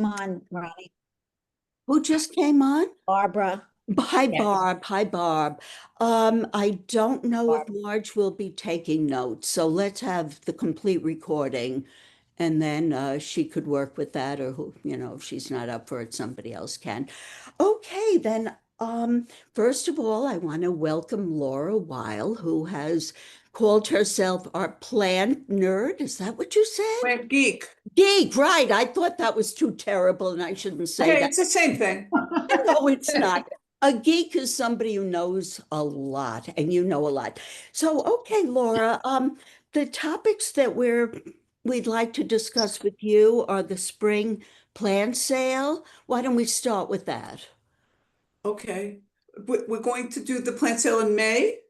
Come on, Ronnie. Who just came on? Barbara. Hi, Yeah, Barb. Hi, Barb. I don't know if Barb. Marge will be taking notes, so let's have the complete recording, and then she could work with that, or who, if she's not up for it, somebody else can. Okay, then. First of all, I want to welcome Laura Weil, who has called herself our plant nerd. Is that what you said? Plant geek. Geek, right. I thought that was too terrible, and I shouldn't say Hey, that. it's the same thing. No, it's not. A geek is somebody who knows a lot, and you know a lot. So, okay, Laura, the topics that we'd like to discuss with you are the spring plant sale. Why don't we start with that? Okay. We're going to do the plant sale in May.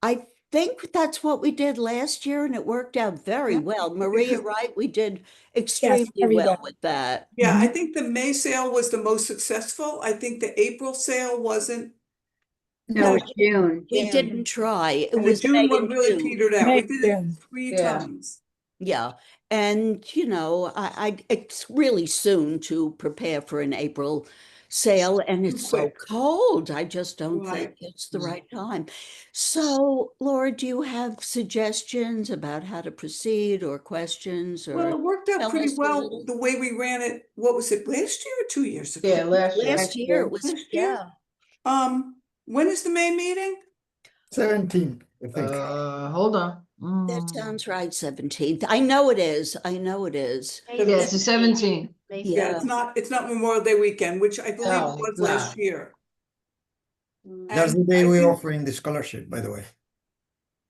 I think that's what we did last year, and it worked out very Yeah, well. Maria, right? We did Yes, extremely very well well. with that. Yeah, I think the May sale was the most successful. I think the April sale wasn't. No, it's June. We June. didn't try. It And the was June May one and really June. petered out. We May, did it June. three Yeah. times. Yeah. And, it's really soon to prepare for an April sale, and it's so Quick. cold. I just don't think Right. it's the right time. So, Laura, do you have suggestions about how to proceed or questions Well, or it worked out tell pretty us a well little? the way we ran it. What was it, last year or 2 years ago? Yeah, last year. Last year it was, Last year? yeah. When is the May meeting? 17, I think. Hold on. That sounds right, 17th. I know it is. I know it is. Yeah, it's the 17th. Yeah, Yeah. it's not Memorial Day weekend, which I believe No, it was it's last not. year. That's the And day I we're think offering the scholarship, by the way.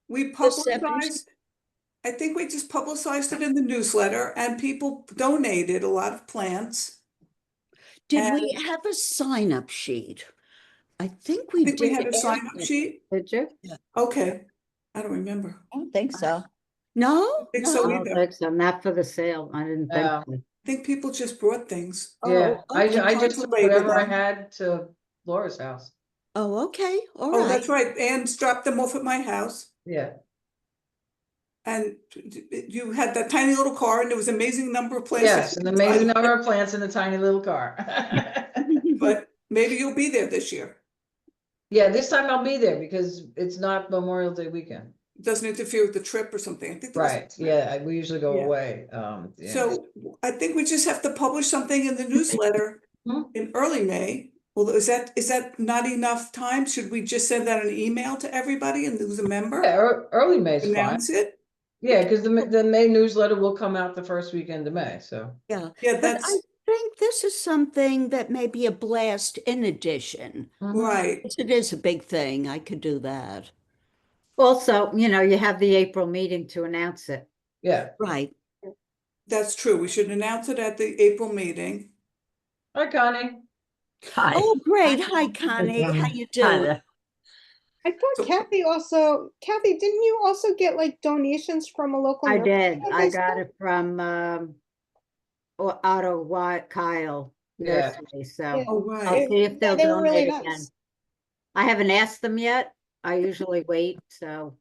we The 17th. publicized, I think we just publicized it in the newsletter and people donated a lot of plants. Did And we have a sign-up sheet? I think I we think we did had a ask sign up it. sheet. Did you? Okay. I don't remember. I don't think so. I No? think No? so I don't either. think so, not for the sale. I didn't think I so. think people just brought things. Yeah, Oh, okay. I just Time took to label whatever I them. had to Laura's house. Oh, okay. All Oh, right. that's right. Anne dropped them off at my house. Yeah. And you had that tiny little car and there was an amazing number of plants. Yes, an amazing number of plants in a tiny little car. But maybe you'll be there this year. Yeah, this time I'll be there because it's not Memorial Day weekend. It doesn't interfere with the trip or something. I think there was a Right, trip. yeah, we usually go Yeah. away. Yeah. So I think we just have to publish something in the newsletter Mhm. in early May. Well, is that not enough time? Should we just send out an email to everybody and who's a member? Yeah, early May's fine. Announce it? Yeah, because the May newsletter will come out the first weekend of May, so. Yeah. Yeah, But I that's think this is something that may be a blast in addition. right. It is a big thing. I could do that. Also, you have the April meeting to announce it. Yeah. Right. That's true. We should announce it at the April meeting. Hi, Connie. Oh, great. Hi, Connie. How you doing? I thought So- Kathy, didn't you also get like donations from a local? I nursery did. that I they got said? it from Otto Kyle Yeah. Nursery, so Yeah. Oh, I'll right. see if they'll they were really donate again. nice. I haven't asked them yet. I usually wait, so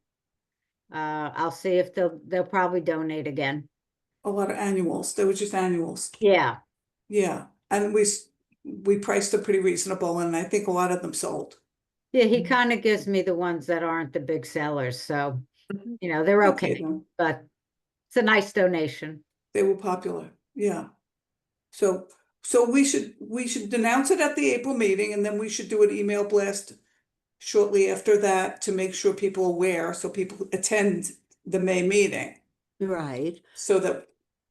I'll see if they'll probably donate again. A lot of annuals. They were just annuals. Yeah. Yeah. And we priced them pretty reasonable and I think a lot of them sold. Yeah, he kind of gives me the ones that aren't the big sellers, so they're okay, then. but it's a nice donation. They were popular. Yeah. So we should announce it at the April meeting and then we should do an email blast shortly after that to make sure people are aware, so people attend the May meeting. Right. So that,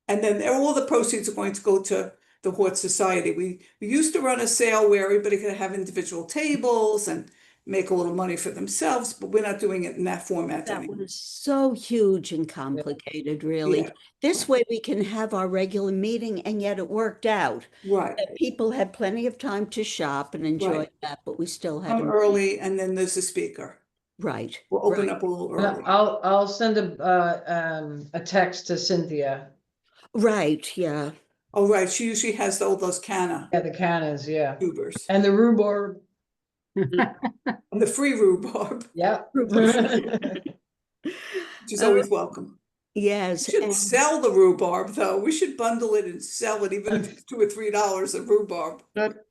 and then all the proceeds are going to go to the Hort Society. We used to run a sale where everybody could have individual tables and make a little money for themselves, but we're not doing it in that format That anymore. was so huge and complicated, really. Yeah. This way we can have our regular meeting, and yet it worked out. Right. That people had plenty of time to shop and enjoy Right. that, but we still had Come early and then there's a speaker. Right. We'll open right. up a little early. I'll send a text to Cynthia. Right, yeah. Oh, right. She usually has all those canna Yeah, the cannons, yeah, tubers and the rhubarb. and the free rhubarb, Yeah. which is always welcome. Yes, We should and sell the rhubarb, though. We should bundle it and sell it, even if it's $2 or $3 of rhubarb. That-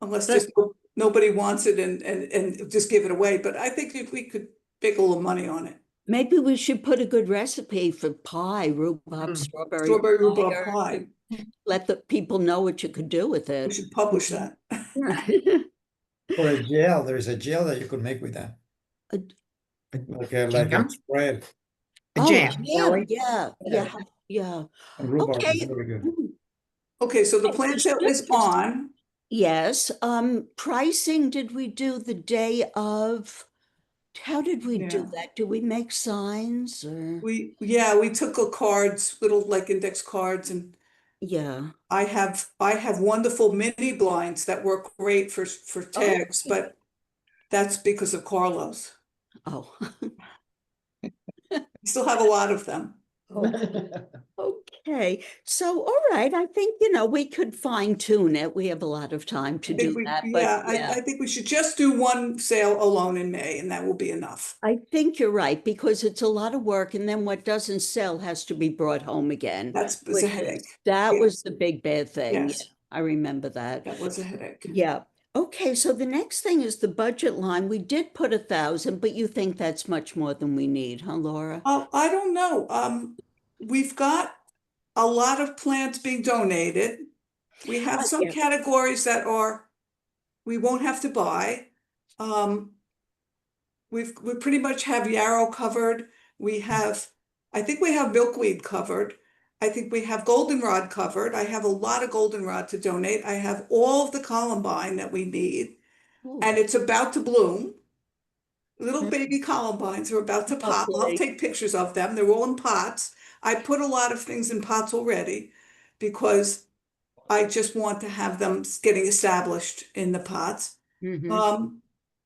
Unless that- just nobody wants it and just give it away. But I think if we could make a little money on it. maybe we should put a good recipe for pie, rhubarb, Mm. strawberry Strawberry pie, rhubarb or pie. let the people know what you could do with We it. should publish that. Or a gel, there's a gel that you could make with that. A- Like a Jam? spread A Oh, jam, jam, jelly. yeah. on rhubarb is Okay. very good. Mm. Okay, so the Okay, plant so sale is just- on. Yes, pricing, did we do the day of? How did we do Yeah. that? Do we make signs or? We took a cards, little like index cards, and Yeah. I have wonderful mini blinds that work great for tags, but that's because of Carlos. Oh, We still have a lot of them. okay. So, all right, I think, we could fine tune it. We have a lot of time to I think do that, but I think we should just do one sale alone in May, and that will be enough. I think you're right, because it's a lot of work, and then what doesn't sell has to be brought home again. It's which a is- headache. That Yes. was the big bad thing. Yes. Yeah, I remember that. That was a headache. Yeah. Okay, so the next thing is the budget line. We did put 1,000, but you think that's much more than we need, huh, Laura? I don't know. We've got a lot of plants being donated. We have some Yeah. categories that we won't have to buy. We pretty much have yarrow covered. I think we have milkweed covered. I think we have goldenrod covered. I have a lot of goldenrod to donate. I have all of the columbine that we need, Ooh, and it's about to bloom. Little Mhm. baby columbines are about to pop. I'll Lovely. take pictures of them. They're all in pots. I put a lot of things in pots already because I just want to have them getting established in the pots. Mhm.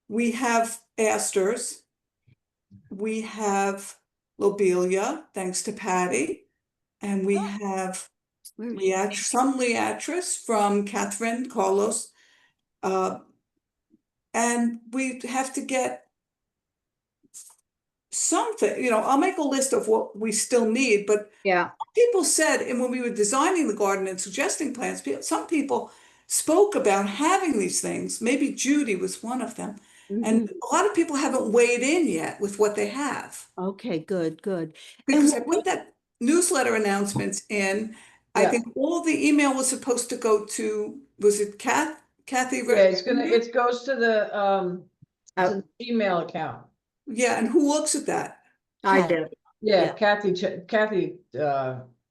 We have asters. We have lobelia, thanks to Patty. And we have some liatris from Catherine Carlos. And we have to get something, I'll make a list of what we still need, but Yeah, people said, and when we were designing the garden and suggesting plants, some people spoke about having these things. Maybe Judy was one of them. And a lot of people haven't weighed in yet with what they have. Okay, good, good. Because I And put that newsletter announcements in. I Yeah. think all the email was supposed to go to, was it Kathy? Yeah, it goes to the Gmail account. Yeah, and who looks at that? I Cat. do. Yeah, Yeah. Kathy,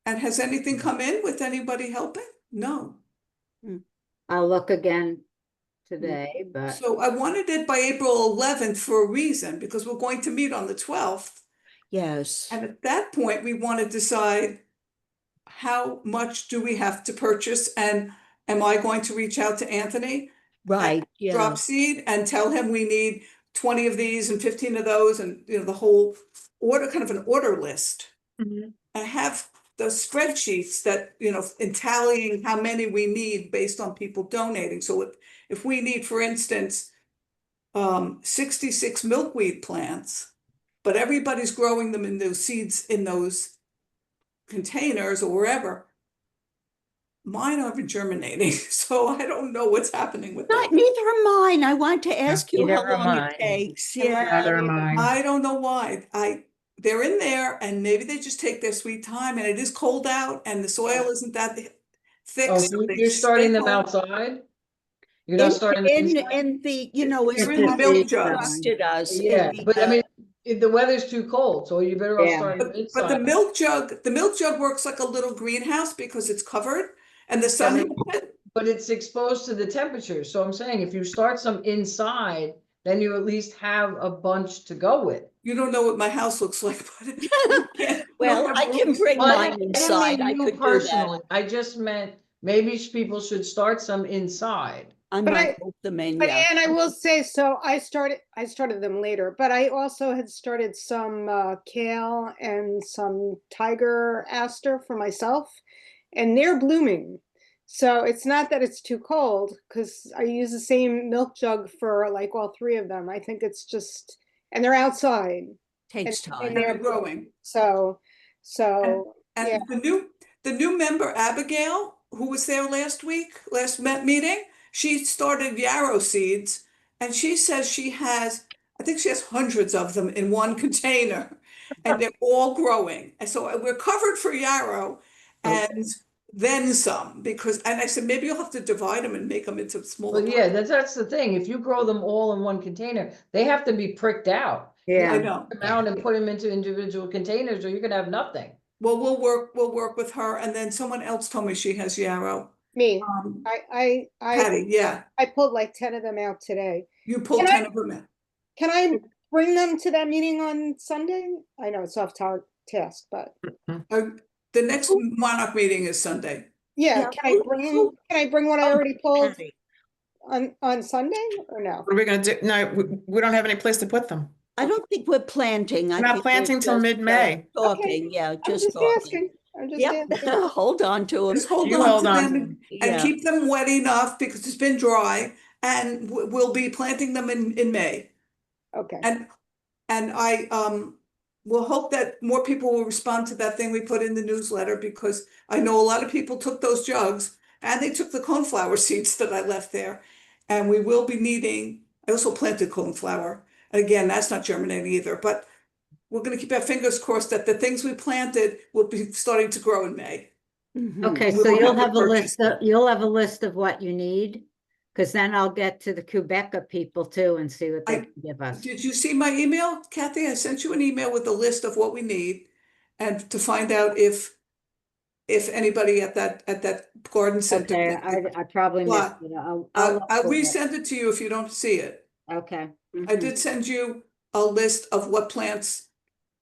And has anything come in with anybody helping? No. I'll look again today, but So I wanted it by April 11th for a reason, because we're going to meet on the 12th. yes, And at that point, we want to decide how much do we have to purchase, and am I going to reach out to Anthony, right, yeah, drop seed, and tell him we need 20 of these and 15 of those, and the whole order, kind of an order list. Mhm. I have the spreadsheets that, in tallying how many we need based on people donating. So if we need, for instance, 66 milkweed plants, but everybody's growing them in those seeds in those containers or wherever, mine aren't germinating, so I don't know what's happening with not, them. neither are mine. I want to ask you how neither am long it I. takes. And Yeah, Neither am I. I don't know why. They're in there, and maybe they just take their sweet time, and it is cold out, and the soil isn't that thick. oh, so they you're starting stay them cold. outside? You're not starting them inside? in the, as They're in the Patty milk jugs. instructed us. Yeah, in the, but I mean, if the weather's too cold, so you better off Yeah. starting them But the inside. milk jug works like a little greenhouse because it's covered, and the sun hits it. But it's exposed to the temperature, so I'm saying if you start some inside, then you at least have a bunch to go with. You don't know what my house looks like, but you can't- well, I can bring Well, mine inside. I mean you could do that. personally, I just meant maybe people should start some inside. I But might move them in, But yeah. and I will say, so I started them later, but I also had started some kale and some tiger aster for myself, and they're blooming. So it's not that it's too cold, because I use the same milk jug for like all three of them. I think it's just, and they're outside. Takes and time. They're they're growing. so, And yeah, the new member, Abigail, who was there last meeting, she started yarrow seeds, and she says she has, I think she has hundreds of them in one container, and they're all growing. And so we're covered for yarrow and then some, because, and I said, maybe you'll have to divide them and make them into smaller. But yeah, pots. that's the thing. If you grow them all in one container, they have to be pricked out. I Yeah, know. Them out and put them into individual containers, or you're gonna have nothing. Well, we'll work with her, and then someone else told me she has yarrow. me, Um, I Patty, yeah, pulled like 10 of them out today. you pulled Can I- 10 of them in. Can I bring them to that meeting on Sunday? I know it's off task, but The next Monarch meeting is Sunday. yeah, Yeah, can I bring what I already pulled Patty. on Sunday or no? What are we gonna do? No, we don't have any place to put them. I don't think we're planting. I We're not think planting till just, mid-May. Talking, yeah, I'm just just talking. asking. I'm just Yep, asking. hold on to them. Just hold You on hold to on them to and them. Yeah. keep them wet enough because it's been dry, and we'll be planting them in May. Okay, And I will hope that more people will respond to that thing we put in the newsletter, because I know a lot of people took those jugs and they took the coneflower seeds that I left there. And we will be needing, I also planted coneflower. And again, that's not germinating either, but we're gonna keep our fingers crossed that the things we planted will be starting to grow in May. Mhm. okay, We so won't you'll have to have a purchase list you'll have a list of what you need. Cause then I'll get to the Quebeca people too and see what they I- can give us. Did you see my email, Kathy? I sent you an email with a list of what we need, and to find out if anybody at that garden center. Okay, I probably missed But it. I'll look I'll for it. resend it to you if you don't see it. Okay, I did send you a list of what plants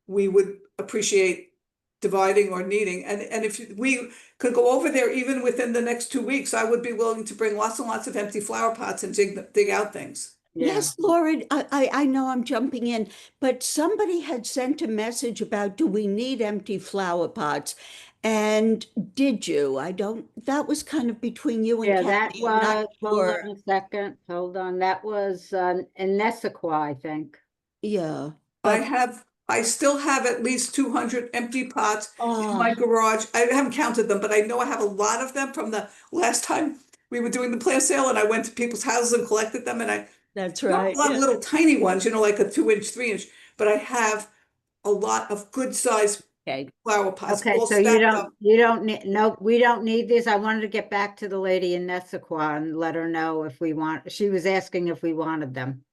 we would appreciate dividing or needing. And if we could go over there even within the next 2 weeks, I would be willing to bring lots and lots of empty flower pots and dig out things. yeah. Yes, Laura, I know I'm jumping in, but somebody had sent a message about, do we need empty flower pots? And did you? That was kind of between you and Yeah, that Kathy. I'm not was, hold sure. on a second, hold on, that was in Nessaquah, I think. Yeah. I still have at least 200 empty pots in my Oh, garage. I haven't counted them, but I know I have a lot of them from the last time we were doing the plant sale, and I went to people's houses and collected them, and I that's not right. a lot of Yeah. little tiny ones, like a 2-inch, 3-inch, but I have a lot of good sized Okay. flower pots Okay, all so you stacked up. don't need, no, we don't need these. I wanted to get back to the lady in Nessaquah and let her know if we want, she was asking if we wanted them.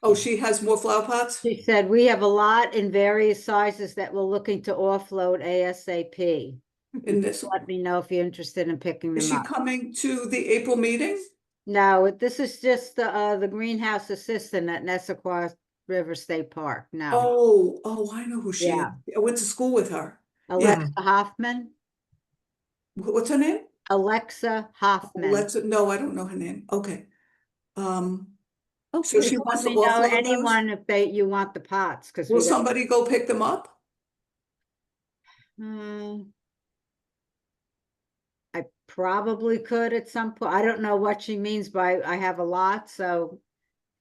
Oh, she has more flower pots? She said, we have a lot in various sizes that we're looking to offload ASAP. In this one. Let me know if you're interested in picking Is them she up. coming to the April meeting? No, this is just the greenhouse assistant at Nessaquah River State Park. No, Oh, I know who she is. Yeah. I went to school with her. Alexa Hoffman. What's her name? Alexa Hoffman. No, I don't know her name. Okay. So Okay. she Let wants to me know offload those? anyone if you want the pots, because Will somebody go pick them up? I probably could at some point. I don't know what she means by I have a lot, so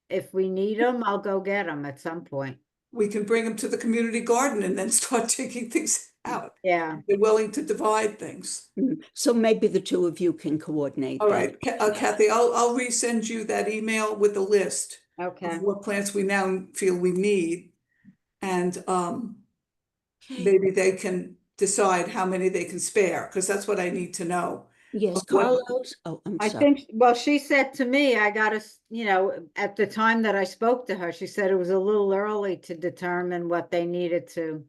if we need them, I'll go get them at some point. We can bring them to the community garden and then start taking things out. Yeah, They're willing to divide things. So maybe the two of you can coordinate All that. right, Kathy, I'll resend you that email with the list okay. of what plants we now feel we need. And Okay. maybe they can decide how many they can spare, because that's what I need to know. Yes, What- Carlos. Oh, I'm I sorry. think, well, she said to me, I gotta, at the time that I spoke to her, she said it was a little early to determine what they needed to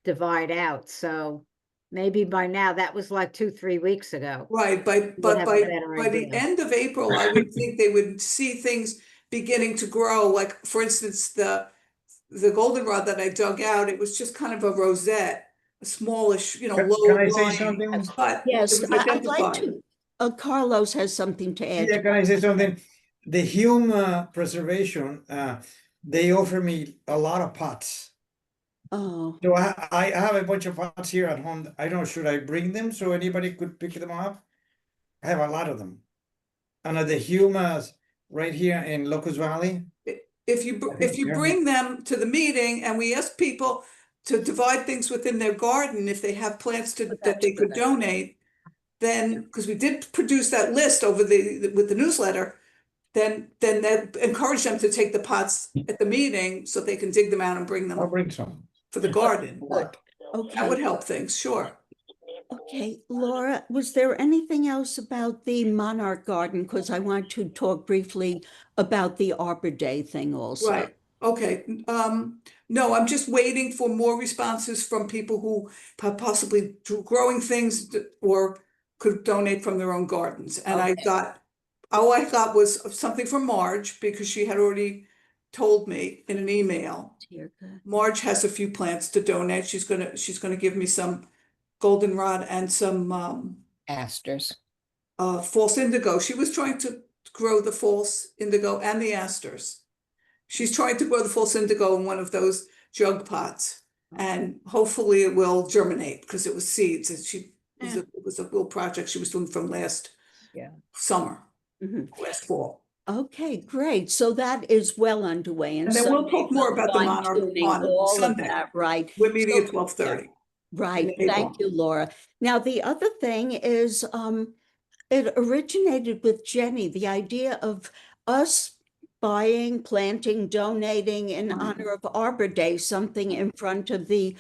divide out. So maybe by now, that was like 2-3 weeks ago. Right, We'll but have a better by the idea. end of April, I would think they would see things beginning to grow. Like, for instance, the goldenrod that I dug out, it was just kind of a rosette, a smallish, low Can I say lying, something? but Yes, it was I'd like identified. to. Carlos has something to add. Yeah, can I say something? The Hume Preservation, they offer me a lot of pots. Oh, So I have a bunch of pots here at home. I don't know, should I bring them so anybody could pick them up? I have a lot of them. And at the Hume, right here in Locust Valley, if you, if you Yeah. bring them to the meeting and we ask people to divide things within their garden, if they have plants to, that that's they could good. donate, then, because we did produce that list over with the newsletter, then that encourage them to take the pots at the meeting so they can dig them out and bring I'll them bring some. for the garden. Good. That Okay, would help things, sure. okay. Laura, was there anything else about the Monarch Garden? Because I want to talk briefly about the Arbor Day thing also. Right, okay, no, I'm just waiting for more responses from people who possibly growing things or could donate from their own gardens, and I Okay. got, all I got was something from Marge, because she had already told me in an email. Dear God. Marge has a few plants to donate, she's gonna give me some goldenrod and some Asters. false indigo. She was trying to grow the false indigo and the asters. She's trying to grow the false indigo in one of those jug pots, and hopefully it will germinate, because it was seeds, and it was a little project she was doing from last Yeah. summer, Mhm. last fall. Okay, great. So that is well underway. And then we'll talk more about the Monarch fine-tuning on all of Sunday. that, right? We're meeting So- at 12:30. Right, in thank April. you, Laura. Now, the other thing is, it originated with Jenny, the idea of us buying, planting, donating in Right. honor of Arbor Day, something in front of the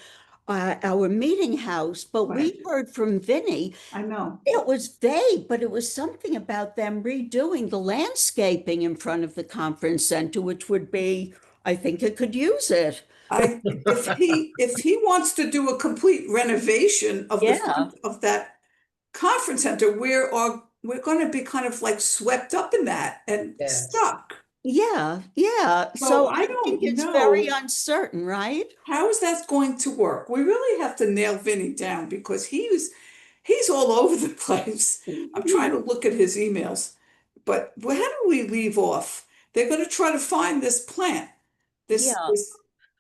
our meeting house. But we Right. heard from Vinny, I know. it was vague, but it was something about them redoing the landscaping in front of the conference center, which would be, I think it could use it. If he wants to do a complete renovation of the Yeah. front of that conference center, we're gonna be kind of like swept up in that and Yes. stuck. Yeah, yeah. So So I I don't think it's very know. uncertain, right? How is that going to work? We really have to nail Vinny down, because he's all over the place. I'm trying to look at his emails, but how do we leave off? They're gonna try to find this plant. Yeah.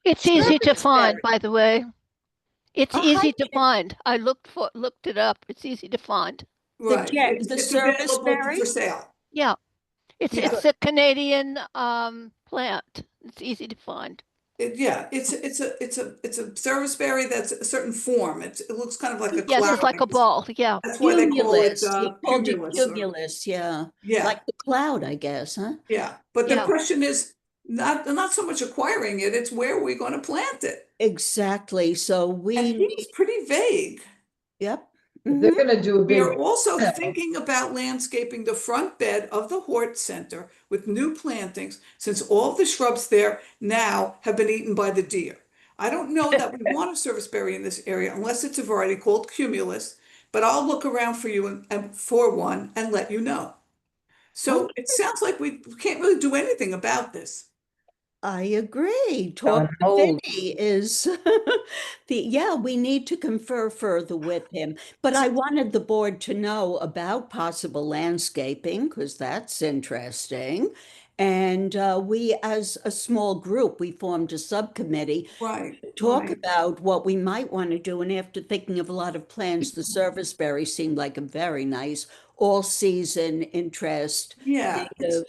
It's easy to Service find, berry. by the way. It's A easy to hybrid- find. I looked it up. It's easy to find. Right, the it's service available berry? for sale. Yeah. It's Yeah. it's a Canadian plant. It's easy to find. Yeah, it's a service berry that's a certain form. It looks kind of like a Yes, cloud. it's like a ball. Yeah. That's why they call it Cumulus. He called it cumulus. cumulus, yeah. Yeah, Like the cloud, I guess, huh? yeah. But the Yeah. question is not so much acquiring it, it's where we're going to plant it. Exactly. So And we he was pretty vague. yep. If they're Mhm. gonna do a We big, are also Yeah. thinking about landscaping the front bed of the Hort Center with new plantings, since all the shrubs there now have been eaten by the deer. I don't know that we want a service berry in this area unless it's a variety called cumulus, but I'll look around for you and for one and let you know. So it sounds like we can't really do anything about this. I agree. Talk to hold. Vinny is yeah, we need to confer further with him. But I wanted the board to know about possible landscaping because that's interesting. And we, as a small group, we formed a subcommittee Right, to talk right. about what we might want to do. And after thinking of a lot of plans, the service berry seemed like a very nice all-season interest. Yeah, native.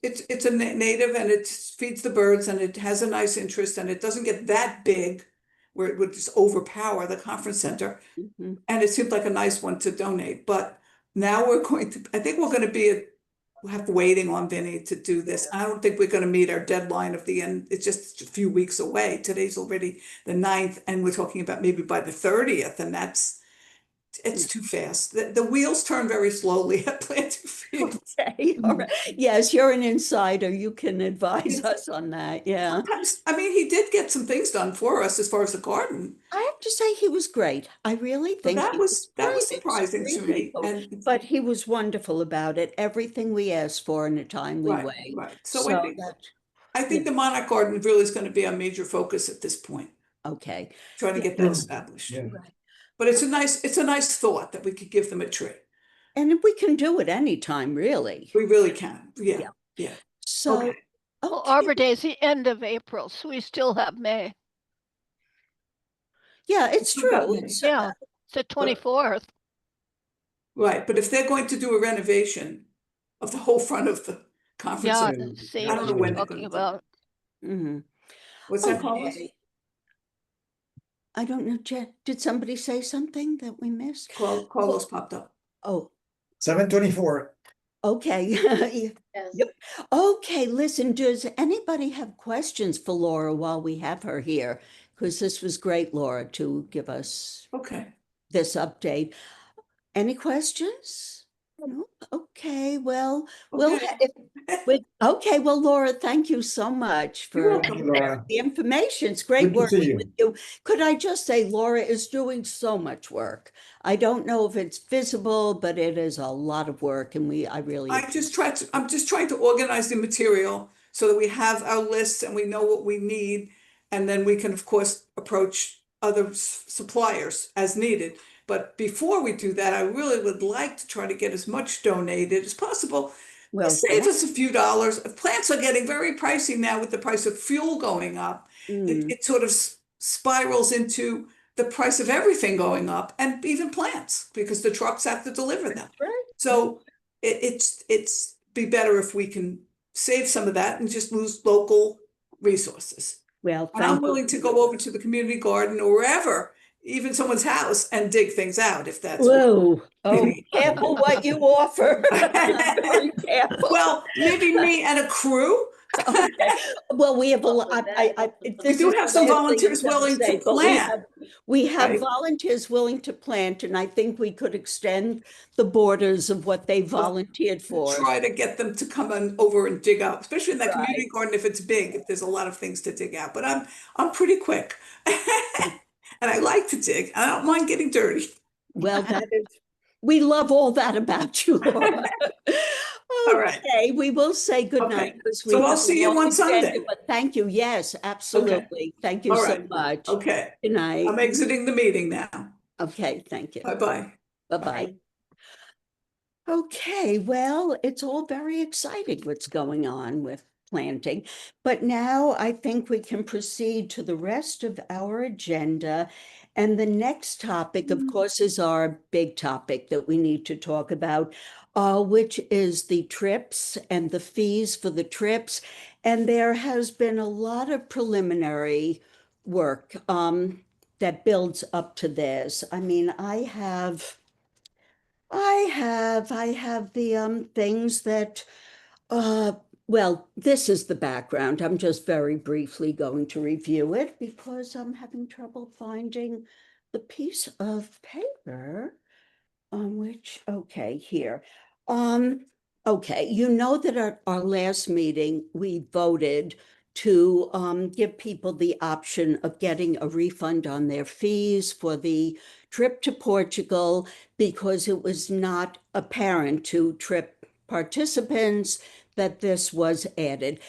it's a native, and it feeds the birds, and it has a nice interest, and it doesn't get that big where it would just overpower the conference center. Mhm. And it seemed like a nice one to donate, but now I think we're gonna be waiting on Vinny to do this. I don't think we're gonna meet our deadline of the end. It's just a few weeks away. Today's already the 9th, and we're talking about maybe by the 30th, and it's too fast. The wheels turn very slowly at planting fields. Okay, all right. Yes, you're an insider. You can advise us on that. Yeah. Sometimes, I mean, he did get some things done for us as far as the garden. I have to say he was great. I really But think that he was great, surprising to extremely me. cool. And But he was wonderful about it. Everything we asked for in a timely right, way. right. So So I that, think the Monarch Garden really is going to be a major focus at this point, okay. trying to Yeah. get that established. Yeah. Right. But it's a nice thought that we could give them a tree. And we can do it anytime, really. We really can. Yeah, Yeah. yeah. So, Okay. Well, okay. Arbor Day is the end of April, so we still have May. Yeah, it's Still got true. May. It's, Yeah. It's the 24th. Right, but if they're going to do a renovation of the whole front of the conference. Yeah, Yeah. the same I don't as know we're when they're talking gonna do it. about. Mhm. What's that, Carlos? Okay. I don't know, did somebody say something that we missed? Carlos popped up. Oh, 7:24. okay. Yes. Yep. Okay, listen, does anybody have questions for Laura while we have her here? Because this was great, Laura, to give us Okay. this update. Any questions? No? Okay, well, we'll, Okay. okay, well, Laura, thank you so much You're for welcome. Thank you, Laura. the information. It's great Good to see working you. with you. Could I just say, Laura is doing so much work. I don't know if it's visible, but it is a lot of work, and I really I'm just trying to organize the material so that we have our lists and we know what we need. And then we can, of course, approach other suppliers as needed. But before we do that, I really would like to try to get as much donated as possible. well, Save us a few dollars. Plants are getting very pricey now with the price of fuel going up. mm, It sort of spirals into the price of everything going up, and even plants, because the trucks have to deliver them. right. So it's be better if we can save some of that and just lose local resources. Well, And I'm thank you. willing to go over to the community garden or wherever, even someone's house, and dig things out if that's what Whoa, oh, need. careful what you offer. Very careful. Well, maybe me and a crew. Okay. Well, we have a lot, We this do is have the some last thing volunteers I'm gonna willing to say, but plant. we have Right. volunteers willing to plant, and I think we could extend the borders of what they volunteered for. Try to get them to come on over and dig out, especially in that Right. community garden if it's big, if there's a lot of things to dig out. But I'm pretty quick. And I like to dig. I don't mind getting dirty. Well, we love all that about you, Laura. All right. Okay, we will say goodnight Okay. because So we I'll have see a you long on agenda, Sunday. but thank you. Yes, absolutely. Thank you All so right. much. Okay. Good night. I'm exiting the meeting now. Okay, thank you. Bye-bye. Bye-bye. Okay, well, it's all very exciting what's going on with planting. But now I think we can proceed to the rest of our agenda. And the next topic, of course, is our big topic that we need to talk about, which is the trips and the fees for the trips. And there has been a lot of preliminary work that builds up to this. I mean, I have the things that well, this is the background. I'm just very briefly going to review it because I'm having trouble finding the piece of paper on which, okay, here. Okay, you know that at our last meeting, we voted to give people the option of getting a refund on their fees for the trip to Portugal because it was not apparent to trip participants that this was added.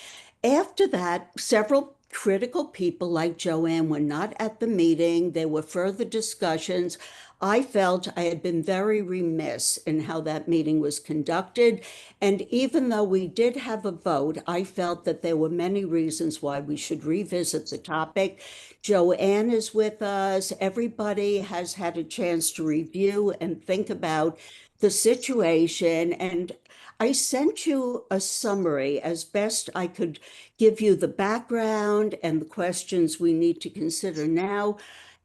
After that, several critical people like Joanne were not at the meeting. There were further discussions. I felt I had been very remiss in how that meeting was conducted. And even though we did have a vote, I felt that there were many reasons why we should revisit the topic. Joanne is with us. Everybody has had a chance to review and think about the situation. And I sent you a summary as best I could give you the background and the questions we need to consider now.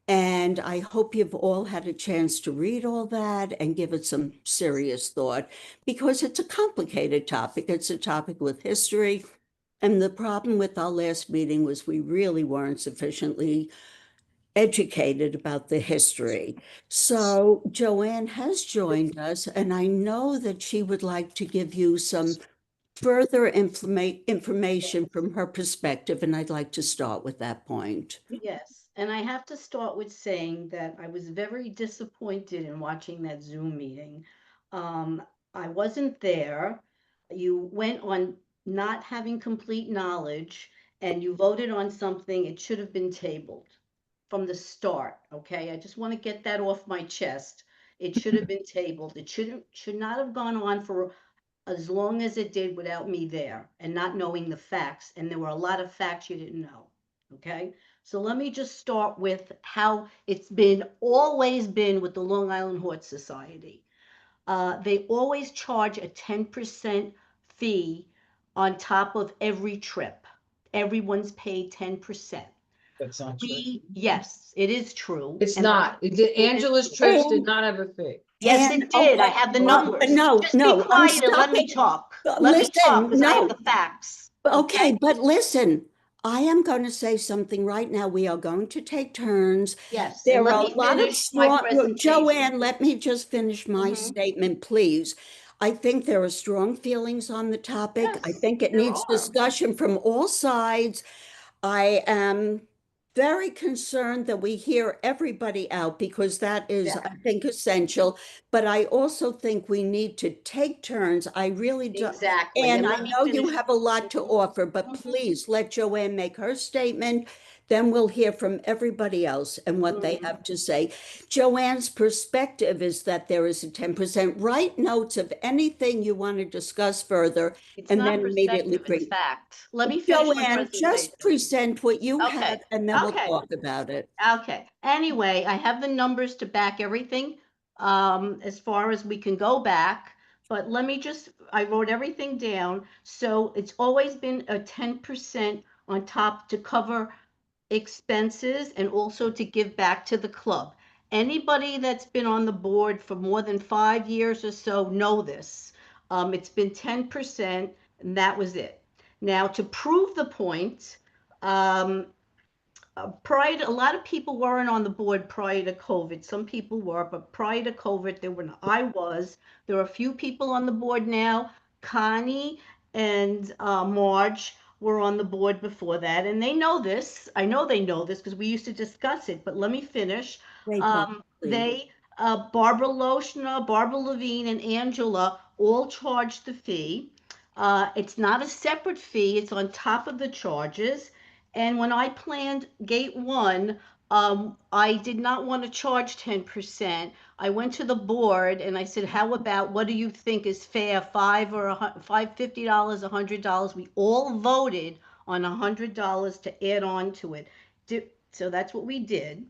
And I hope you've all had a chance to read all that and give it some serious thought because it's a complicated topic. It's a topic with history. And the problem with our last meeting was we really weren't sufficiently educated about the history. So Joanne has joined us, and I know that she would like to give you some further information from her perspective, and I'd like to start with that point. Yes, and I have to start with saying that I was very disappointed in watching that Zoom meeting. I wasn't there. You went on not having complete knowledge and you voted on something, it should have been tabled from the start, okay? I just want to get that off my chest. It should have been tabled. It should not have gone on for as long as it did without me there and not knowing the facts. And there were a lot of facts you didn't know, okay? So let me just start with how it's always been with the Long Island Horse Society. They always charge a 10% fee on top of every trip. Everyone's paid 10%. That's not true. Yes, it is true. It's And not. Angela's trips did not have a fee. Yes, And- it did. I okay, have the well, numbers. no, Just be no, I'm quiet and let me stopping. talk. But Let me talk listen, because I have no. the facts. Okay, but listen, I am going to say something right now. We are going to take turns. Yes, There and let are me a lot of finish my strong, presentation. Joanne, let me just finish my Mhm. statement, please. I think there are strong feelings on the topic. I Yes, think it there needs are. discussion from all sides. I am very concerned that we hear everybody out because that is, Yeah. I think, essential. But I also think we need to take turns. I really do. Exactly. And I let me know you finish. have a lot to offer, but Mhm. please let Joanne make her statement. Then we'll hear from everybody else and what they Mhm. have to say. Joanne's perspective is that there is a 10%. Write notes of anything you want to discuss further. It's And not then immediately perspective, it's bring. fact. Let me finish my Joanne, presentation. just present what you Okay, have and then we'll okay. talk about it. Okay, anyway, I have the numbers to back everything, as far as we can go back. But let me just, I wrote everything down. So it's always been a 10% on top to cover expenses and also to give back to the club. Anybody that's been on the board for more than 5 years or so know this. It's been 10% and that was it. Now, to prove the point, prior to, a lot of people weren't on the board prior to COVID. Some people were, but prior to COVID, I was. There are a few people on the board now. Connie and Marge were on the board before that, and they know this. I know they know this because we used to discuss it, but let me finish. Wait, Bob, please. Barbara Loshna, Barbara Levine, and Angela all charged the fee. It's not a separate fee, it's on top of the charges. And when I planned gate one, I did not want to charge 10%. I went to the board and I said, how about, what do you think is fair? $50, $100. We all voted on $100 to add on to it. So that's what we did.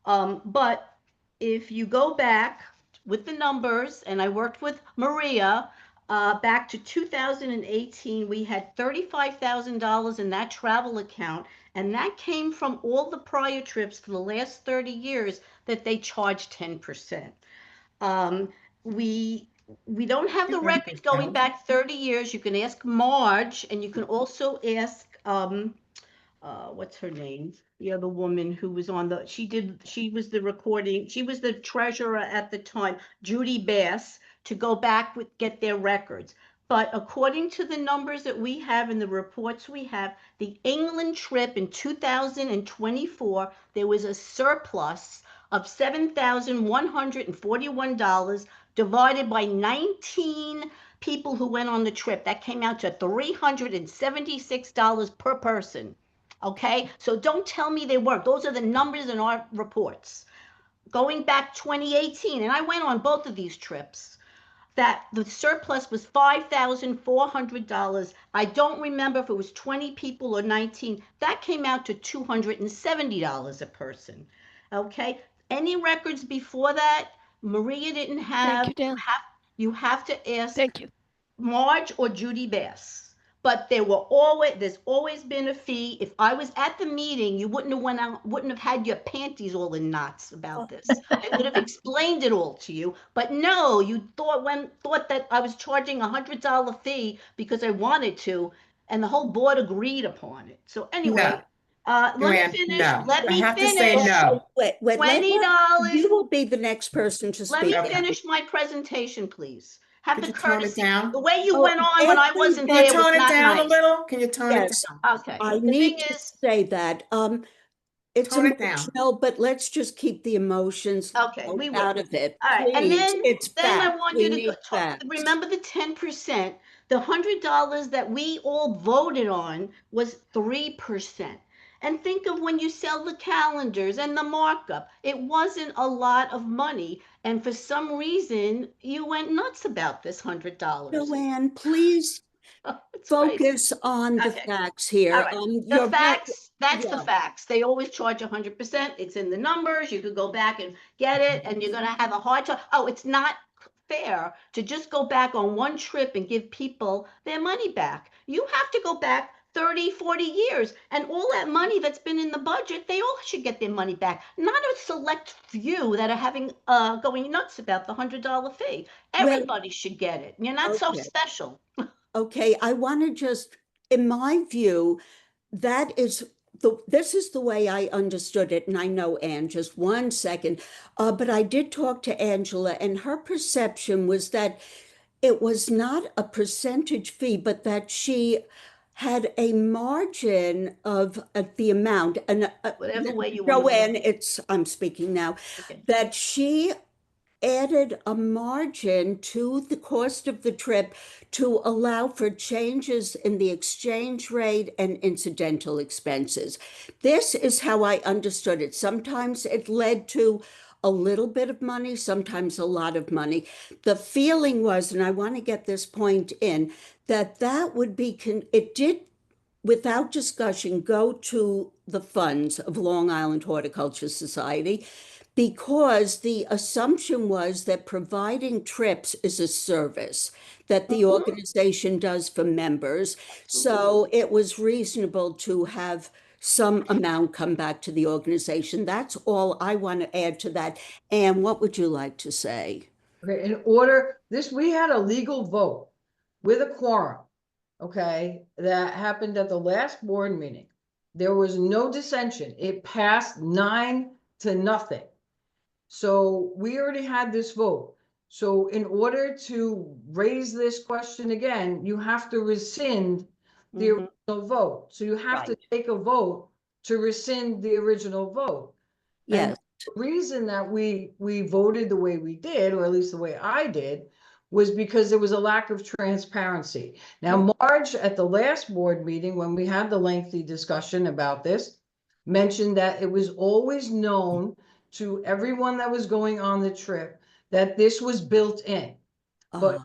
But if you go back with the numbers, and I worked with Maria, back to 2018, we had $35,000 in that travel account, and that came from all the prior trips for the last 30 years that they charged 10%. We we don't have the records going back 30 years. You can ask Marge, and you can also ask what's her name? The other woman who was on the, she was the recording, she was the treasurer at the time, Judy Bass, to go back with, get their records. But according to the numbers that we have and the reports we have, the England trip in 2024, there was a surplus of $7,141 divided by 19 people who went on the trip. That came out to $376 per person. Okay, so don't tell me they weren't. Those are the numbers in our reports. Going back 2018, and I went on both of these trips, that the surplus was $5,400. I don't remember if it was 20 people or 19. That came out to $270 a person. Okay, any records before that, Maria didn't have. Thank you, Dan. You have to ask Thank you. Marge or Judy Bass. But there's always been a fee. If I was at the meeting, you wouldn't have went out, wouldn't have had your panties all in knots about this. I would have explained it all to you. But no, you thought that I was charging $100 fee because I wanted to, and the whole board agreed upon it. So anyway, let Joanne, me finish. no. Let I me have to say finish. no. Wait, let her, $20. you will be the next person to Let me speak. Okay. finish my presentation, please. Have Could the you tone it courtesy. down? The way you Oh, went on when I actually, wasn't Can you there was tone it not down a nice. little? Can you tone it Yes, down? Okay. I The need thing to is, say that. It's Tone it down. emotional, but let's just keep the emotions okay, we will. out of it. All right, and Please, it's then I facts. want We you to need facts. remember the 10%. The $100 that we all voted on was 3%. And think of when you sell the calendars and the markup. It wasn't a lot of money. And for some reason, you went nuts about this $100. Joanne, please It's crazy. focus on the Okay. facts here. All right. The You're facts, that's the yeah. facts. They always charge 100%. It's in the numbers. You could go back and get it, and you're going to have a hard time. Oh, it's not fair to just go back on one trip and give people their money back. You have to go back 30, 40 years, and all that money that's been in the budget, they all should get their money back. Not a select few that are having going nuts about the $100 fee. Everybody should get it. You're not so Okay. special. Okay, I want to just, in my view, this is the way I understood it, and I know Anne, just one second. But I did talk to Angela, and her perception was that it was not a percentage fee, but that she had a margin of the amount, and Whatever way you want to Joanne, I'm speaking now, Okay. that she added a margin to the cost of the trip to allow for changes in the exchange rate and incidental expenses. This is how I understood it. Sometimes it led to a little bit of money, sometimes a lot of money. The feeling was, and I want to get this point in, that would be, it did, without discussion, go to the funds of Long Island Horticulture Society, because the assumption was that providing trips is a service that the Mhm. organization does for members. So it was reasonable to have some amount come back to the organization. That's all I want to add to that. And what would you like to say? Okay, in order, we had a legal vote with a quorum, okay, that happened at the last board meeting. There was no dissension. It passed 9-0. So we already had this vote. So in order to raise this question again, you have to rescind the Mhm. original vote. So you have to Right. take a vote to rescind the original vote. And Yes. the reason that we voted the way we did, or at least the way I did, was because there was a lack of transparency. Now, Marge, at the last board meeting, when we had the lengthy discussion about this, mentioned that it was always known to everyone that was going on the trip that this was built in. But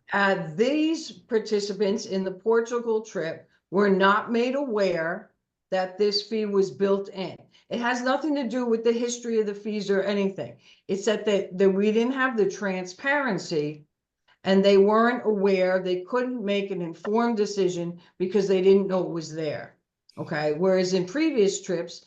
these participants in the Portugal trip were not made aware that this fee was built in. It has nothing to do with the history of the fees or anything. It's that we didn't have the transparency, and they weren't aware. They couldn't make an informed decision because they didn't know it was there. Okay. Whereas in previous trips,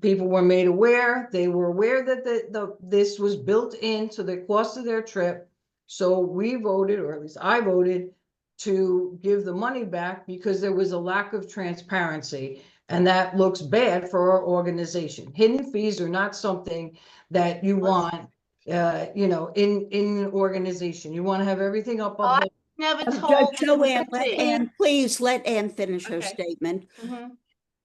people were made aware. They were aware that this was built into the cost of their trip. So we voted, or at least I voted, to give the money back because there was a lack of transparency, and that looks bad for our organization. Hidden fees are not something that you want, in an organization. You want to have everything up on. I never told Joanne, them. please let Anne finish her Okay. statement. Mhm.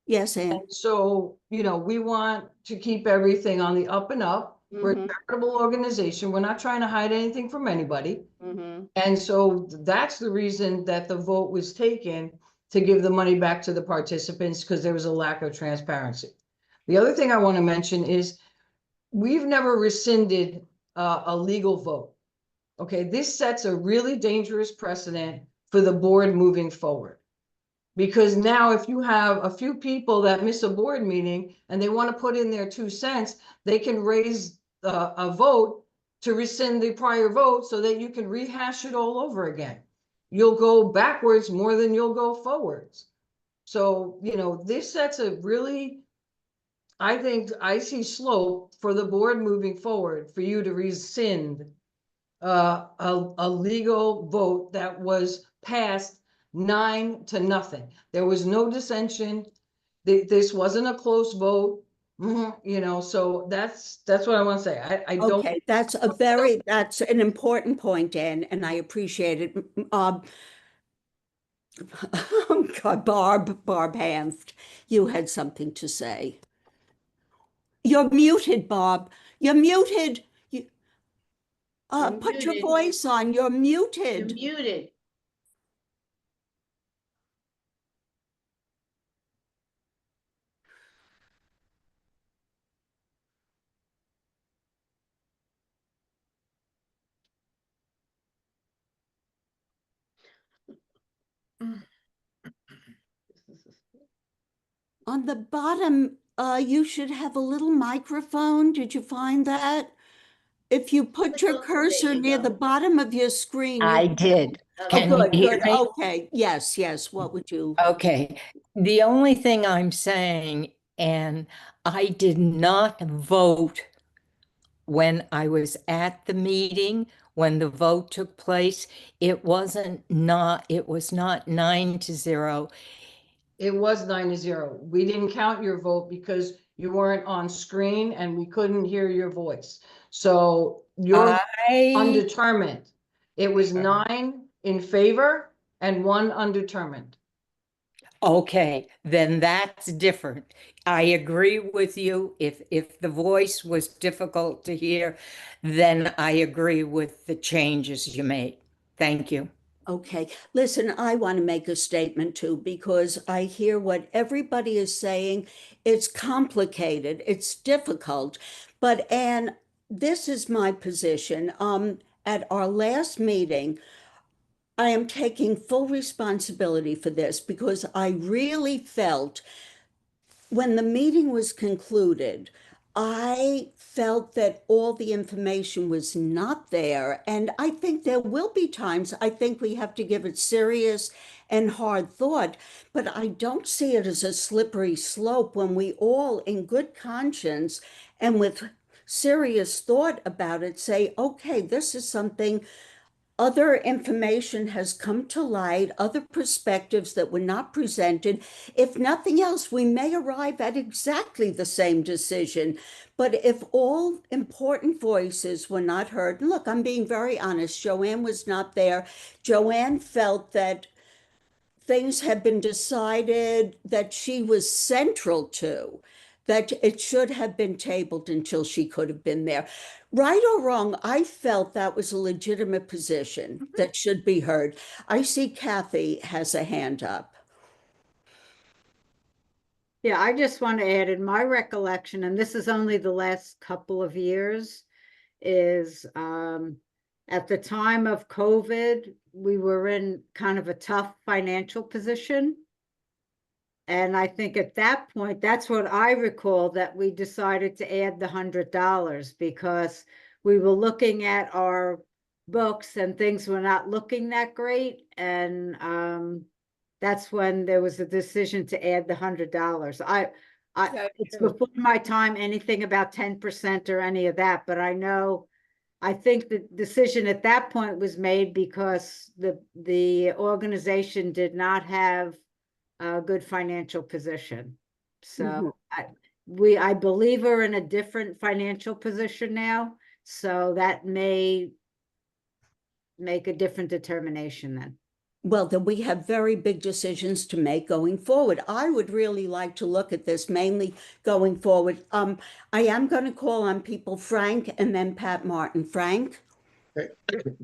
Yes, Anne. And so, we want to keep everything on the up and up. We're a Mhm. charitable organization. We're not trying to hide anything from anybody. Mhm. And so that's the reason that the vote was taken to give the money back to the participants, because there was a lack of transparency. The other thing I want to mention is we've never rescinded a legal vote. Okay, this sets a really dangerous precedent for the board moving forward. Because now if you have a few people that miss a board meeting and they want to put in their 2 cents, they can raise a vote to rescind the prior vote so that you can rehash it all over again. You'll go backwards more than you'll go forwards. So, this sets a really, I think, icy slope for the board moving forward, for you to rescind a legal vote that was passed 9-0. There was no dissension. This wasn't a close vote. So that's what I want to say. I don't. Okay, that's an important point, Anne, and I appreciate it. God, Barb Hanft, you had something to say. You're muted, Bob. You're muted. Put your muted. voice on. You're You're muted. muted. On the bottom, you should have a little microphone. Did you find that? if you put Click your on- there cursor you near the go. bottom of your screen. I you- did. Oh, Can you good, hear good. me? Okay, yes, yes. What would you? Okay. The only thing I'm saying, and I did not vote when I was at the meeting, when the vote took place. It was not 9-0. It was 9-0. We didn't count your vote because you weren't on screen and we couldn't hear your voice. So you're I, undetermined. It was 9 in favor and 1 undetermined. okay, then that's different. I agree with you. If the voice was difficult to hear, then I agree with the changes you made. Thank you. Okay, listen, I want to make a statement too, because I hear what everybody is saying. It's complicated, it's difficult, but Anne, this is my position. At our last meeting, I am taking full responsibility for this because I really felt when the meeting was concluded, I felt that all the information was not there. And I think there will be times I think we have to give it serious and hard thought, but I don't see it as a slippery slope when we all, in good conscience and with serious thought about it, say, okay, this is something. Other information has come to light, other perspectives that were not presented. If nothing else, we may arrive at exactly the same decision. But if all important voices were not heard, and look, I'm being very honest, Joanne was not there. Joanne felt that things had been decided that she was central to, that it should have been tabled until she could have been there. Right or wrong, I felt that was a legitimate position that should be heard. I see Kathy has a hand up. Yeah, I just want to add in my recollection, and this is only the last couple of years, is at the time of COVID, we were in kind of a tough financial position. And I think at that point, that's what I recall, that we decided to add the $100 because we were looking at our books and things were not looking that great. And that's when there was a decision to add the $100. It's before my time, anything about 10% or any of that, but I think the decision at that point was made because the organization did not have a good financial position. So I believe we're in a different financial position now, so that may make a different determination then. Well, then we have very big decisions to make going forward. I would really like to look at this mainly going forward. I am going to call on people, Frank and then Pat Martin. Frank?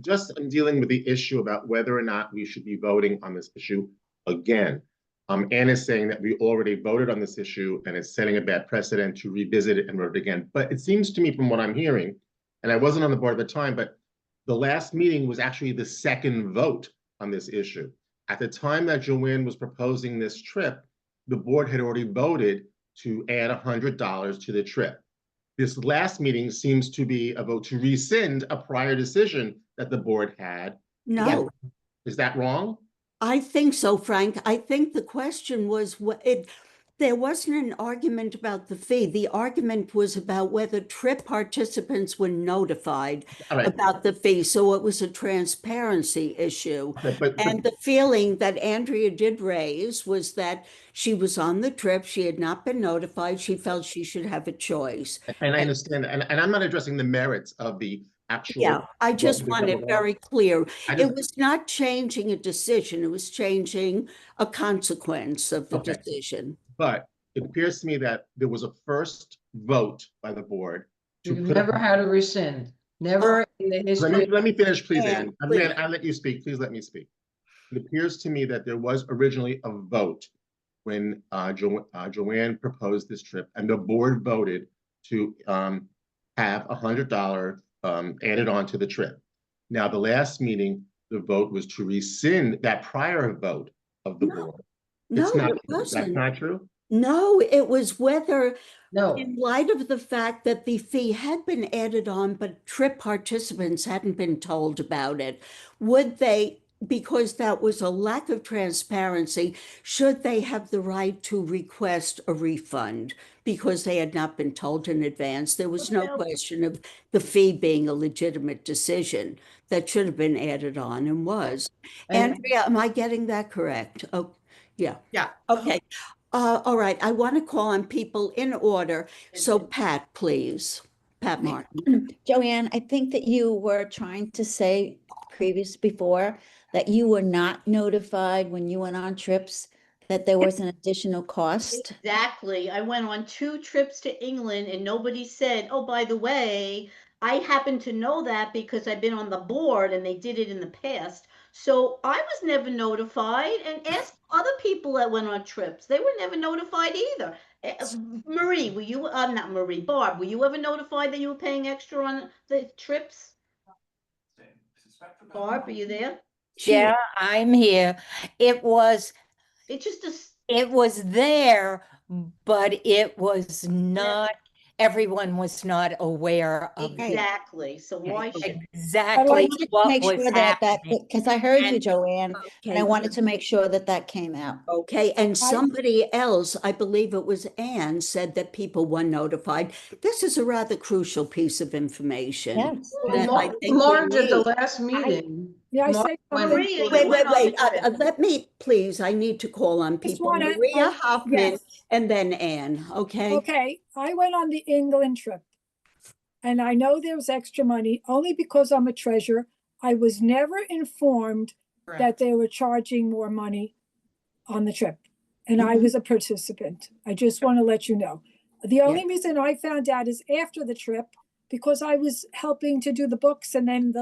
Just in dealing with the issue about whether or not we should be voting on this issue again. Anne is saying that we already voted on this issue and it's setting a bad precedent to revisit it and vote it again. But it seems to me from what I'm hearing, and I wasn't on the board at the time, but the last meeting was actually the second vote on this issue. At the time that Joanne was proposing this trip, the board had already voted to add $100 to the trip. This last meeting seems to be a vote to rescind a prior decision that the board had. No. Is that wrong? I think so, Frank. I think the question was there wasn't an argument about the fee. The argument was about whether trip participants were notified about the fee. So it was a transparency issue. And the feeling that Andrea did raise was that she was on the trip. She had not been notified. She felt she should have a choice. And I understand. And I'm not addressing the merits of the actual. Yeah, I just want it very clear. It was not changing a decision. It was changing a consequence of the decision. But it appears to me that there was a first vote by the board. We've never had a rescind. Never in the history. Let me finish, please, Anne. please. I'll let you speak. Please let me speak. It appears to me that there was originally a vote when Joanne proposed this trip, and the board voted to have $100 added on to the trip. Now, the last meeting, the vote was to rescind that prior vote of the board. No, It's not, it wasn't. that's not true? No, it was whether, No. in light of the fact that the fee had been added on, but trip participants hadn't been told about it, would they, because that was a lack of transparency, should they have the right to request a refund because they had not been told in advance? There was no Well- question of the fee being a legitimate decision that should have been added on and was. And- Andrea, am I getting that correct? Oh, yeah. Yeah. Okay. All right, I want to call on people in order. So Pat, please. Pat Martin. Joanne, I think that you were trying to say before that you were not notified when you went on trips that there was an additional cost. Exactly. I went on 2 trips to England and nobody said, oh, by the way, I happen to know that because I've been on the board and they did it in the past. So I was never notified, and ask other people that went on trips. They were never notified either. Marie, were you, not Marie, Barb, were you ever notified that you were paying extra on the trips? Barb, are you there? Yeah, I'm here. It was It just a It was there, but it was not, everyone was not aware of exactly. So why should But I exactly wanted to what make was sure that happening. because I heard you, And- Joanne, and I Okay. wanted to make sure that that came out. Okay, and somebody else, I believe it was Anne, said that people were notified. This is a rather crucial piece of information. Yes. that I think we Marge at the need. last meeting. Yeah, I Marge say went- something. Maria, you Wait, went on the trip. let me, please, I need to call on Just people. wanna- Maria Hoffman yes. and then Anne, okay? Okay, I went on the England trip. And I know there was extra money only because I'm a treasurer. I was never informed that they were charging more money on the trip. And I was a participant. I just want to let you know. The only reason I found out is after the trip, because I was helping to do the books and then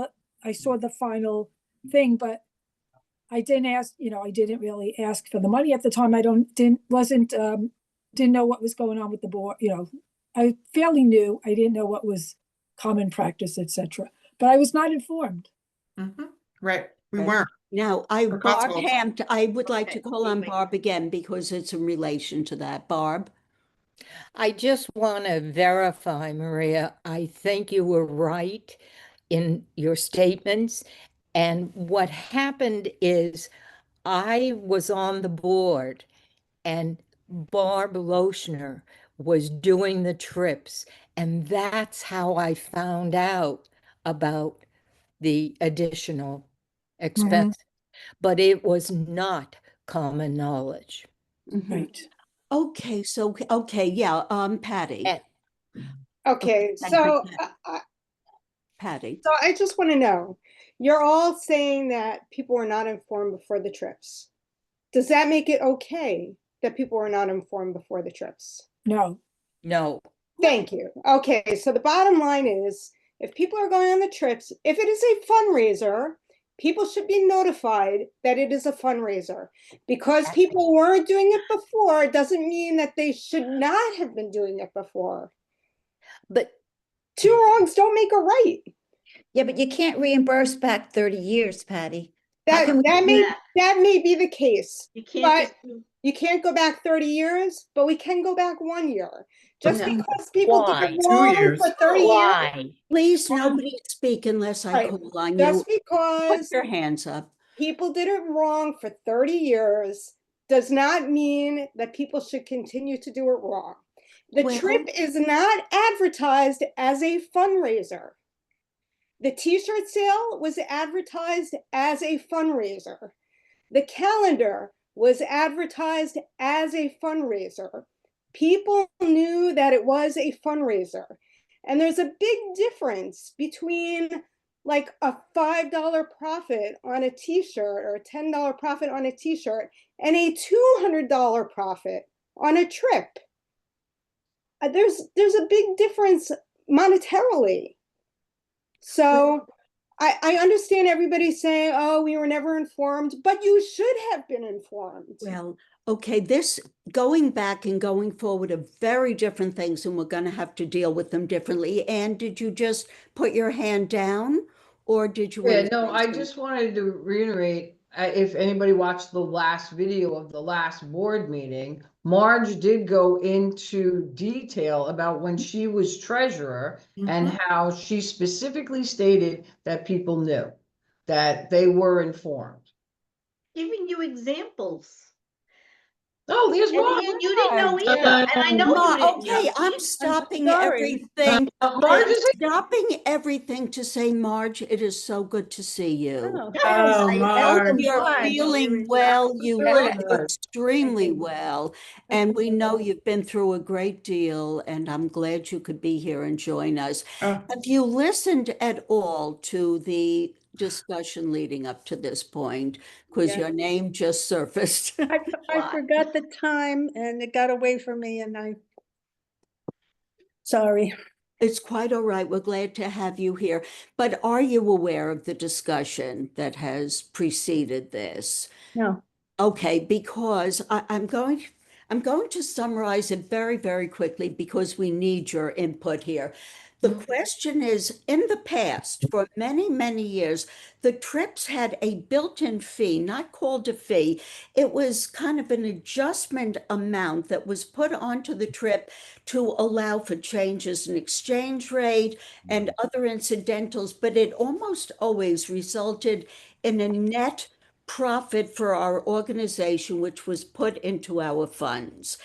I saw the final thing, but I didn't ask, I didn't really ask for the money at the time. Didn't know what was going on with the board, I fairly knew. I didn't know what was common practice, etc. But I was not informed. Right, we Right. weren't. Now, For Barb possible. Hampton, I would like to Okay, call on wait. Barb again because it's in relation to that. Barb? I just want to verify, Maria, I think you were right in your statements. And what happened is I was on the board and Barb Lochner was doing the trips. And that's how I found out about the additional expense. But it was not common knowledge. Right. Okay, so, okay, yeah, Patty. And- Okay, thank so you. I, Patty. so I just want to know, you're all saying that people were not informed before the trips. Does that make it okay that people were not informed before the trips? No. No, Thank you. Okay, so the bottom line is, if people are going on the trips, if it is a fundraiser, people should be notified that it is a fundraiser. Because people weren't doing it before, it doesn't mean that they should not have been doing it before. but 2 wrongs don't make a right. Yeah, but you can't reimburse back 30 years, Patty. How That can we- that may be the case. You can't But just, you can't go back 30 years, but we can go back 1 year. Just No. because people did Why? it 2 wrong years. for 30 years, why? Please, nobody speak unless I Right. call on you. just Put because your hands up. people did it wrong for 30 years does not mean that people should continue to do it wrong. The Well- trip is not advertised as a fundraiser. The t-shirt sale was advertised as a fundraiser. The calendar was advertised as a fundraiser. People knew that it was a fundraiser. And there's a big difference between like a $5 profit on a t-shirt or a $10 profit on a t-shirt and a $200 profit on a trip. There's a big difference monetarily. So I understand everybody saying, oh, we were never informed, but you should have been informed. Well, okay, this, going back and going forward are very different things and we're gonna have to deal with them differently. And did you just put your hand down or did you? Yeah, wanna no, say I something? just wanted to reiterate, if anybody watched the last video of the last board meeting, Marge did go into detail about when she was treasurer and how she specifically stated that people knew, that they were informed. Giving you examples. Oh, there's And you didn't know Marge. either, and I know you didn't know. Okay, I'm stopping sorry. everything. Marge I'm is stopping everything to say, Marge, it is so good to see you. Oh, Oh, I Marge. hope you're Marge. feeling well. You Really look good. extremely well. And we know you've been through a great deal, and I'm glad you could be here and join us. Oh. Have you listened at all to the discussion leading up to this point? Because Yeah. your name just surfaced. I forgot the time and it got away from me and sorry. It's quite all right. We're glad to have you here. But are you aware of the discussion that has preceded this? No. Okay, because I'm going to summarize it very, very quickly because we need your input here. The question is, in the past, for many, many years, the trips had a built-in fee, not called a fee. It was kind of an adjustment amount that was put onto the trip to allow for changes in exchange rate and other incidentals, but it almost always resulted in a net profit for our organization, which was put into our funds.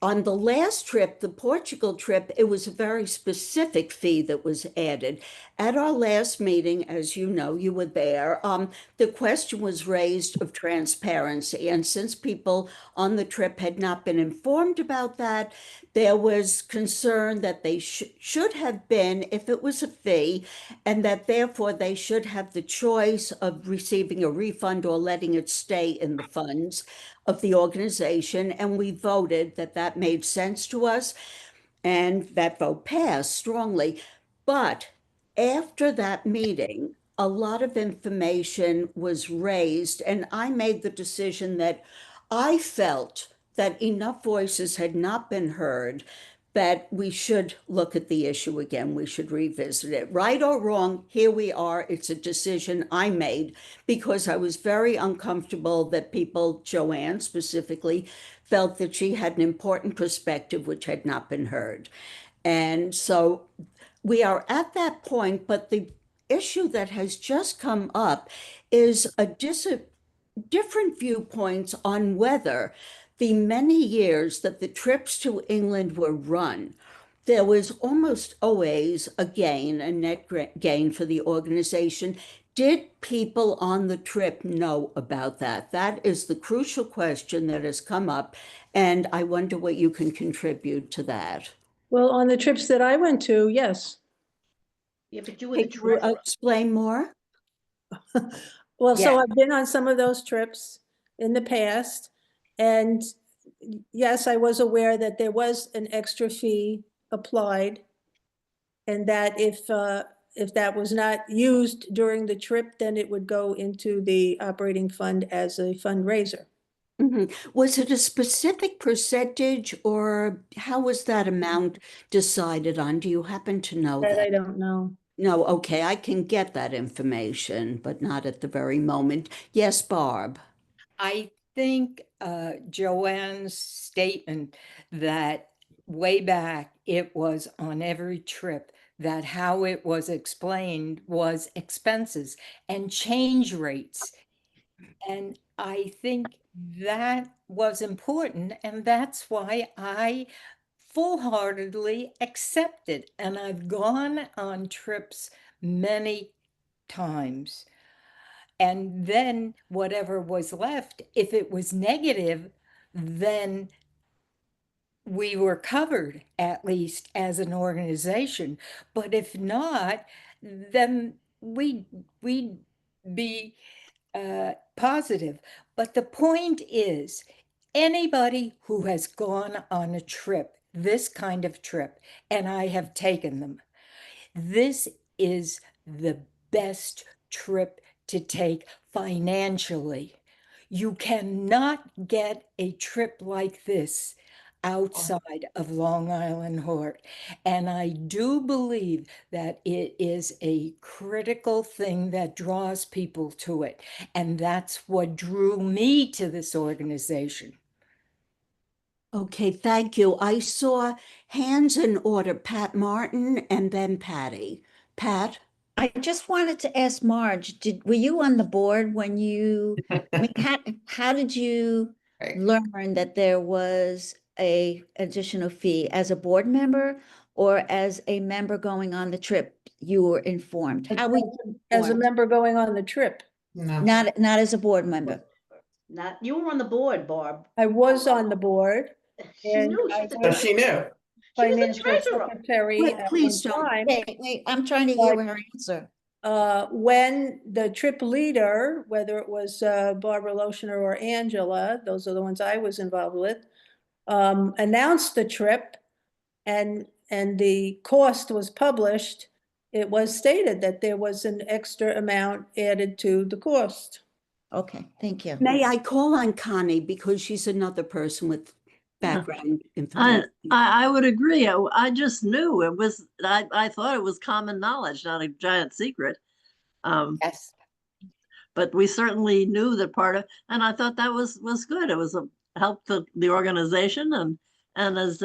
On the last trip, the Portugal trip, it was a very specific fee that was added. At our last meeting, as you know, you were there, the question was raised of transparency. And since people on the trip had not been informed about that, there was concern that they should have been, if it was a fee, and that therefore they should have the choice of receiving a refund or letting it stay in the funds of the organization. And we voted that that made sense to us. And that vote passed strongly. But after that meeting, a lot of information was raised, and I made the decision that I felt that enough voices had not been heard, that we should look at the issue again. We should revisit it. Right or wrong, here we are. It's a decision I made because I was very uncomfortable that people, Joanne specifically, felt that she had an important perspective which had not been heard. And so we are at that point, but the issue that has just come up is different viewpoints on whether the many years that the trips to England were run, there was almost always a gain, a net gain for the organization. Did people on the trip know about that? That is the crucial question that has come up, and I wonder what you can contribute to that. Well, on the trips that I went to, yes. Yeah, but you were the Can you treasurer. explain more? Well, so Yeah. I've been on some of those trips in the past. And yes, I was aware that there was an extra fee applied. And that if that was not used during the trip, then it would go into the operating fund as a fundraiser. Was it a specific percentage or how was that amount decided on? Do you happen to know That that? I don't know. No, okay, I can get that information, but not at the very moment. Yes, Barb. I think Joanne's statement that way back it was on every trip, that how it was explained was expenses and change rates. And I think that was important. And that's why I full-heartedly accepted. And I've gone on trips many times. And then whatever was left, if it was negative, then we were covered, at least as an organization. But if not, then we'd be positive. But the point is, anybody who has gone on a trip, this kind of trip, and I have taken them, this is the best trip to take financially. You cannot get a trip like this outside of Long Island Hort. And I do believe that it is a critical thing that draws people to it. And that's what drew me to this organization. Okay, thank you. I saw hands in order, Pat Martin and then Patty. Pat? I just wanted to ask Marge, were you on the board when I mean, how did you Right. learn that there was a additional fee as a board member or as a member going on the trip? You were informed. How were you As a informed? member going on the trip. No. Not as a board member. Not, you were on the board, Barb. I was on the board. She And knew, I she's a was She knew. She was the financial treasurer. secretary Wait, at please one don't. time. Wait, I'm trying to hear But- her answer. When the trip leader, whether it was Barbara Loshner or Angela, those are the ones I was involved with, announced the trip and the cost was published, it was stated that there was an extra amount added to the cost. Okay, thank you. May I call on Connie because she's another person with background I, information. I would agree. I just knew it was, I thought it was common knowledge, not a giant secret. Yes. But we certainly knew that part of, and I thought that was good. It was helped the organization and as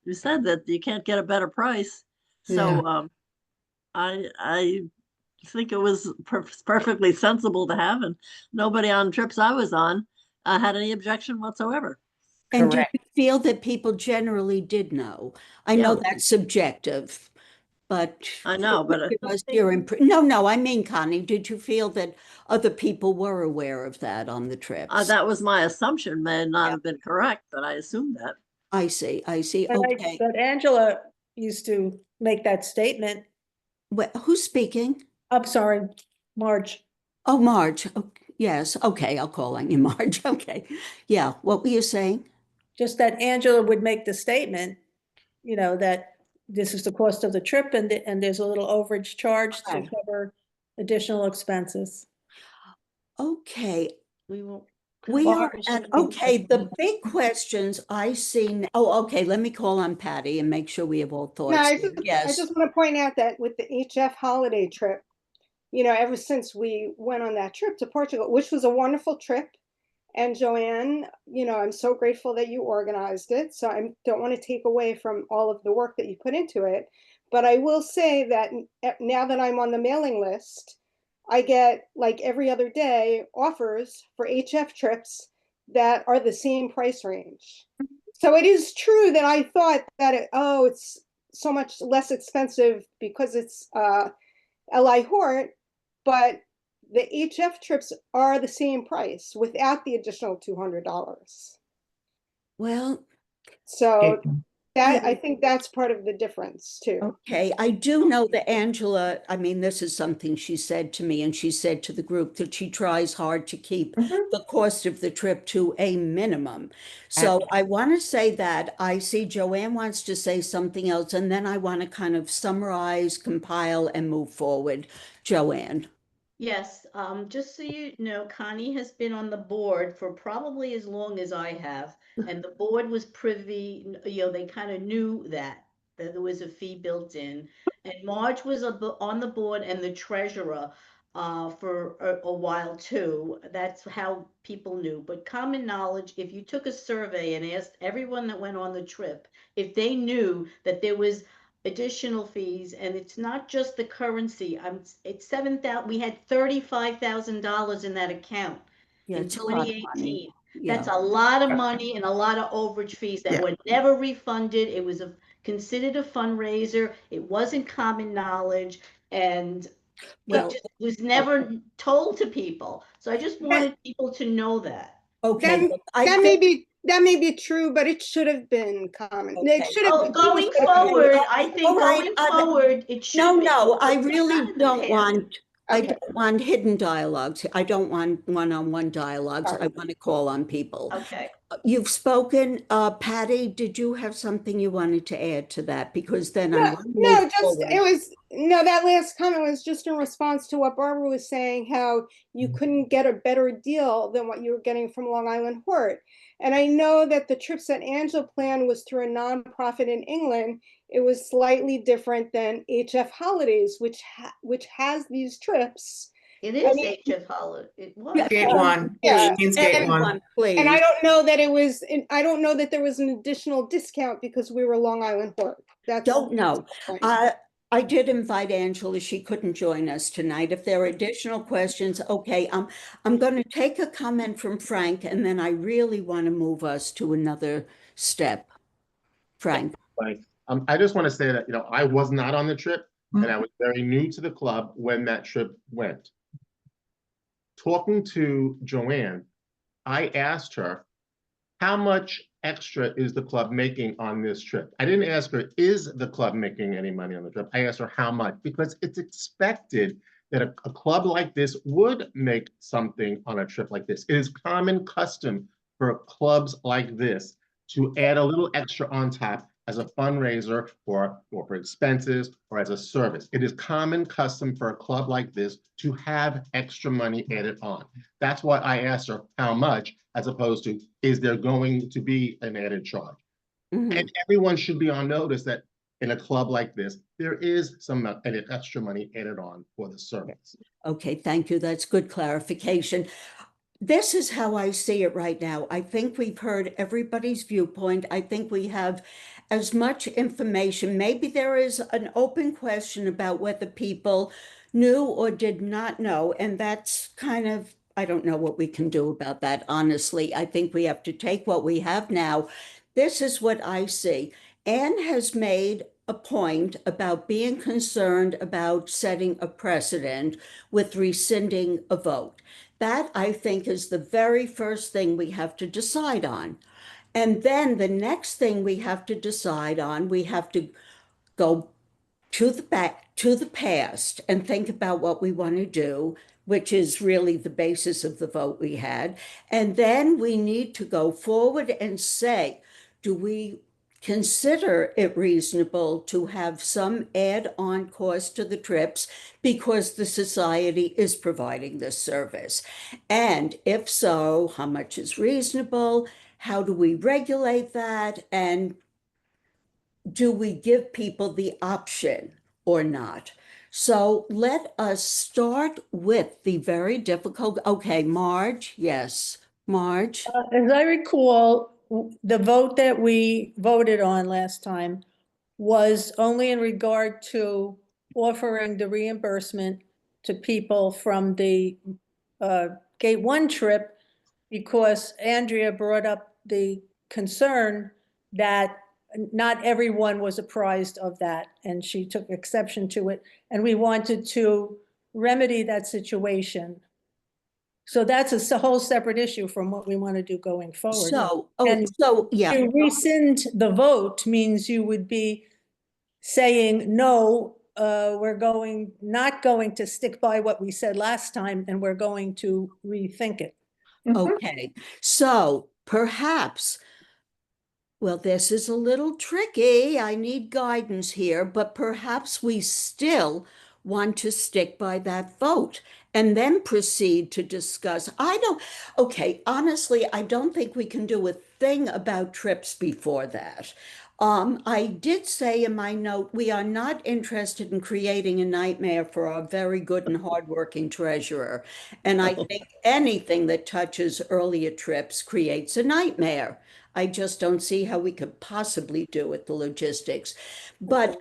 you said that you can't get a better price. So I think it was perfectly sensible to have, and nobody on trips I was on had any objection whatsoever. And do Correct. you feel that people generally did know? I know Yeah. that's subjective, but I know, but give us your no, I mean, Connie, did you feel that other people were aware of that on the trips? that was my assumption. May not Yeah. have been correct, but I assumed that. I see. But Okay. But Angela used to make that statement. Who's speaking? I'm sorry, Marge. Oh, Marge. Yes. Okay. I'll call on you, Marge. Okay. Yeah. What were you saying? Just that Angela would make the statement, that this is the cost of the trip and there's a little overage charge to Okay. cover additional expenses. Okay. We will. We are Barbara at, should be- okay, the big questions I see. Oh, okay. Let me call on Patty and make sure we have all No, thoughts. I here. just Yes. want to point out that with the HF holiday trip, ever since we went on that trip to Portugal, which was a wonderful trip. And Joanne, I'm so grateful that you organized it. So I don't want to take away from all of the work that you put into it. But I will say that now that I'm on the mailing list, I get like every other day offers for HF trips that are the same price range. So it is true that I thought that, it's so much less expensive because it's LI Hort, but the HF trips are the same price without the additional $200. Well, So that I think that's part of the difference too. okay. I do know that Angela, I mean, this is something she said to me and she said to the group that she tries hard to keep the cost of the trip to a minimum. So I want to say that. I see Joanne wants to say something else and then I want to kind of summarize, compile and move forward. Joanne. Yes, just so you know, Connie has been on the board for probably as long as I have, and the board was privy, they kind of knew that there was a fee built in. And Marge was on the board and the treasurer for a while too. That's how people knew. But common knowledge, if you took a survey and asked everyone that went on the trip if they knew that there was additional fees, and it's not just the currency. It's 7,000. We had $35,000 in that account Yeah, in it's a lot of money. 2018. Yeah. That's a lot of money and a lot of overage fees that were never refunded. It was considered a fundraiser. It wasn't common knowledge, and Well, it just was never told to people. So I just wanted people to know that. okay. That may be true, but it should have been common. Okay. It should have been. Going forward, I think All right, going forward, it should No, be. no, I It's really not in the don't past. want, I Okay. don't want hidden dialogues. I don't want one-on-one dialogues. I Alright. want to call on people. Okay. you've spoken. Patty, did you have something you wanted to add to that? Because then I No, want to no, move just, forward. it was, no, that last comment was just in response to what Barbara was saying, how you couldn't get a better deal than what you were getting from Long Island Hort. And I know that the trips that Angela planned was through a nonprofit in England. It was slightly different than HF Holidays, which has these trips. It I is mean, HF Holiday. It was. Yeah, Gate one, yeah, Shane's Gate and- one. And I Please. don't know that it was, I don't know that there was an additional discount because we were Long Island Hort. That's. Don't know. the point. I did invite Angela. She couldn't join us tonight. If there are additional questions, okay, I'm going to take a comment from Frank, and then I really want to move us to another step. Frank. Like, I just want to say that, I was not on the trip and I was very new to the club when that trip went. Talking to Joanne, I asked her, how much extra is the club making on this trip? I didn't ask her, is the club making any money on the trip? I asked her how much, because it's expected that a club like this would make something on a trip like this. It is common custom for clubs like this to add a little extra on top as a fundraiser or for expenses or as a service. It is common custom for a club like this to have extra money added on. That's why I asked her how much, as opposed to, is there going to be an added charge? And everyone should be on notice that in a club like this, there is some extra money added on for the service. Okay, thank you. That's good clarification. This is how I see it right now. I think we've heard everybody's viewpoint. I think we have as much information. Maybe there is an open question about whether people knew or did not know. And that's kind of, I don't know what we can do about that, honestly. I think we have to take what we have now. This is what I see. Anne has made a point about being concerned about setting a precedent with rescinding a vote. That, I think, is the very first thing we have to decide on. And then the next thing we have to decide on, we have to go to the past and think about what we want to do, which is really the basis of the vote we had. And then we need to go forward and say, do we consider it reasonable to have some add-on cost to the trips because the society is providing this service? And if so, how much is reasonable? How do we regulate that? And do we give people the option or not? So let us start with the very difficult. Okay, Marge, yes, Marge. As I recall, the vote that we voted on last time was only in regard to offering the reimbursement to people from the Gate 1 trip, because Andrea brought up the concern that not everyone was apprised of that, and she took exception to it, and we wanted to remedy that situation. So that's a whole separate issue from what we want to do going forward. So, And yeah. to rescind the vote means you would be saying, no, we're not going to stick by what we said last time, and we're going to rethink it. Okay, so perhaps, well, this is a little tricky. I need guidance here, but perhaps we still want to stick by that vote and then proceed to discuss. Okay, honestly, I don't think we can do a thing about trips before that. I did say in my note, we are not interested in creating a nightmare for our very good and hardworking treasurer. And I think anything that touches earlier trips creates a nightmare. I just don't see how we could possibly do it, the logistics. But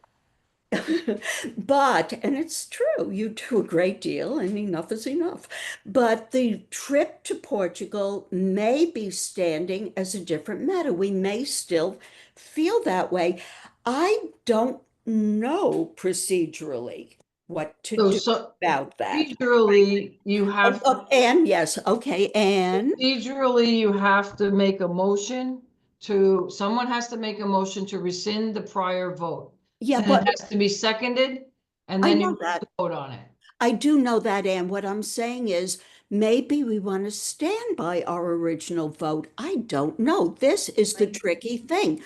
and it's true, you do a great deal and enough is enough. But the trip to Portugal may be standing as a different matter. We may still feel that way. I don't know procedurally what to do about that. Procedurally, you have. Anne, yes, okay, Anne. Procedurally, you have to make a motion someone has to make a motion to rescind the prior vote. Yeah, but it has to be seconded, and then you vote on it. I do know that, Anne. What I'm saying is maybe we want to stand by our original vote. I don't know. This is the tricky thing.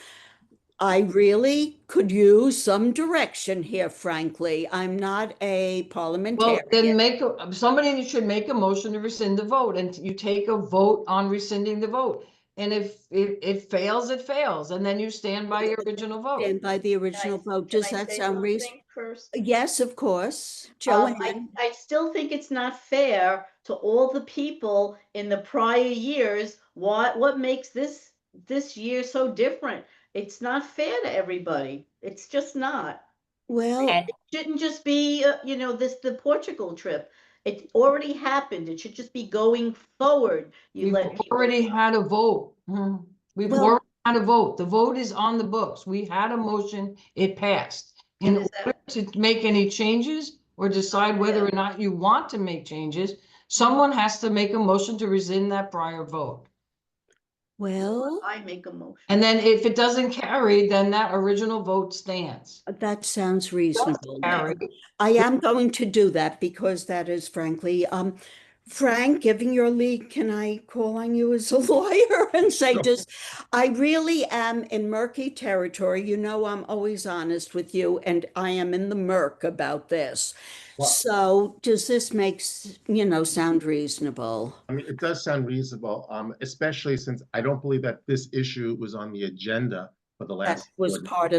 I really could use some direction here, frankly. I'm not a Well, parliamentarian. then somebody should make a motion to rescind the vote, and you take a vote on rescinding the vote. And if it fails, it fails, and then you stand by your original vote. Stand by the original vote. Can Does I that say sound reasonable? something first? Yes, of course. I Joanne? still think it's not fair to all the people in the prior years. What makes this year so different? It's not fair to everybody. It's just not. Well, And It shouldn't just be, the Portugal trip. It already happened. It should just be going forward. You We've let people already know. had a vote. We've Well- already had a vote. The vote is on the books. We had a motion, it passed. In And is that- order to make any changes or decide whether or not you want to make changes, someone has to make a motion to rescind that prior vote. well, I make a motion. And then if it doesn't carry, then that original vote stands. that sounds reasonable. Carry. I am going to do that because that is frankly, Frank, giving your lead, can I call on you as a lawyer and say, I really am in murky territory. You know, I'm always honest with you, and I am in the murk about this. Well- So does this sound reasonable? I mean, it does sound reasonable, especially since I don't believe that this issue was on the agenda for the That last. was board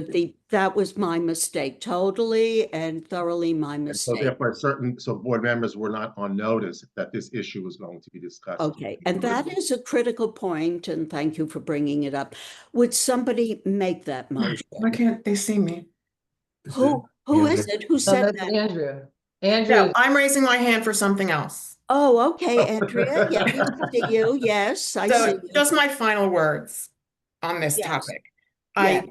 that was my mistake, totally and thoroughly my meeting. So mistake. therefore, board members were not on notice that this issue was going to be discussed. Okay, and that is a critical point, and thank you for bringing it up. Would somebody make that motion? Why can't they see me? Who is it? Who No, said that's that? Andrea. No, Andrea, I'm raising my hand for something else. Oh, okay, Andrea. Yeah, we see you. Yes, I see So you. just my final words on this Yes. topic. Yes.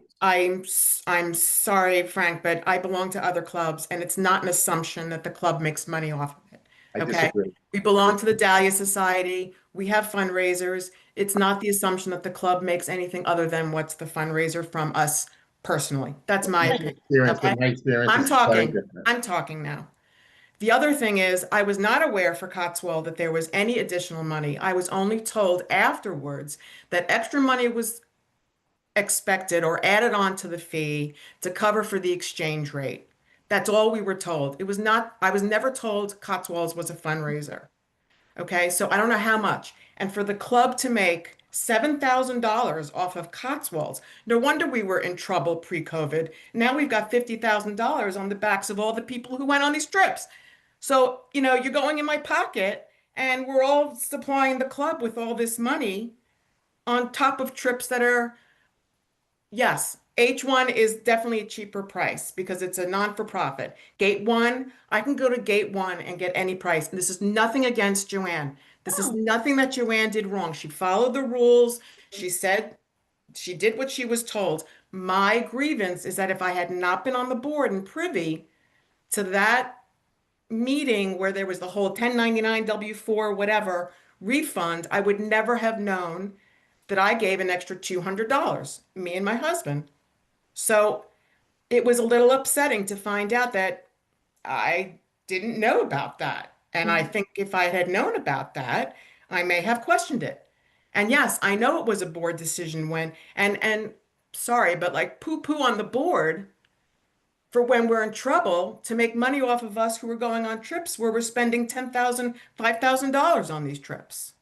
I'm sorry, Frank, but I belong to other clubs, and it's not an assumption that the club makes money off of it. I Okay, disagree. we belong to the Dahlia Society. We have fundraisers. It's not the assumption that the club makes anything other than what's the fundraiser from us personally. That's my opinion. Okay? My experience I'm is very talking. different. I'm talking now. The other thing is, I was not aware for Cotswold that there was any additional money. I was only told afterwards that extra money was expected or added on to the fee to cover for the exchange rate. That's all we were told. I was never told Cotswolds was a fundraiser. Okay, so I don't know how much. And for the club to make $7,000 off of Cotswolds, no wonder we were in trouble pre-COVID. Now we've got $50,000 on the backs of all the people who went on these trips. So, you're going in my pocket, and we're all supplying the club with all this money on top of trips that are, yes, H1 is definitely a cheaper price because it's a non-for-profit. Gate 1, I can go to Gate 1 and get any price. And this is nothing against Joanne. This is nothing that Joanne did wrong. She followed the rules. She said she did what she was told. My grievance is that if I had not been on the board and privy to that meeting where there was the whole 1099 W4 whatever refund, I would never have known that I gave an extra $200, me and my husband. So it was a little upsetting to find out that I didn't know about that. And I think if I had known about that, I may have questioned it. And yes, I know it was a board decision and sorry, but like poo-poo on the board for when we're in trouble to make money off of us who are going on trips where we're spending $10,000, $5,000 on these trips.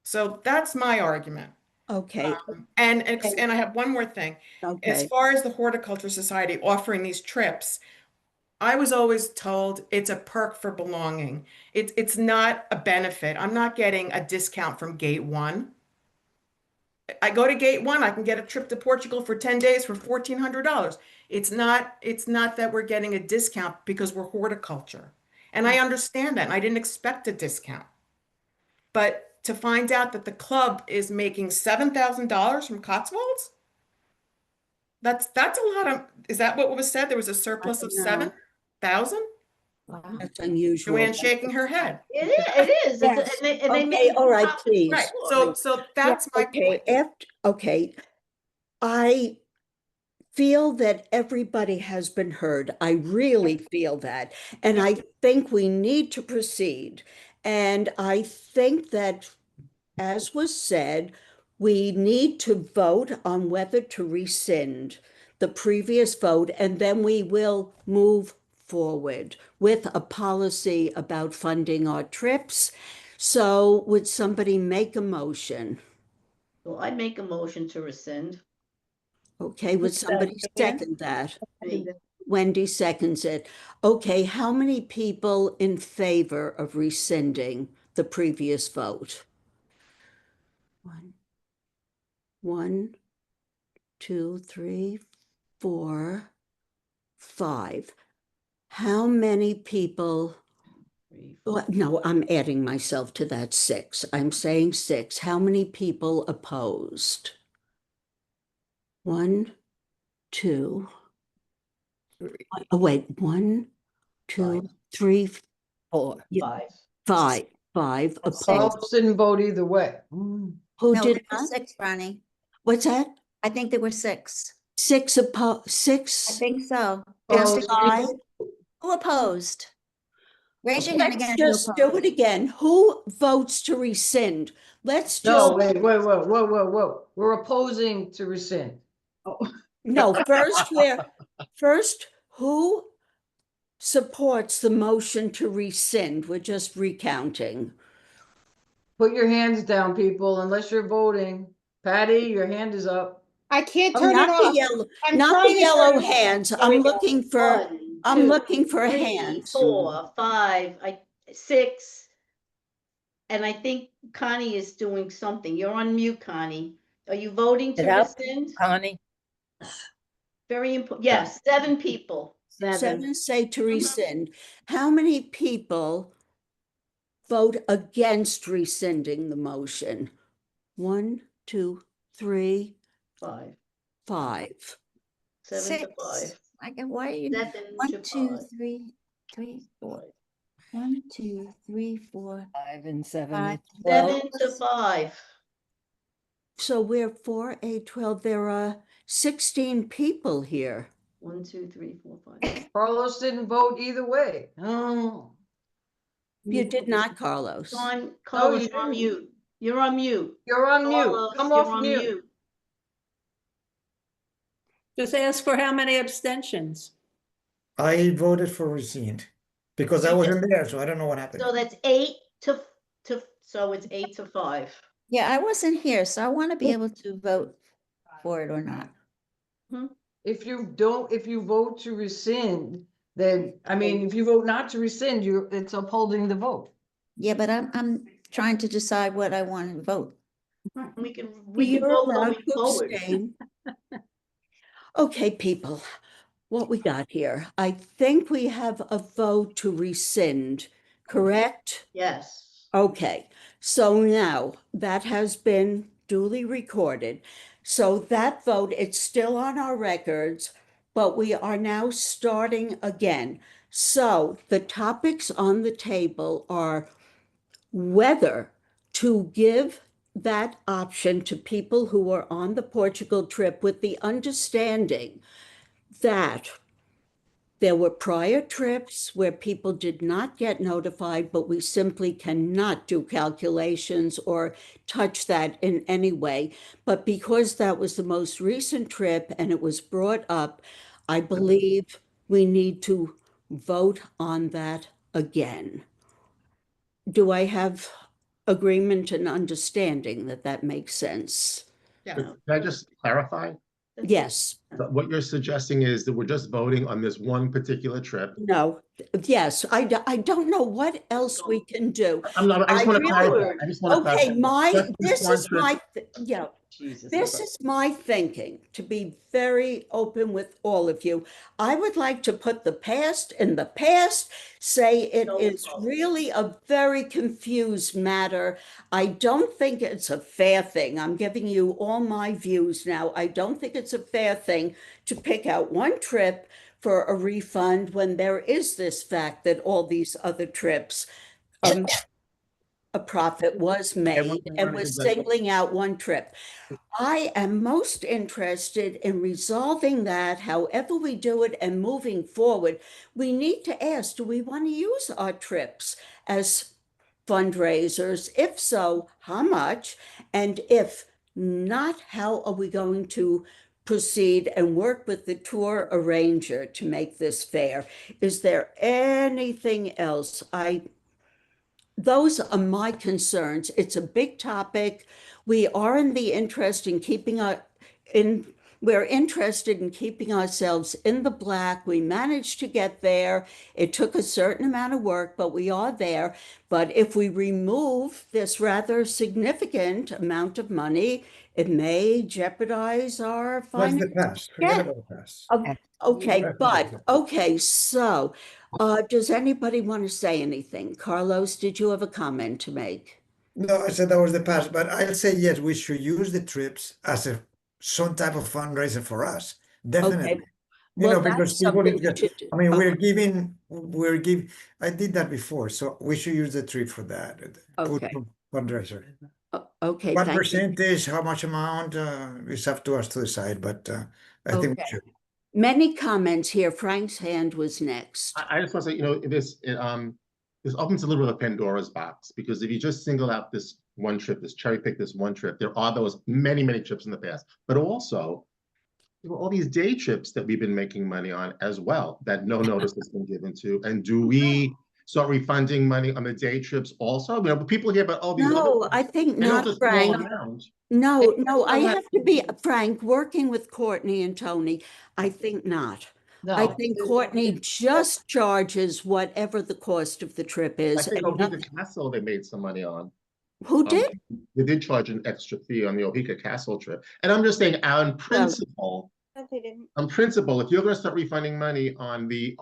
So that's my argument. Okay, And I have one more thing. As okay. far as the Horticulture Society offering these trips, I was always told it's a perk for belonging. It's not a benefit. I'm not getting a discount from Gate 1. I go to Gate 1, I can get a trip to Portugal for 10 days for $1,400. It's not that we're getting a discount because we're horticulture. And I understand that, and I didn't expect a discount. But to find out that the club is making $7,000 from Cotswolds, that's a lot of, is that what was said? There was a surplus of No. 7,000? That's unusual. Joanne shaking her head. It is. Yes. And they Okay, made all right, profits please. Right, for so that's my point. Okay, I feel that everybody has been heard. I really feel that. And I think we need to proceed. And I think that, as was said, we need to vote on whether to rescind the previous vote, and then we will move forward with a policy about funding our trips. So would somebody make a motion? Well, I make a motion to rescind. Okay, would somebody second that? Me. Wendy seconds it. Okay, how many people in favor of rescinding the previous vote? One, two, three, 4, 5. How many people? No, I'm adding myself to that 6. I'm saying 6. How many people opposed? 1, 2. Oh, wait, 1, 2, 3, 4. 5. 5 opposed. Folks didn't vote either way. Who No, did there were not? 6, Ronnie. What's that? I think there were 6. 6 opposed. I 6 think so. Opposed. and 5. Who opposed? Raise your hand Let's again if you just do oppose. it again. Who votes to rescind? Let's just. No, wait, whoa. We're opposing to rescind. No, first, who supports the motion to rescind? We're just recounting. Put your hands down, people, unless you're voting. Patty, your hand is up. I can't Oh, turn it not the off. yellow, I'm not trying the to yellow turn it off. hands. There I'm we go. looking for, 1, I'm 2, looking for 3, hands. 4, 5, 6. And I think Connie is doing something. You're on mute, Connie. Are you voting to Get up, rescind? Connie. Very important. Yes, 7 people. 7 say to Mhm. rescind. How many people vote against rescinding the motion? 1, 2, 3, 5. 5. 7 to 6. 5. Why are you? 7 1, to 2, 5. 3, 4. 1, 2, 3, 4. 5 and 7 5. is 12. 7 to 5. So we're 4, 8, 12. There are 16 people here. 1, 2, 3, 4, 5. Carlos didn't vote either way. Oh. You did not, Carlos. Carlos, you you're on didn't. mute. You're on mute. You're on mute. Carlos, Come you're off on mute. mute. Just ask for how many abstentions. I voted for rescind because I wasn't there, so I don't know what happened. So that's 8 to, so it's 8 to 5. Yeah, I wasn't here, so I want to be able to vote for it or not. If you vote to rescind, then, I mean, if you vote not to rescind, it's upholding the vote. Yeah, but I'm trying to decide what I want to vote. We can You're vote allowed going to forward. abstain. Okay, people, what we got here? I think we have a vote to rescind, correct? Yes. Okay, so now that has been duly recorded. So that vote, it's still on our records, but we are now starting again. So the topics on the table are whether to give that option to people who are on the Portugal trip with the understanding that there were prior trips where people did not get notified, but we simply cannot do calculations or touch that in any way. But because that was the most recent trip and it was brought up, I believe we need to vote on that again. Do I have agreement and understanding that that makes sense? Yeah. Can I just clarify? Yes. But what you're suggesting is that we're just voting on this one particular trip. No. Yes. I don't know what else we can do. I just want to really- clarify. I just want to Okay, clarify. this is my, Jesus this Christ. is my thinking, to be very open with all of you. I would like to put the past in the past, say it No is problem. really a very confused matter. I don't think it's a fair thing. I'm giving you all my views now. I don't think it's a fair thing to pick out one trip for a refund when there is this fact that all these other trips, a profit was made, and we're singling out one trip. I am most interested in resolving that, however we do it, and moving forward. We need to ask, do we want to use our trips as fundraisers? If so, how much? And if not, how are we going to proceed and work with the tour arranger to make this fair? Is there anything else? Those are my concerns. It's a big topic. We are in the interest in keeping we're interested in keeping ourselves in the black. We managed to get there. It took a certain amount of work, but we are there. But if we remove this rather significant amount of money, it may jeopardize our That's the finances. past. Forget about the past. Okay, Definitely. okay, so does anybody want to say anything? Carlos, did you have a comment to make? No, I said that was the past, but I'll say yes, we should use the trips as some type of fundraiser for us. Definitely. Okay, well, Because that's people something need we to, should do. I mean, I did that before, so we should use the trip for that. Put Okay. some fundraiser. Okay, What thank you. percentage, how much amount, it's up to us to decide, but I think we Okay. should. Many comments here. Frank's hand was next. I just want to say, this opens a little bit of a Pandora's box, because if you just single out this one trip, this cherry pick this one trip, there are those many, many trips in the past, but also there were all these day trips that we've been making money on as well, that no notice has been given to. And do we start refunding money on the day trips also? But people hear about all these other No, things. I think I know not, it's a small Frank. amount. No, I have to be frank, working with Courtney and Tony, I think not. I No. think Courtney just charges whatever the cost of the trip I is. think and Ohika Castle they made some money on. Who did? They did charge an extra fee on the Ohika Castle trip. And I'm just saying, on principle, No, they didn't. if you're going to start refunding money on the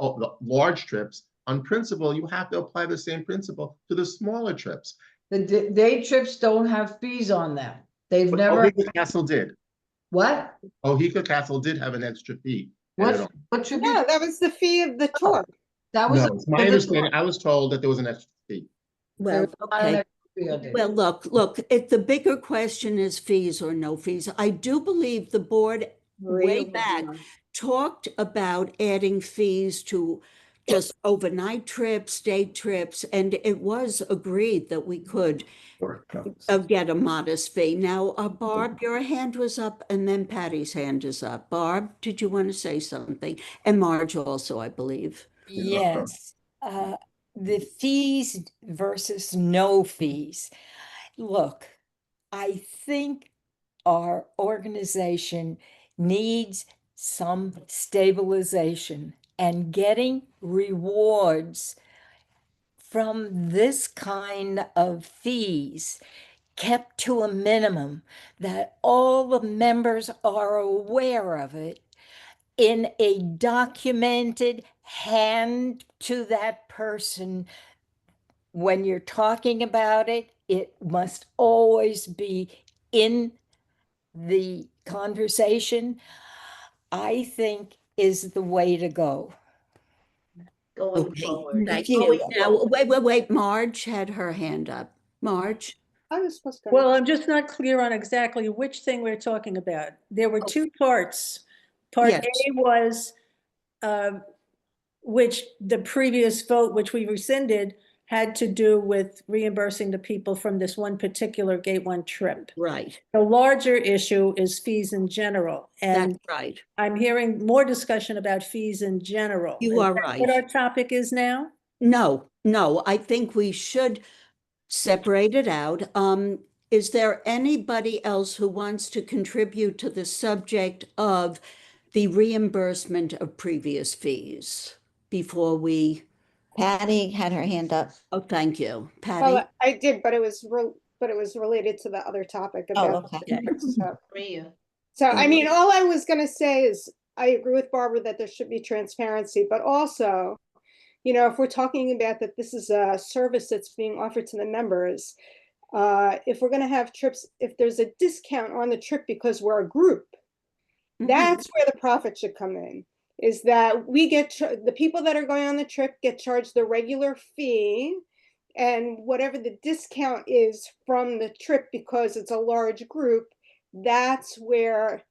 large trips, on principle, you have to apply the same principle to the smaller trips. The day trips don't have fees on them. They've But never, Ohika Castle did. what? Ohika Castle did have an extra fee. What should be? Yeah, that was the fee of the tour. That was. No, it's my understanding. I was told that there was an extra fee. Well, okay. Well, look, the bigger question is fees or no fees. I do believe the board way back talked about adding fees to just overnight trips, day trips, and it was agreed that we could get a modest fee. Now, Barb, your hand was up, and then Patty's hand is up. Barb, did you want to say something? And Marge also, I believe. Yes, the fees versus no fees. Look, I think our organization needs some stabilization, and getting rewards from this kind of fees kept to a minimum, that all the members are aware of it, in a documented hand to that person. When you're talking about it, it must always be in the conversation, I think is the way to go. Going Okay, forward. thank Going you. Now, forward. wait, Marge had her hand up. Marge? I was supposed to. Well, I'm just not clear on exactly which thing we're talking about. There were two parts. Part Yes. A was, which the previous vote, which we rescinded, had to do with reimbursing the people from this one particular Gate One trip. Right. The larger issue is fees in general, and That's right. I'm hearing more discussion about fees in general. You Is are that right. what our topic is now? No, I think we should separate it out. Is there anybody else who wants to contribute to the subject of the reimbursement of previous fees before we? Patty had her hand up. Oh, thank you. Patty? Well, I did, but it was related to the other topic about. okay. So, I mean, all I was gonna say is, I agree with Barbara that there should be transparency, but also, if we're talking about that this is a service that's being offered to the members, if we're gonna have trips, if there's a discount on the trip because we're a group, that's where the profit should come in. Is that we get the people that are going on the trip get charged the regular fee, and whatever the discount is from the trip because it's a large group, that's where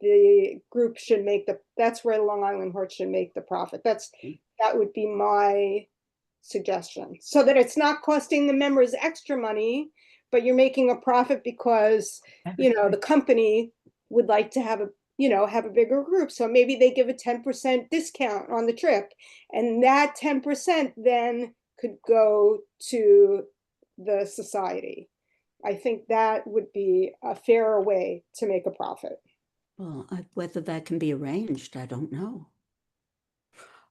the group should make that's where Long Island Horse should make the profit. That would be my suggestion, so that it's not costing the members extra money, but you're making a profit because, the company would like to have have a bigger group. So maybe they give a 10% discount on the trip, and that 10% then could go to the society. I think that would be a fairer way to make a profit. Well, whether that can be arranged, I don't know.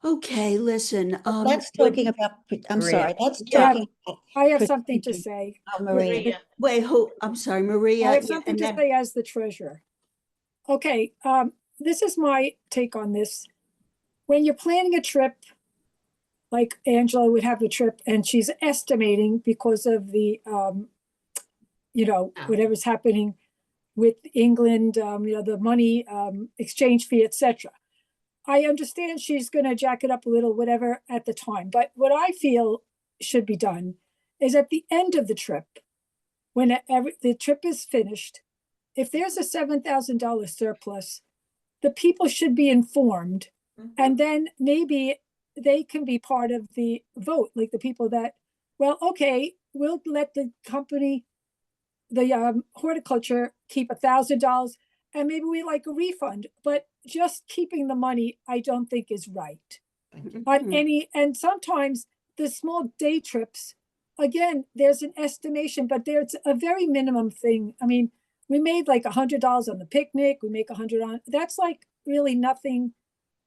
Okay, listen, That's talking about, I'm Maria. sorry, that's Yeah, talking about. I have something to procedure. say. Maria. wait, who, I'm sorry, Maria. I have yeah, something and to then- say as the treasurer. Okay, this is my take on this. When you're planning a trip, like Angela would have a trip and she's estimating because of the, whatever's happening with England, the money, exchange fee, etc. I understand she's going to jack it up a little, whatever, at the time. But what I feel should be done is at the end of the trip, when the trip is finished, if there's a $7,000 surplus, the people should be informed. And then maybe they can be part of the vote, like the people that, well, okay, we'll let the company, the horticulture, keep $1,000, and maybe we like a refund. But just keeping the money, I don't think is right. On and sometimes the small day trips, again, there's an estimation, but there's a very minimum thing. I mean, we made like $100 on the picnic. We make $100 on, that's like really nothing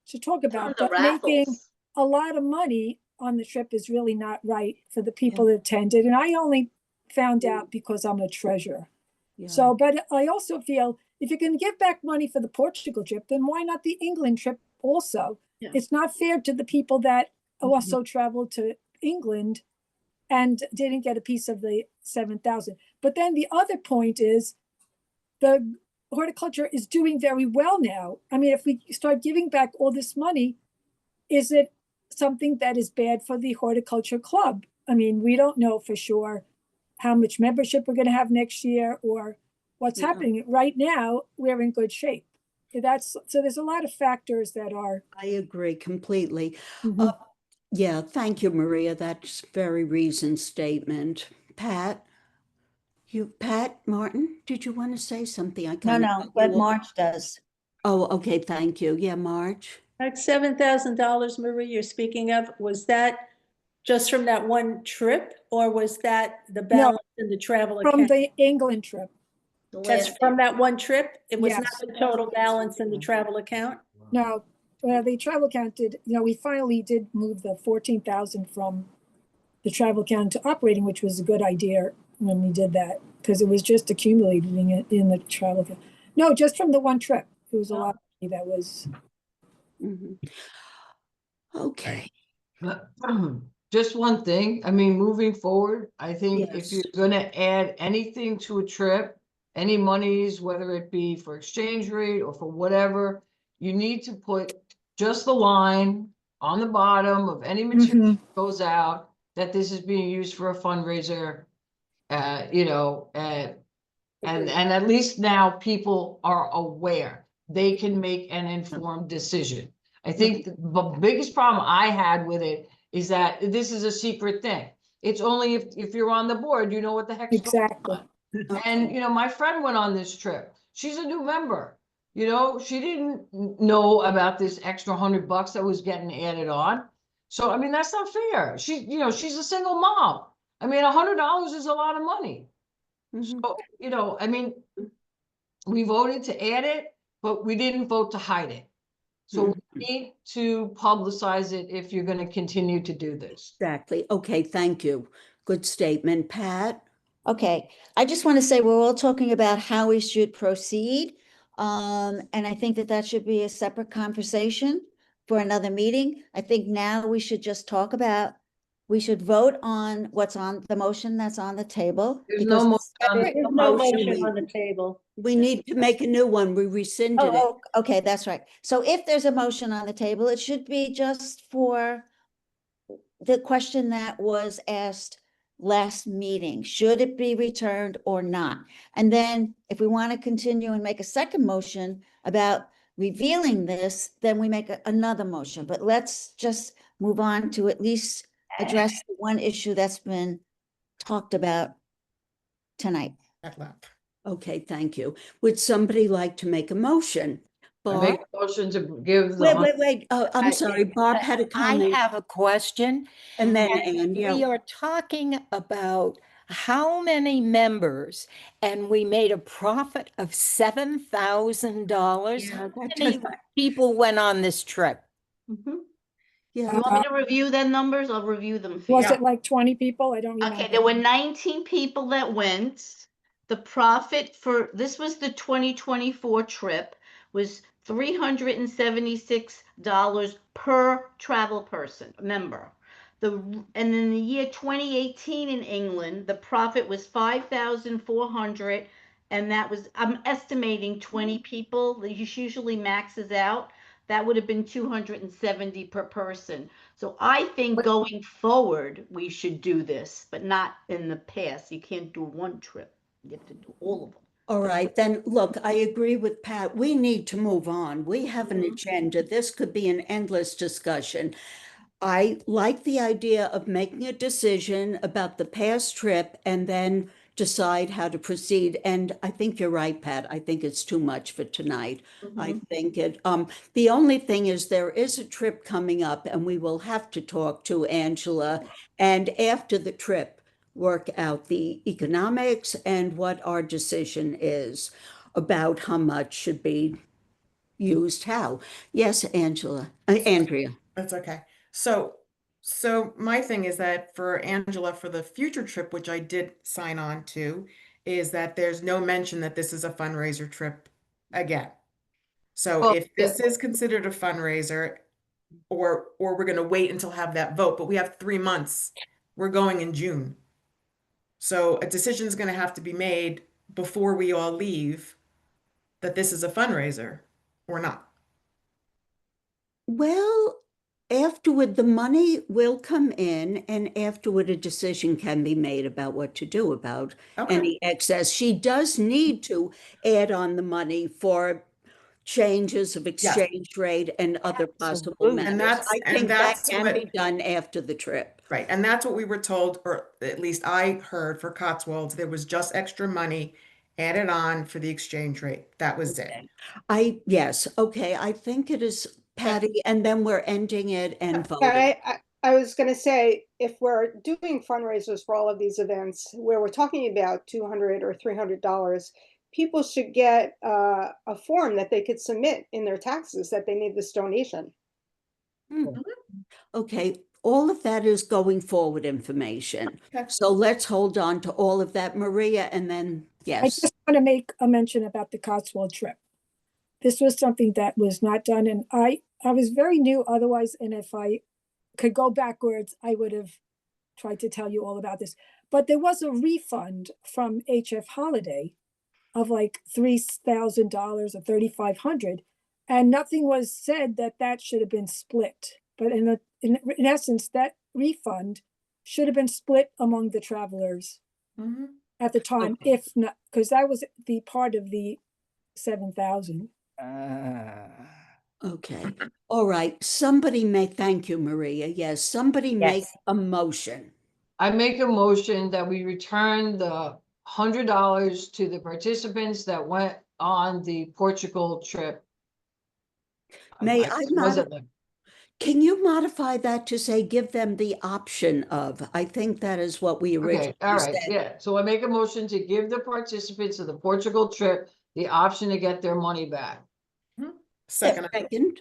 to talk about. the But making raffles. a lot of money on the trip is really not right for the people that attended. And I only found out because I'm a treasurer. Yeah. So, but I also feel if you can give back money for the Portugal trip, then why not the England trip also? Yeah. It's not fair to the people that also traveled to England and didn't get a piece of the 7,000. But then the other point is the horticulture is doing very well now. I mean, if we start giving back all this money, is it something that is bad for the horticulture club? I mean, we don't know for sure how much membership we're going to have next year or what's happening. Right now, we're in good shape. So there's a lot of factors that are. I agree completely. Mhm. Yeah, thank you, Maria. That's very reasoned statement. Pat Martin, did you want to say something? I No, kind no, what March does. Oh, okay, thank you. Yeah, Marge. That $7,000, Marie, you're speaking of, was that just from that one trip, or was that the balance in the travel From account? the England trip. That's from that one trip? It was not Yes. the total balance in the travel account? No, the travel account did, we finally did move the 14,000 from the travel account to operating, which was a good idea when we did that, because it was just accumulating it in the travel account. No, just from the one trip. It was a lot of money that was. Okay. Just one thing, I mean, moving forward, I think if Yes. you're gonna add anything to a trip, any monies, whether it be for exchange rate or for whatever, you need to put just the line on the bottom of any material that goes out, that this is being used for a fundraiser, and at least now people are aware, they can make an informed decision. I think the biggest problem I had with it is that this is a secret thing. It's only if you're on the board, you know what the heck's going Exactly. on. And, my friend went on this trip. She's a new member. She didn't know about this extra $100 that was getting added on. So, I mean, that's not fair. She's a single mom. I mean, $100 is a lot of money. So, I mean, we voted to add it, but we didn't vote to hide it. So we need to publicize it if you're going to continue to do this. Exactly. Okay, thank you. Good statement. Pat? Okay, I just want to say we're all talking about how we should proceed. And I think that should be a separate conversation for another meeting. I think now we should just talk about, we should vote on what's on the motion that's on the table. There's because no it's motion on the separate. There's no motion. motion on the table. We need to make a new one. We rescinded it. Oh, okay, that's right. So if there's a motion on the table, it should be just for the question that was asked last meeting. Should it be returned or not? And then if we want to continue and make a second motion about revealing this, then we make another motion. But let's just move on to at least address the one issue that's been talked about tonight. That left. Okay, thank you. Would somebody like to make a motion? I Barb? make a motion to give the. Wait. Oh, I'm sorry. Barb had a I comment have a question. and then And Ann. we are talking about how many members, and we made a profit of $7,000. Yeah, How that many does- people went on this trip? Mhm. Yeah. You want me to review the numbers? I'll review them for Was you. it like 20 people? I don't remember. Okay, there were 19 people that went. The profit for, this was the 2024 trip, was $376 per travel person, member. And in the year 2018 in England, the profit was 5,400, and that was, I'm estimating 20 people. This usually maxes out. That would have been 270 per person. So I think going forward, we should do this, but not in the past. You can't do one trip. You have to do all of them. All right, then look, I agree with Pat. We need to move on. We have an agenda. This could be an endless discussion. I like the idea of making a decision about the past trip and then decide how to proceed. And I think you're right, Pat. I think it's too much for tonight. I think the only thing is there is a trip coming up and we will have to talk to Angela. And after the trip, work out the economics and what our decision is about how much should be used how. Yes, Andrea. That's okay. So my thing is that for Angela, for the future trip, which I did sign on to, is that there's no mention that this is a fundraiser trip again. So Well, if this is considered a fundraiser, or we're gonna wait until have that vote, but we have 3 months. We're going in June. So a decision is gonna have to be made before we all leave that this is a fundraiser or not. Well, afterward, the money will come in, and afterward, a decision can be made about what to do about Okay. any excess. She does need to add on the money for changes of exchange rate and other possible Absolutely. And matters. that's- I and think that that's can what- be done after the trip. Right, and that's what we were told, or at least I heard for Cotswolds, there was just extra money added on for the exchange rate. That was it. Yes, okay, I think it is Patty, and then we're ending it and voting. I was gonna say, if we're doing fundraisers for all of these events, where we're talking about $200 or $300, people should get a form that they could submit in their taxes that they need this donation. Okay, all of that is going forward information. Okay. So let's hold on to all of that, Maria, and then, I yes. just want to make a mention about the Cotswold trip. This was something that was not done, and I was very new otherwise, and if I could go backwards, I would have tried to tell you all about this. But there was a refund from HF Holiday of like $3,000 or $3,500, and nothing was said that that should have been split. But in essence, that refund should have been split among the travelers at the time, Okay. if not, because that was the part of the 7,000. Okay, all right, thank you, Maria. Yes, somebody make Yes. a motion. I make a motion that we return the $100 to the participants that went on the Portugal trip. May I I wasn't there. Can you modify that to say, give them the option of? I think that is what we Okay, originally all right, said. yeah. So I make a motion to give the participants of the Portugal trip the option to get their money back. Second, Second,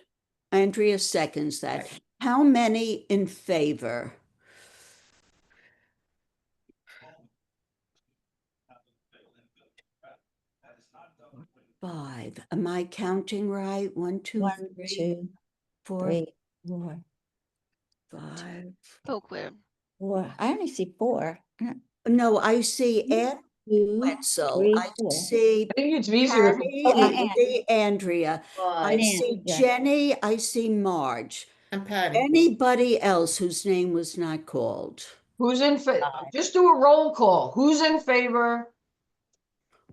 Andrea seconds that. How many in favor? Five. Am I counting right? 1, 2, One, 3, two, 4, three, 4, 5. Oh, clear. 4. I only see 4. No, I see Ann 2, Wetzel. 3, I 4. see I think it's easier if Patty, it's Okay, I see Andrea. I And Ann, see yeah. Jenny, I see Marge. and Patty. Anybody else whose name was not called? who's in favor. Just do a roll call. Who's in favor?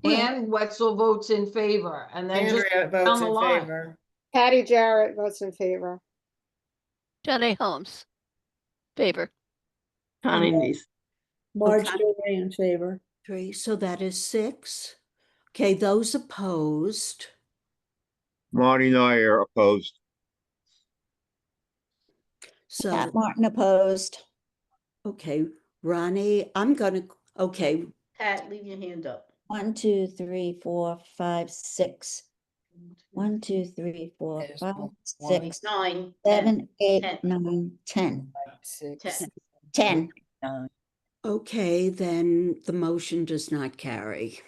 Well- Ann Wetzel votes in favor, and then just Andrea votes down the in line. favor. Patty Jarrett votes in favor. Jenny Holmes. Favor. Connie needs. Marge, Okay. you're in favor. 3, so that is 6. Okay, those opposed. Marty and I are opposed. So, Pat Martin opposed. okay, Ronnie, okay, Pat, leave your hand up. 1, 2, 3, 4, 5, 6. 1, 2, 3, 4, There's 5, one, 6, 9, 7, 8, 10. 9, 10. 6, 10. 10. 9. okay, then the motion does not carry.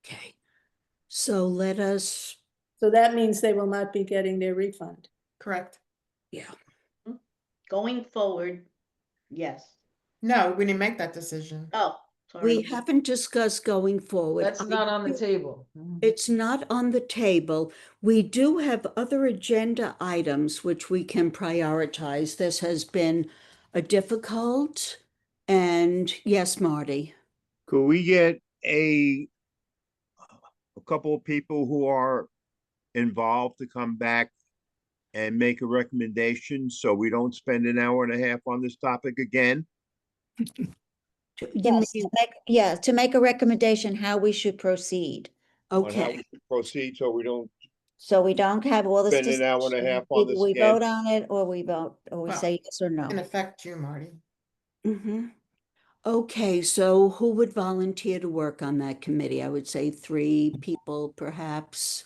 Okay, so let us, So that means they will not be getting their refund. Correct. yeah, Going forward, yes. No, we didn't make that decision. Oh, we sorry. haven't discussed going forward. That's not on the table. It's not on the table. We do have other agenda items which we can prioritize. This has been a difficult, and yes, Marty. Could we get a couple of people who are involved to come back and make a recommendation so we don't spend an hour and a half on this topic again? Yes, to make a recommendation how we should proceed. On how Okay, we should proceed so we don't So we don't have all this. spend an hour and a discussion. half on Either this we again? vote on it or we Well, say yes or no. In affect you, Marty. okay, so who would volunteer to work on that committee? I would say 3 people, perhaps.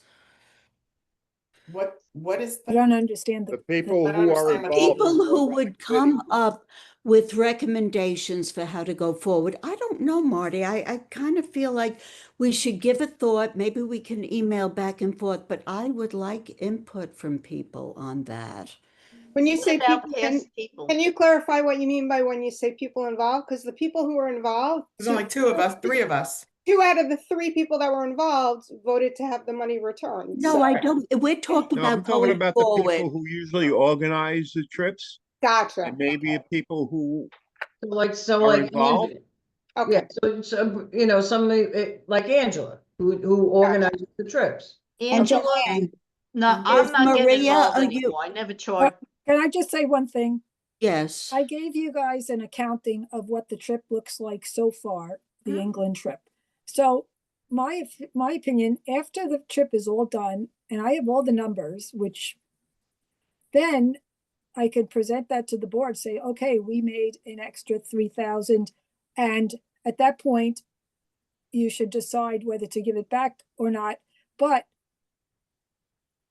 What is I the, don't understand The the. people I don't who are understand the involved. People in who the would committee. come up with recommendations for how to go forward. I don't know, Marty. I kind of feel like we should give it thought. Maybe we can email back and forth, but I would like input from people on that. When you What say about people, past people? can you clarify what you mean by when you say people involved? Because the people who were involved, there's only 2 of us, 3 of us. 2 out of the 3 people that were involved voted to have the money returned. No, So, I don't. We're talking No, I'm about talking going about the forward. people who usually organize the trips gotcha. and maybe the people who So are like involved. Angela. Okay. Yeah, so you know, somebody like Angela, who organizes the trips. Angela, Joanne. no, If I'm not getting Maria, involved are you- anymore. I never charged. Can I just say one thing? Yes. I gave you guys an accounting of what the trip looks like so far, the England trip. So my opinion, after the trip is all done and I have all the numbers, which then I could present that to the board, say, okay, we made an extra 3,000. And at that point, you should decide whether to give it back or not. But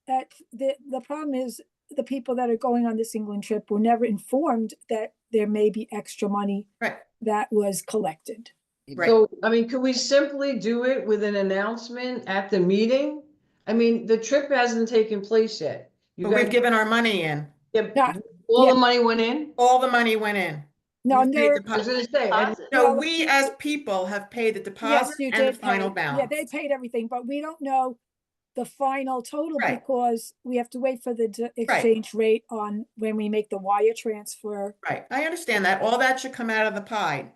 the problem is the people that are going on this England trip were never informed that there may be extra money Right. that was collected. Right. So, I mean, could we simply do it with an announcement at the meeting? I mean, the trip hasn't taken place yet. You But we've guys, given our money in. all the money went in? All the money went in. No, We've paid there, I was deposit. gonna say, and Deposit. No, Well, we as people have paid the yes, deposit you and the did pay. final Yeah, balance. they paid everything, but we don't know the final total Right. because we have to wait for the exchange rate on when we make the wire transfer. Right, I understand that. All that should come out of the pie.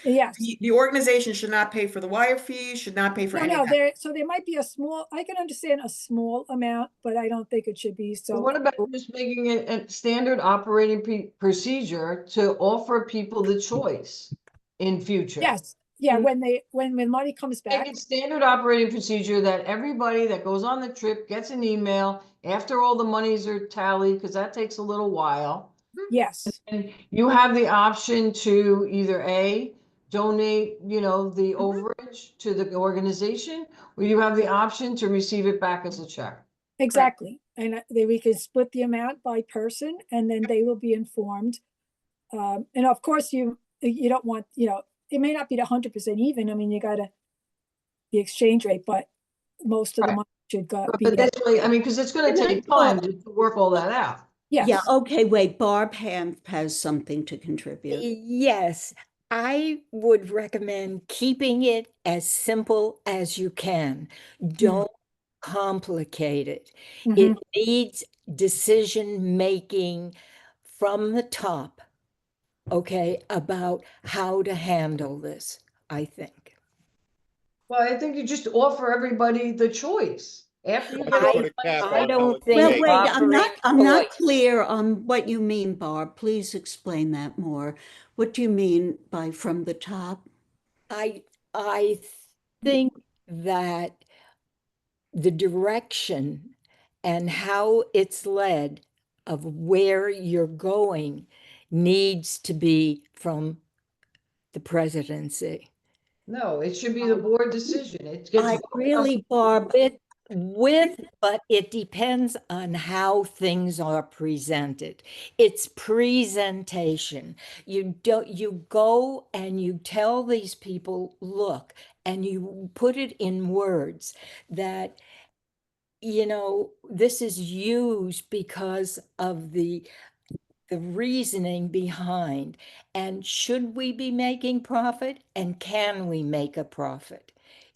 Yes. The organization should not pay for the wire fees, should not pay for any No, of that. so there might be a small, I can understand a small amount, but I don't think it should be so. what about just making it a standard operating procedure to offer people the choice in future? Yes, yeah, when money comes back. Make it standard operating procedure that everybody that goes on the trip gets an email after all the monies are tallied, because that takes a little while. Yes. And you have the option to either donate, the overage to the organization, or you have the option to receive it back as a check. Exactly. And then we can split the amount by person and then they will be informed. And of course you don't want, it may not be 100% even. I mean, you gotta, the exchange rate, but most of the money should go. But this way, I mean, because it's gonna take time to work all that out. Yes. Yeah, okay, wait, Barb has something to contribute. Yes, I would recommend keeping it as simple as you can. Don't complicate it. It needs decision making from the top, okay, about how to handle this, I think. Well, I think you just offer everybody the choice. After you We get should all put a cap I on how don't it's think Well, paid. wait, I'm not choice. clear on what you mean, Barb. Please explain that more. What do you mean by from the top? I think that the direction and how it's led of where you're going needs to be from the presidency. No, it should be the board decision. It gets I voted on. really, Barb, But it depends on how things are presented. It's presentation. You go and you tell these people, look, and you put it in words that, this is used because of the reasoning behind. And should we be making profit? And can we make a profit?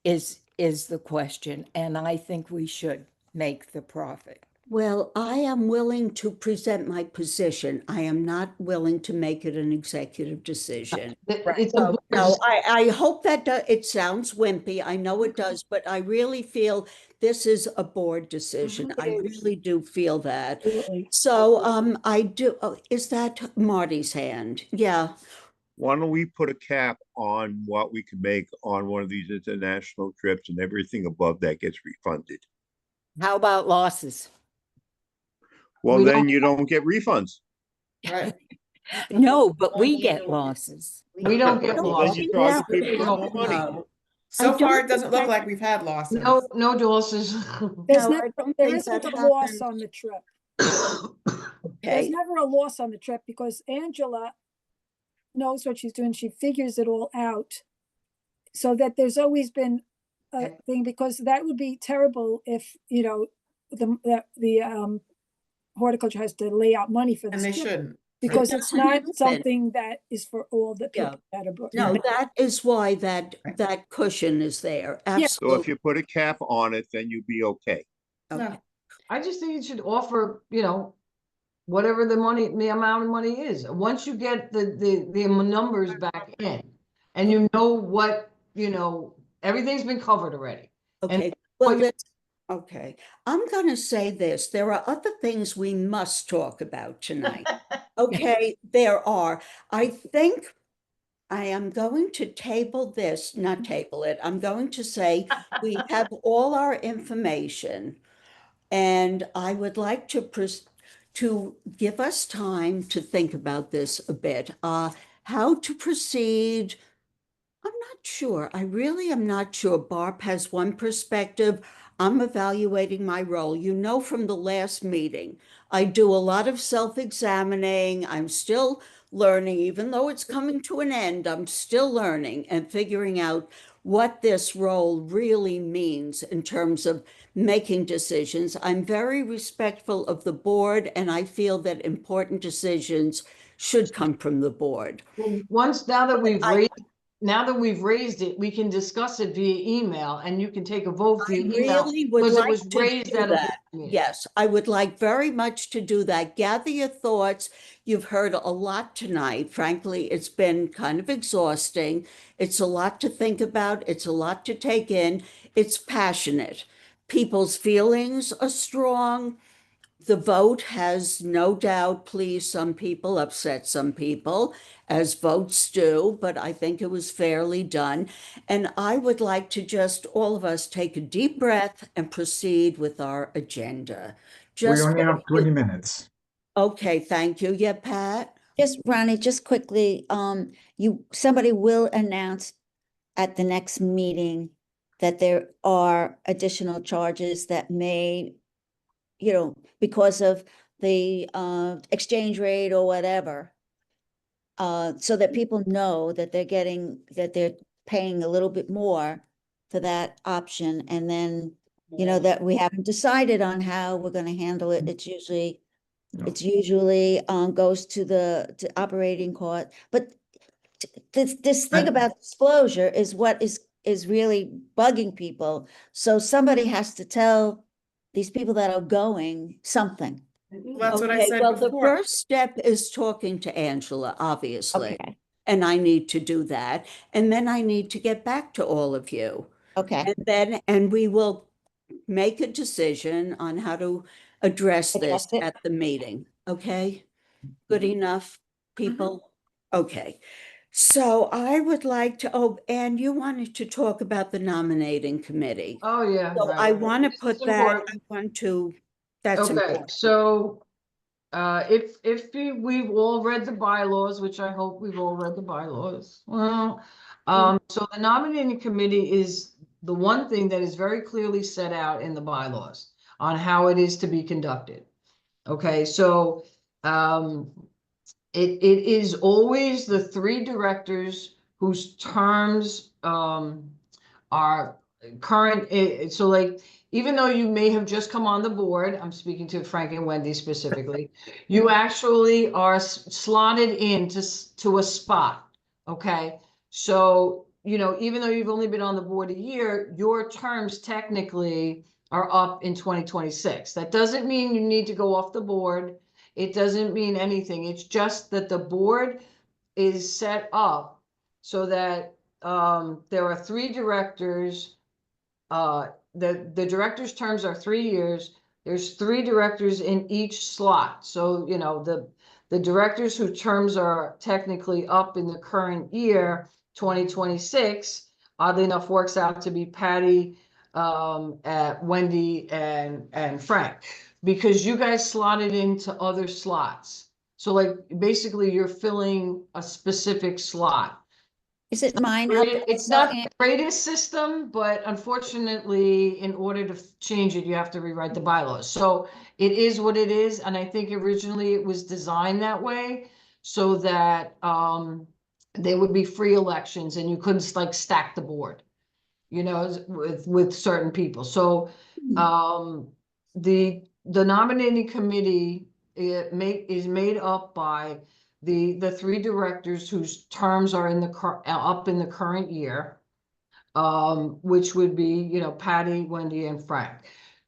Is the question. And I think we should make the profit. well, I am willing to present my position. I am not willing to make it an executive decision. It's a No, board no, decision. I hope that it sounds wimpy. I know it does, but I really feel this is a board decision. It I is. really do feel that. Absolutely. So, I do, is that Marty's hand? Yeah. Why don't we put a cap on what we can make on one of these international trips, and everything above that gets refunded? How about losses? Well, We then you don't get refunds. Right. No, but we get losses. We don't get Well, then you lost. charge Yeah, the people No, more money. So I far, don't it doesn't think look like we've had losses. no losses. There's No, never, I don't there think isn't that a loss happened. on the trip. There's Okay. never a loss on the trip because Angela knows what she's doing. She figures it all out. So that there's always been a thing, because that would be terrible if, the horticulture has to lay out money for And this they trip, shouldn't. because It it's doesn't not happen. something that is for all the Yeah. people that are booked. No, that is why that cushion is there. So if Absolutely. you put a cap on it, then you'd be okay. Okay. I just think it should offer, whatever the amount of money is. Once you get the numbers back in and you know what, everything's been covered already. Okay. Well, okay. I'm going to say this. There are other things we must talk about tonight. Okay, there are. I think I am going to table this, not table it. I'm going to say we have all our information, and I would like to give us time to think about this a bit. How to proceed. I'm not sure. I really am not sure. Barb has one perspective. I'm evaluating my role. You know, from the last meeting, I do a lot of self-examining. I'm still learning, even though it's coming to an end, I'm still learning and figuring out what this role really means in terms of making decisions. I'm very respectful of the board, and I feel that important decisions should come from the board. Now that we've raised it, we can discuss it via email, and you can take a vote via I email. really would because it like was to raised do at a board that. meeting. Yes, I would like very much to do that. Gather your thoughts. You've heard a lot tonight. Frankly, it's been kind of exhausting. It's a lot to think about. It's a lot to take in. It's passionate. People's feelings are strong. The vote has no doubt pleased some people, upset some people, as votes do, but I think it was fairly done. And I would like to just all of us take a deep breath and proceed with our agenda. We only have 20 minutes. Okay, thank you. Yeah, Pat? Just Ronnie, just quickly, somebody will announce at the next meeting that there are additional charges that may, because of the exchange rate or whatever. So that people know that they're paying a little bit more for that option. And then, that we haven't decided on how we're gonna handle it. It's usually goes to operating court. But this thing about disclosure is what is really bugging people. So somebody has to tell these people that are going something. Well, that's what I Okay, said well, the before. first step is talking to Angela, obviously. Okay. And I need to do that. And then I need to get back to all of you. Okay. And we will make a decision on how to address this Address it. at the meeting, okay? Good enough, people? Okay. So I would like to, oh, and you wanted to talk about the nominating committee. Oh, yeah. So right, I right. want to This is put that, I important. want to, that's Okay, important. so if we've all read the bylaws, which I hope we've all read the bylaws. Well, so the nominating committee is the one thing that is very clearly set out in the bylaws on how it is to be conducted. Okay, so it is always the three directors whose terms are current. So like, even though you may have just come on the board, I'm speaking to Frank and Wendy specifically, you actually are slotted to a spot. Okay, so you know, even though you've only been on the board a year, your terms technically are up in 2026. That doesn't mean you need to go off the board. It doesn't mean anything. It's just that the board is set up so that there are three directors. The director's terms are 3 years. There's three directors in each slot. So, you know, the directors whose terms are technically up in the current year, 2026, oddly enough, works out to be Patty, Wendy, and Frank, because you guys slotted into other slots. So like basically you're filling a specific slot. Is it mine? How It's not the greatest system, but unfortunately, in order to change it, you have to rewrite the bylaws. So it is what it is, and I think originally it was designed that way so that there would be free elections and you couldn't like stack the board, you know, with certain people. So the nominating committee is made up by the three directors whose terms are up in the current year, which would be, you know, Patty, Wendy, and Frank.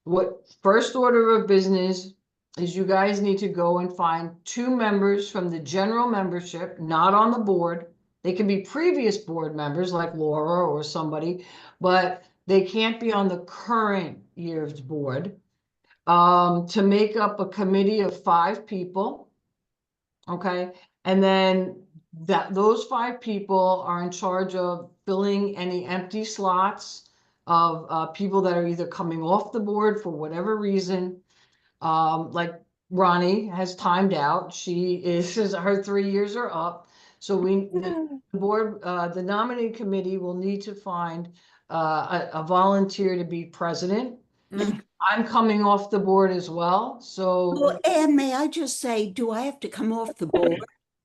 What first order of business is you guys need to go and find two members from the general membership, not on the board. They can be previous board members like Laura or somebody, but they can't be on the current year's board, to make up a committee of 5 people. Okay, and then those 5 people are in charge of filling any empty slots of people that are either coming off the board for whatever reason. Like Ronnie has timed out. She is her 3 years are up. So the board, the nominating committee will need to find a volunteer to be president. I'm coming off the board as well, so Well, and may I just say, do I have to come off the board?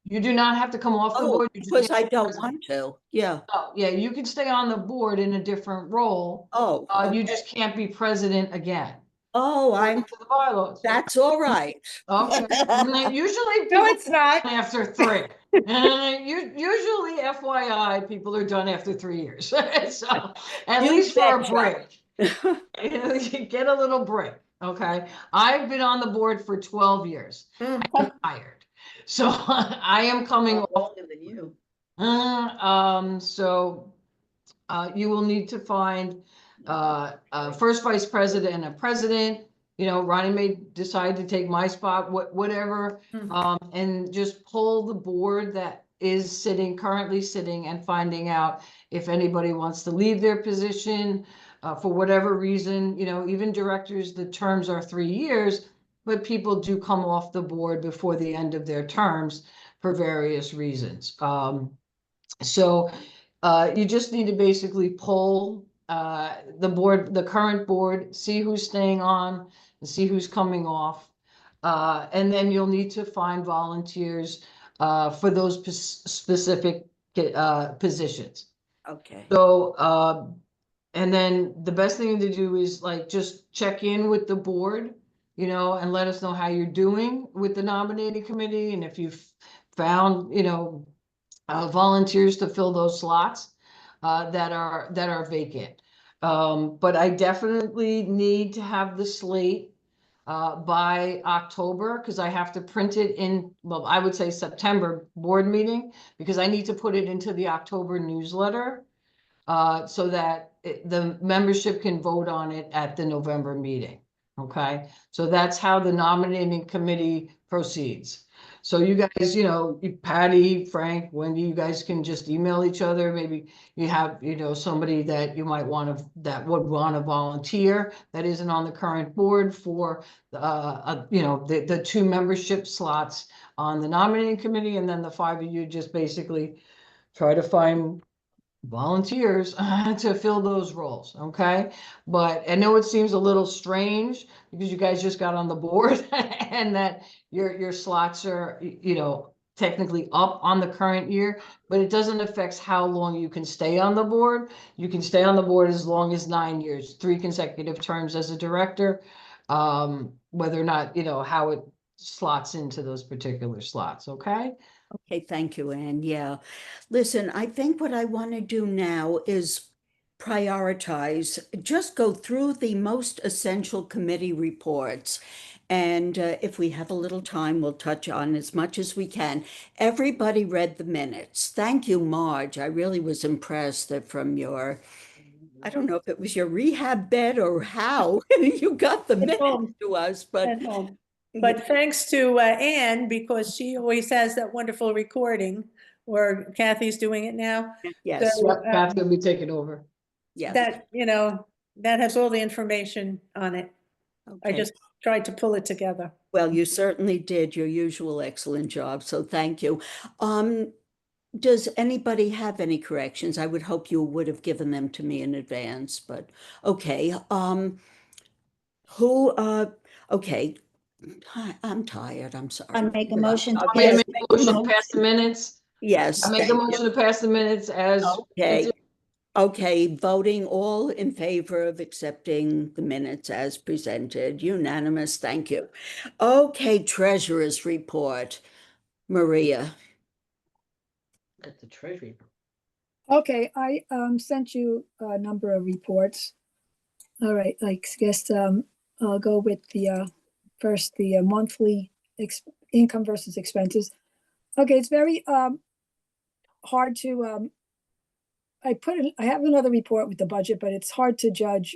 you do not have to come off the Oh, board. You just because can't I be don't president. want to, yeah. Oh, yeah, you can stay on the board in a different role. Oh, You okay. just can't be president again. Oh, According to the bylaws. that's all right. Okay. Usually No, people it's not. after 3. And usually FYI, people are done after 3 years. So at You least for a betcha. break. You get a little break. Okay. I've been on the board for 12 years. I'm tired. So I am coming off. Older than you. So you will need to find first vice president and a president. You know, Ronnie may decide to take my spot, whatever, and just pull the board that is currently sitting and finding out if anybody wants to leave their position for whatever reason. You know, even directors, the terms are 3 years, but people do come off the board before the end of their terms for various reasons. So you just need to basically poll the board, the current board, see who's staying on, and see who's coming off. And then you'll need to find volunteers for those specific positions. Okay. So, and then the best thing to do is like just check in with the board, you know, and let us know how you're doing with the nominating committee, and if you've found, you know, volunteers to fill those slots that are vacant. But I definitely need to have the slate by October, because I have to print it in, well, I would say September board meeting, because I need to put it into the October newsletter so that the membership can vote on it at the November meeting. Okay, so that's how the nominating committee proceeds. So you guys, Patty, Frank, Wendy, you guys can just email each other. Maybe you have, somebody that you might that would want to volunteer that isn't on the current board for, the 2 membership slots on the nominating committee, and then the 5 of you just basically try to find volunteers to fill those roles, okay? But I know it seems a little strange because you guys just got on the board and that your slots are, technically up on the current year, but it doesn't affect how long you can stay on the board. You can stay on the board as long as 9 years, 3 consecutive terms as a director, whether or not, how it slots into those particular slots, okay? Okay, thank you, Anne. Yeah. Listen, I think what I want to do now is prioritize, just go through the most essential committee reports. And if we have a little time, we'll touch on as much as we can. Everybody read the minutes. Thank you, Marge. I really was impressed that from your, I don't know if it was your rehab bed or how you got the minutes home. to us, but At home. But thanks to Anne, because she always has that wonderful recording, or Kathy's doing it now. yes, So, Yep, Kathy will be taking over. yes. that, that has all the information on it. I Okay. just tried to pull it together. Well, you certainly did your usual excellent job, so thank you. Does anybody have any corrections? I would hope you would have given them to me in advance, but okay. Okay. I'm tired, I'm sorry. I make a motion. I'm gonna make a motion to pass the minutes. Yes, I make a thank you. motion to pass the minutes as. Okay. Okay, voting all in favor of accepting the minutes as presented, unanimous, thank you. Okay, treasurer's report. Maria. At the treasury. Okay, I sent you a number of reports. All right, I guess I'll go with the first, the monthly income versus expenses. Okay, it's very hard to I have another report with the budget, but it's hard to judge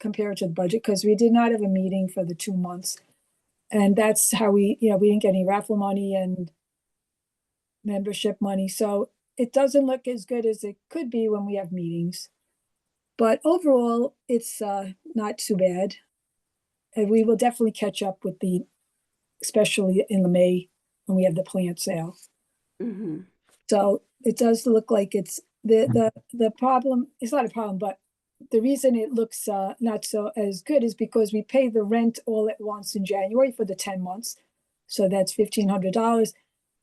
compared to the budget because we did not have a meeting for the 2 months. And that's how we didn't get any raffle money and membership money. So it doesn't look as good as it could be when we have meetings. But overall, it's not too bad. And we will definitely catch up with especially in the May when we have the plant sale. Mm-hmm. So it does look like it's the problem. It's not a problem, but the reason it looks not so as good is because we pay the rent all at once in January for the 10 months. So that's $1,500.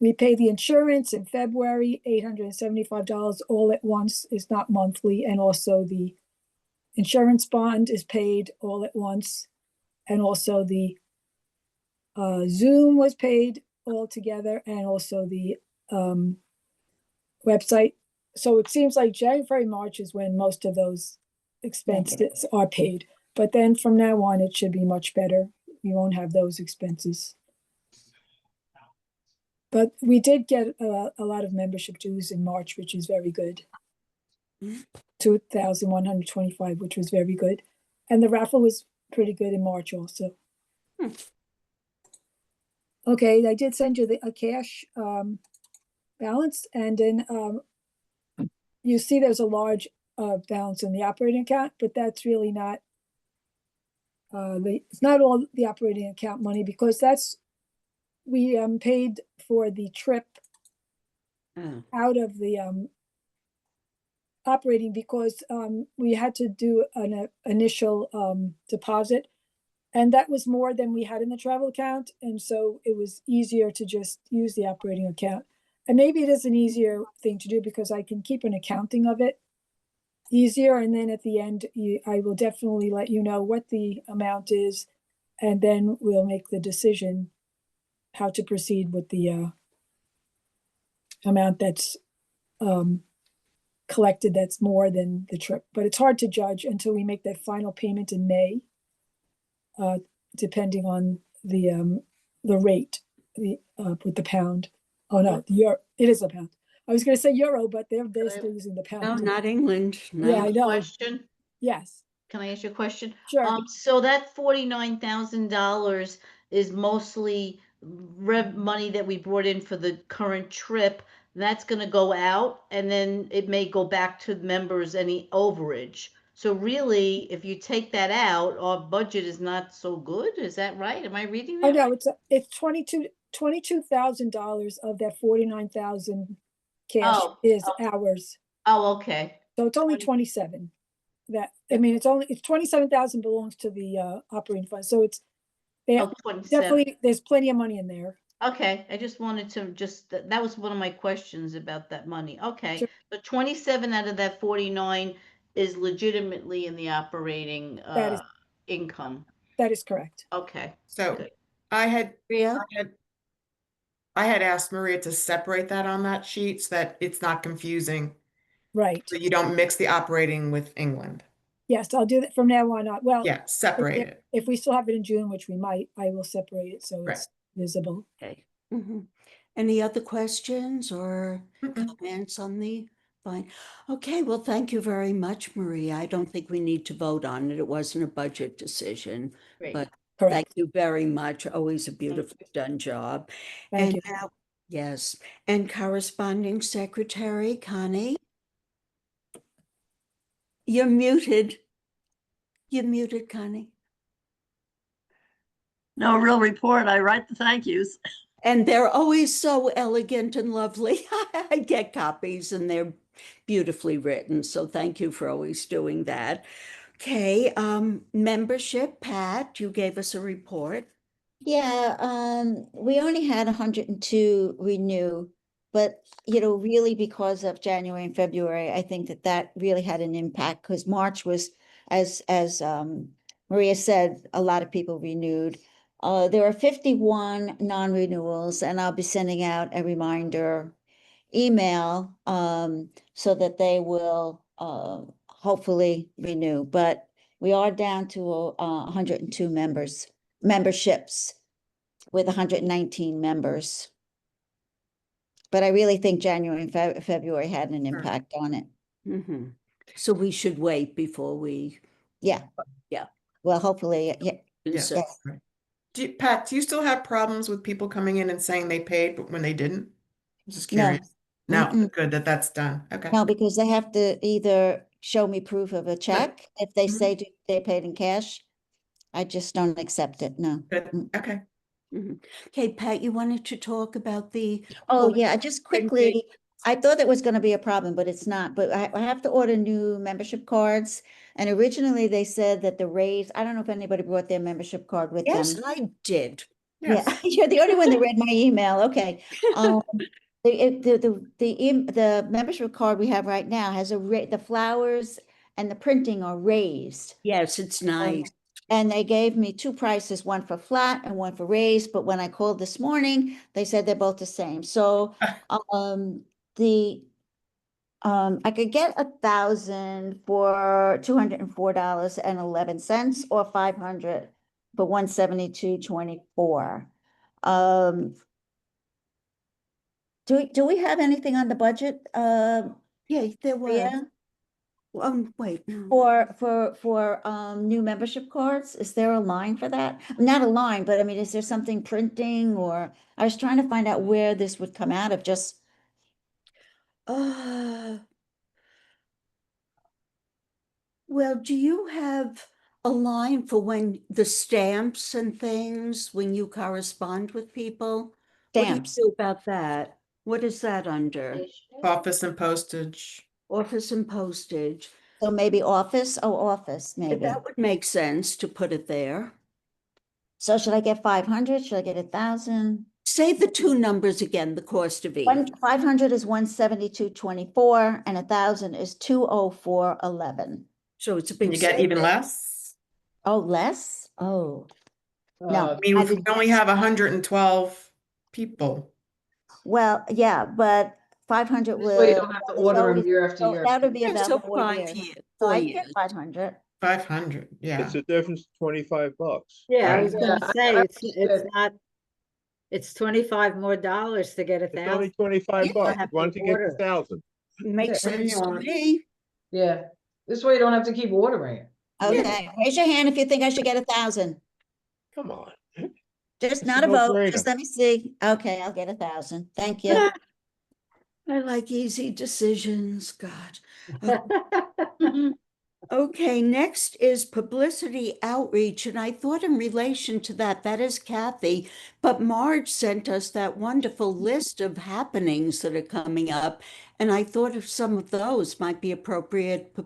We pay the insurance in February, $875 all at once, is not monthly. And also the insurance bond is paid all at once. And also the Zoom was paid all together, and also the website. So it seems like January, March is when most of those expenses are paid. But then from now on, it should be much better. We won't have those expenses. But we did get a lot of membership dues in March, which is very good. 2,125, which was very good. And the raffle was pretty good in March also. Okay, I did send you a cash balance, and then you see there's a large balance in the operating account, but that's really not it's not all the operating account money, because we paid for the trip out of the operating, because we had to do an initial deposit, and that was more than we had in the travel account, and so it was easier to just use the operating account. And maybe it is an easier thing to do because I can keep an accounting of it easier, and then at the end I will definitely let you know what the amount is, and then we'll make the decision how to proceed with the amount that's collected that's more than the trip. But it's hard to judge until we make that final payment in May, depending on the rate with the pound. Oh no, the euro. It is a pound. I was going to say euro, but they're still using the pound. No, not England. No. Yeah, I know. Question. Yes, Can I ask you a question? sure. So that $49,000 is mostly money that we brought in for the current trip. That's gonna go out, and then it may go back to the members, any overage. So really, if you take that out, our budget is not so good. Is that right? Am I reading Oh, that no, right? it's $22,000 of that 49,000 cash Oh, is ours. oh, okay. So it's only 20 27. I mean, it's 27,000 belongs to the operating fund. So it's, Oh, 27. definitely, there's plenty of money in there. Okay, I just wanted to that was one of my questions about that money. Okay, Sure. so 27 out of that 49 is legitimately in the operating That is, income. that is correct. Okay, So good. I had, Maria? I had asked Maria to separate that on that sheet so that it's not confusing. Right. So you don't mix the operating with England. Yes, I'll do that from now on. Well, Yeah, separate it. if we still have it in June, which we might, I will separate it so Right. it's visible. Okay. Any other questions or Mm-mm. comments on the fine? Okay, well, thank you very much, Maria. I don't think we need to vote on it. It wasn't a budget decision, Great. but Correct. thank you very much. Always a beautifully done job. Thank And you. now, yes, and corresponding secretary, Connie? You're muted. You're muted, Connie. No real report. I write the thank yous. And they're always so elegant and lovely. I get copies and they're beautifully written. So thank you for always doing that. Okay, membership, Pat, you gave us a report. Yeah, we only had 102 renew, but really because of January and February, I think that really had an impact because March was, as Maria said, a lot of people renewed. There are 51 non-renewals, and I'll be sending out a reminder email so that they will hopefully renew. But we are down to 102 memberships with 119 members. But I really think January and February had an impact on it. So we should wait before we. Yeah. Yeah. Well, hopefully, yeah. Yes. Yes. Right. Pat, do you still have problems with people coming in and saying they paid, but when they didn't? I'm just No. curious. No, Mm-mm. good that's done. Okay. No, because they have to either show me proof of a check. If they Mhm. say they paid in cash, I just don't accept it. No. Good. Okay. Okay, Pat, you wanted to talk about the. Oh, yeah, just quickly, I thought it was going to be a problem, but it's not. But I have to order new membership cards. And originally they said that the raise, I don't know if anybody brought their membership card with them. Yes, I did. Yeah, you're the only one that read my email. Okay. The membership card we have right now has the flowers and the printing are raised. Yes, it's nice. And they gave me two prices, one for flat and one for raised, but when I called this morning, they said they're both the same. So I could get 1,000 for $204.11 or 500 for $172.24. Do we have anything on the budget? Yeah, there was. Yeah. Wait. For new membership cards, is there a line for that? Not a line, but I mean, is there something printing or I was trying to find out where this would come out of just. Well, do you have a line for when the stamps and things, when you correspond with people? Stamps. What do you do about that? What is that under? Office and postage. Office and postage. So maybe office? Oh, office, maybe. That would make sense to put it there. So should I get 500? Should I get 1,000? Say the two numbers again, the cost of each. 500 is 172.24 and 1,000 is 204.11. So it's a Can big. you get even less? Oh, less? Oh. No. I mean, if we only have 112 people. Well, yeah, but 500 This way you will. don't have to order them year after year. That would be Yeah, about so 4 5 years. years, So 4 I get years. 500. 500, yeah. It's a difference of $25. Yeah, I Right. was gonna Yeah, say, I it's said- not, it's $25 more to get It's only $1,000. $25. have Why to don't you get order. 1,000? Makes Yeah, sense to anyone. me. Yeah, This way you don't have to keep ordering it. Okay, raise your hand if you think I should get 1,000. Come on. Just It's not a a vote, no-brainer. just let me see. Okay, I'll get 1,000. Thank you. I like easy decisions, God. Okay, next is publicity outreach, and I thought in relation to that, that is Kathy, but Marge sent us that wonderful list of happenings that are coming up, and I thought of some of those might be appropriate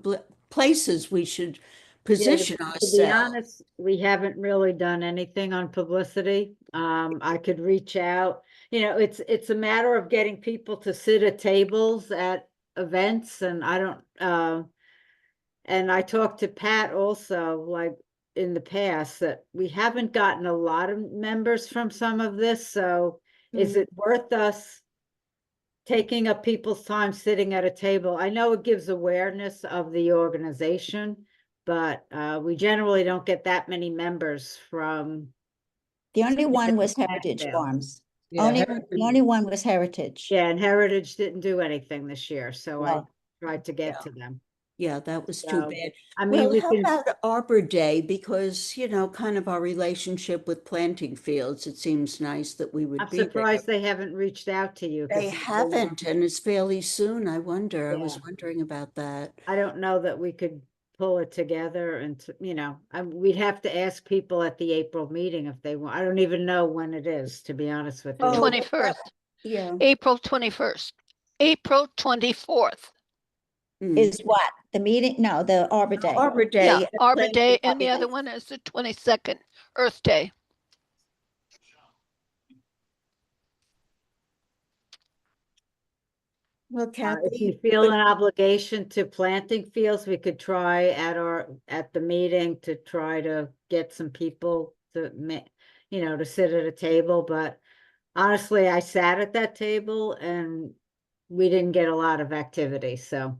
places we should position To be ourselves. honest, we haven't really done anything on publicity. I could reach out, it's a matter of getting people to sit at tables at events, and I don't, and I talked to Pat also, like in the past, that we haven't gotten a lot of members from some of this, so is it worth us taking up people's time sitting at a table? I know it gives awareness of the organization, but we generally don't get that many members from. The only one was Plant Heritage sales. Farms. Yeah, The only one was Heritage. Yeah, and Heritage didn't do anything this year, so I No. tried to get to them. Yeah, that was too So, bad. I mean, Well, we how can, about Arbor Day? Because, kind of our relationship with planting fields, it seems nice that we would I'm be there. surprised they haven't reached out to you. 'cause They haven't, and it's fairly soon, I wonder. I was Yeah. wondering about that. I don't know that we could pull it together and, we'd have to ask people at the April meeting if they want. I don't even know when it is, to be honest with you. Oh, 21st, yeah. April 21st, April 24th. Is what? The meeting? No, the Arbor Day. Arbor Day. Yeah, at Arbor Planting Day, and the Fields. other one is the 22nd, Earth Day. Well, If Kathy, you feel an obligation to planting fields, we could try at the meeting to try to get some people to to sit at a table, but honestly, I sat at that table and we didn't get a lot of activity, so.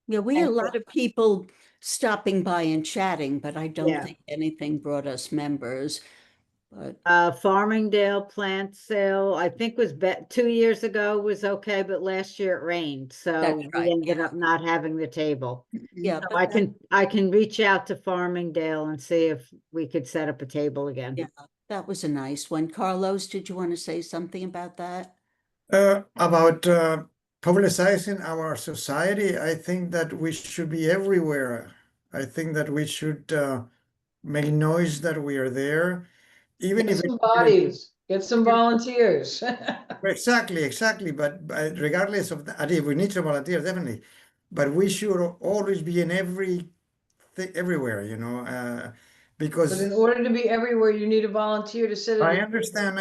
yeah, we had a And- lot of people stopping by and chatting, but I don't Yeah. think anything brought us members. But Farmingdale plant sale, I think was 2 years ago was okay, but last year it rained, so That's we right, ended up not having the table. yeah, So but I can reach out to Farmingdale and see if we could set up a table again. yeah, that was a nice one. Carlos, did you want to say something about that? About publicizing our society, I think that we should be everywhere. I think that we should make noise that we are there, even Get if some bodies, get some volunteers. exactly. But regardless of that, if we need some volunteers, definitely. But we should always be in everywhere, But because in order to be everywhere, you need a volunteer to sit at I a. understand.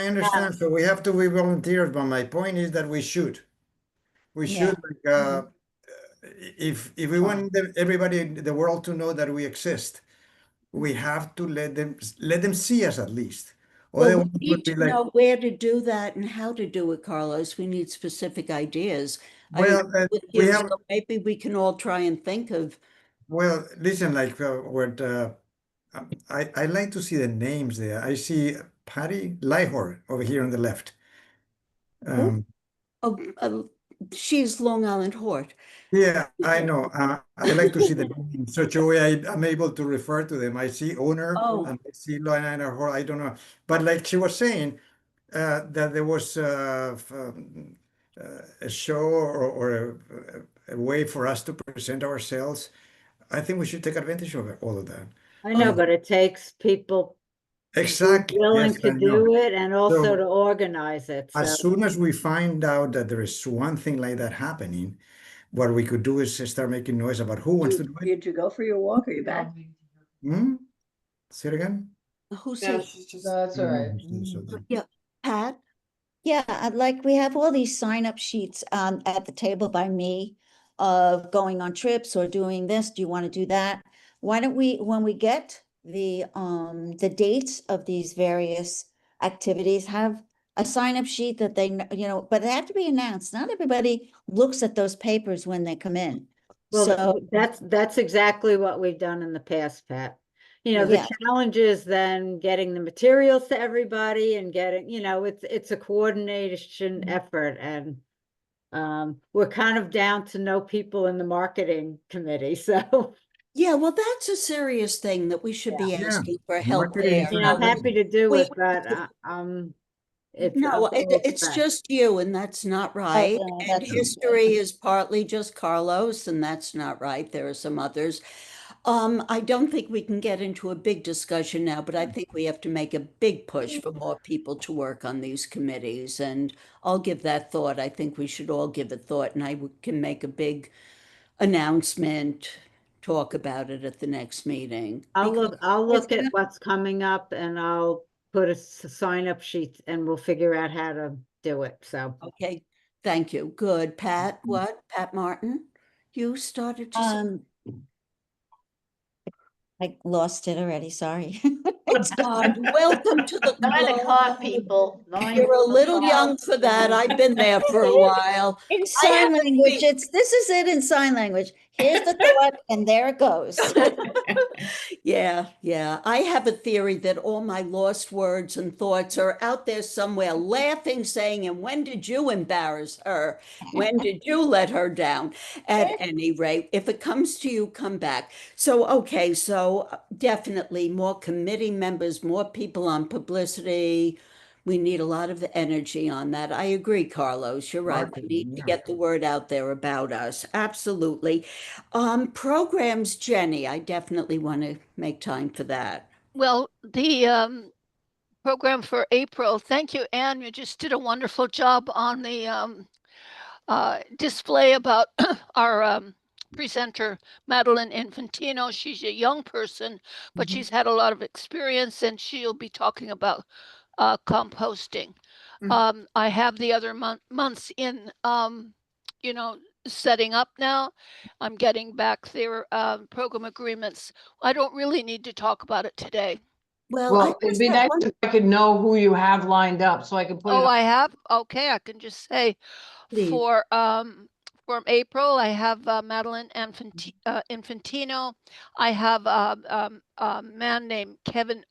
So we have to be volunteers, but my point is that we should. We Yeah. should, like, if we want everybody in the world to know that we exist, we have to let them see us at least. Well, Otherwise, we it would need be to like, know where to do that and how to do it, Carlos. We need specific ideas. I well, agree with we you, have, so maybe we can all try and think of. well, listen, like, I like to see the names there. I see Patty Lyhor over here on the left. Oh, she's Long Island Hort. Yeah, I know. I like to see them in such a way I'm able to refer to them. I see owner Oh, and I see line or I don't know. But like she was saying, that there was a show or a way for us to present ourselves. I think we should take advantage of all of that. I know, but it takes people Exactly. willing Yes, to I know. do it and also So to organize it, so. as soon as we find out that there is one thing like that happening, what we could do is start making noise about who wants to do it. Did you go for your walk? Are you back? Say it again. who No, said? she's just. That's all right. Yeah, Pat? Yeah, we have all these sign up sheets at the table by me of going on trips or doing this. Do you want to do that? Why don't we, when we get the dates of these various activities, have a sign up sheet that they, but they have to be announced. Not everybody looks at those papers when they come in. Well, So that's exactly what we've done in the past, Pat. The Yeah. challenge is then getting the materials to everybody and getting, it's a coordination effort, and We're kind of down to no people in the marketing committee, so. Yeah, well, that's a serious thing that we should be Yeah, asking for help marketing there. should I'm be- happy to do We- it, but, it's. No, a little it's expensive. just you, and that's not right. yeah, And that's- history is partly just Carlos, and that's not right. There are some others. I don't think we can get into a big discussion now, but I think we have to make a big push for more people to work on these committees. And I'll give that thought. I think we should all give it thought, and can make a big announcement, talk about it at the next meeting. I'll look at Isn't it? what's coming up and I'll put a sign up sheet and we'll figure out how to do it, so. Okay, thank you. Good. Pat, what? Pat Martin? You started to say, Um, I lost it already, sorry. welcome to the 9 o'clock, club. people. 9 You're a little o'clock. young for that. I've been there for a while. In I sign have a language, the- this is it in sign language. Here's the thought, and there it goes. Yeah. I have a theory that all my lost words and thoughts are out there somewhere laughing, saying, and when did you embarrass her? When did you let her down? At any rate, if it comes to you, come back. So, okay, definitely more committee members, more people on publicity. We need a lot of energy on that. I agree, Carlos. You're right. We need to get the word out there about us. Absolutely. Programs, Jenny, I definitely want to make time for that. Well, the program for April, thank you, Anne. You just did a wonderful job on the display about our presenter, Madeline Infantino. She's a young person, but she's had a lot of experience and she'll be talking about composting. I have the other months in, setting up now. I'm getting back their program agreements. I don't really need to talk about it today. Well, it'd be nice if I could know who you have lined up so I can put it Oh, on. I have? Okay, I can just say Please. for April, I have Madeline Infantino. I have a man named Kevin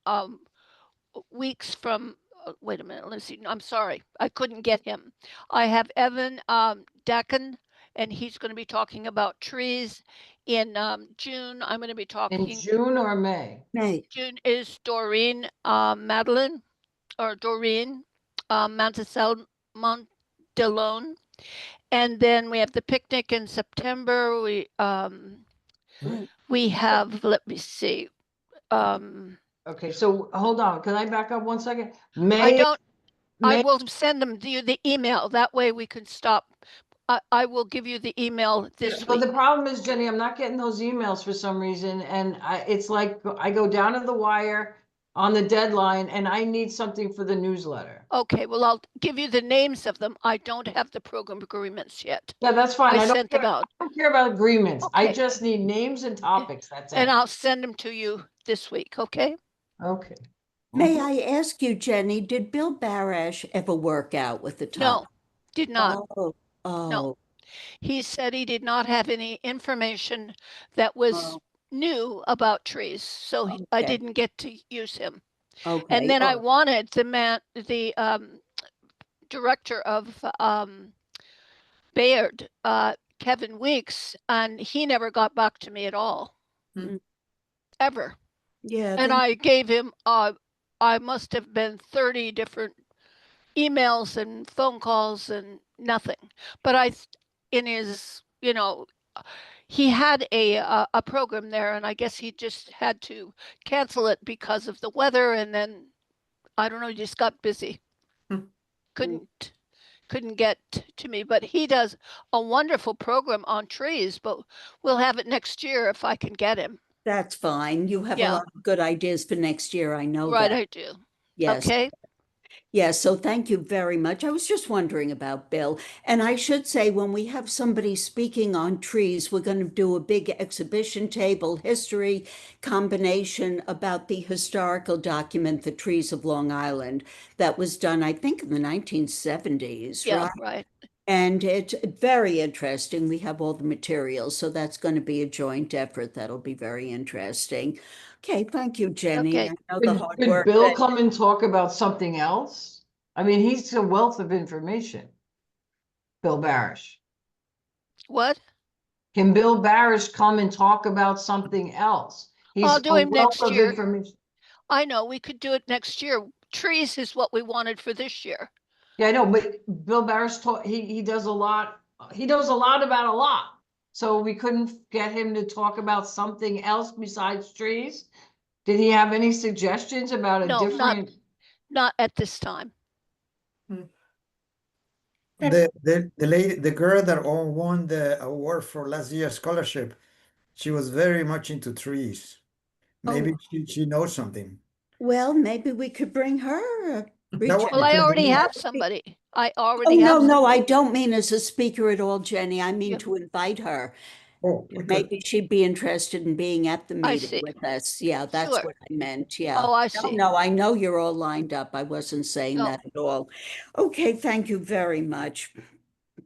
Weeks from, wait a minute, let's see. I'm sorry, I couldn't get him. I have Evan Decken, and he's going to be talking about trees. In June, I'm going to be In talking. June or May? May. June is Doreen Madeline, or Doreen Monticello Mondelone. And then we have the picnic in September. We have, let me see. Okay, so hold on. Can I back up 1 second? I May, will send them to you the email. That way we can stop. I will give you the email this but week. the problem is, Jenny, I'm not getting those emails for some reason, and it's like I go down to the wire on the deadline, and I need something for the newsletter. Okay, well, I'll give you the names of them. I don't have the program agreements yet. Yeah, that's fine. I I don't sent them out. I don't care about agreements. I Okay. just need names and topics. That's And it. I'll send them to you this week, okay? Okay. May I ask you, Jenny, did Bill Barash ever work out with the No, top? did not. Oh, No. He said he did not have any information that was new about trees, so I Okay. didn't get to use him. Okay. And then I wanted the director of Bayard, Kevin Weeks, and he never got back to me at all, ever. Yeah. And I gave him, I must have been 30 different emails and phone calls and nothing. But in his, he had a program there, and I guess he just had to cancel it because of the weather, and then I don't know, he just got busy. Couldn't get to me, but he does a wonderful program on trees, but we'll have it next year if I can get him. That's fine. You have a Yeah. lot of good ideas for next year. I know Right, that. I do. Yes. Okay. Yes, so thank you very much. I was just wondering about Bill. And I should say, when we have somebody speaking on trees, we're going to do a big exhibition table, history combination about the historical document, The Trees of Long Island, that was done, I think, in the 1970s, Yeah, right? right. And it's very interesting. We have all the materials, so that's going to be a joint effort. That'll be very interesting. Okay, thank you, Jenny. Okay. I know the hard Could work. Bill come and talk about something else? I mean, he's a wealth of information. Bill Barish? What? Can Bill Barish come and talk about something else? He's I'll do a him wealth next of year. information. I know, we could do it next year. Trees is what we wanted for this year. Yeah, I know, but Bill Barish taught, he does a lot, he knows a lot about a lot. So we couldn't get him to talk about something else besides trees? Did he have any suggestions about a No, different? not at this time. The lady, the girl that won the award for last year's scholarship, she was very much into trees. Maybe she knows something. Well, maybe we could bring her. Reach That would Well, be I good. already have somebody. I Oh, already no, have no, I somebody. don't mean as a speaker at all, Jenny. I mean Yeah. to invite her. Oh, we could. Maybe she'd be interested in being at the I meeting see. with us. Yeah, that's Sure. what I meant. Yeah. Oh, I No, see. no, I know you're all lined up. I wasn't saying No. that at all. Okay, thank you very much.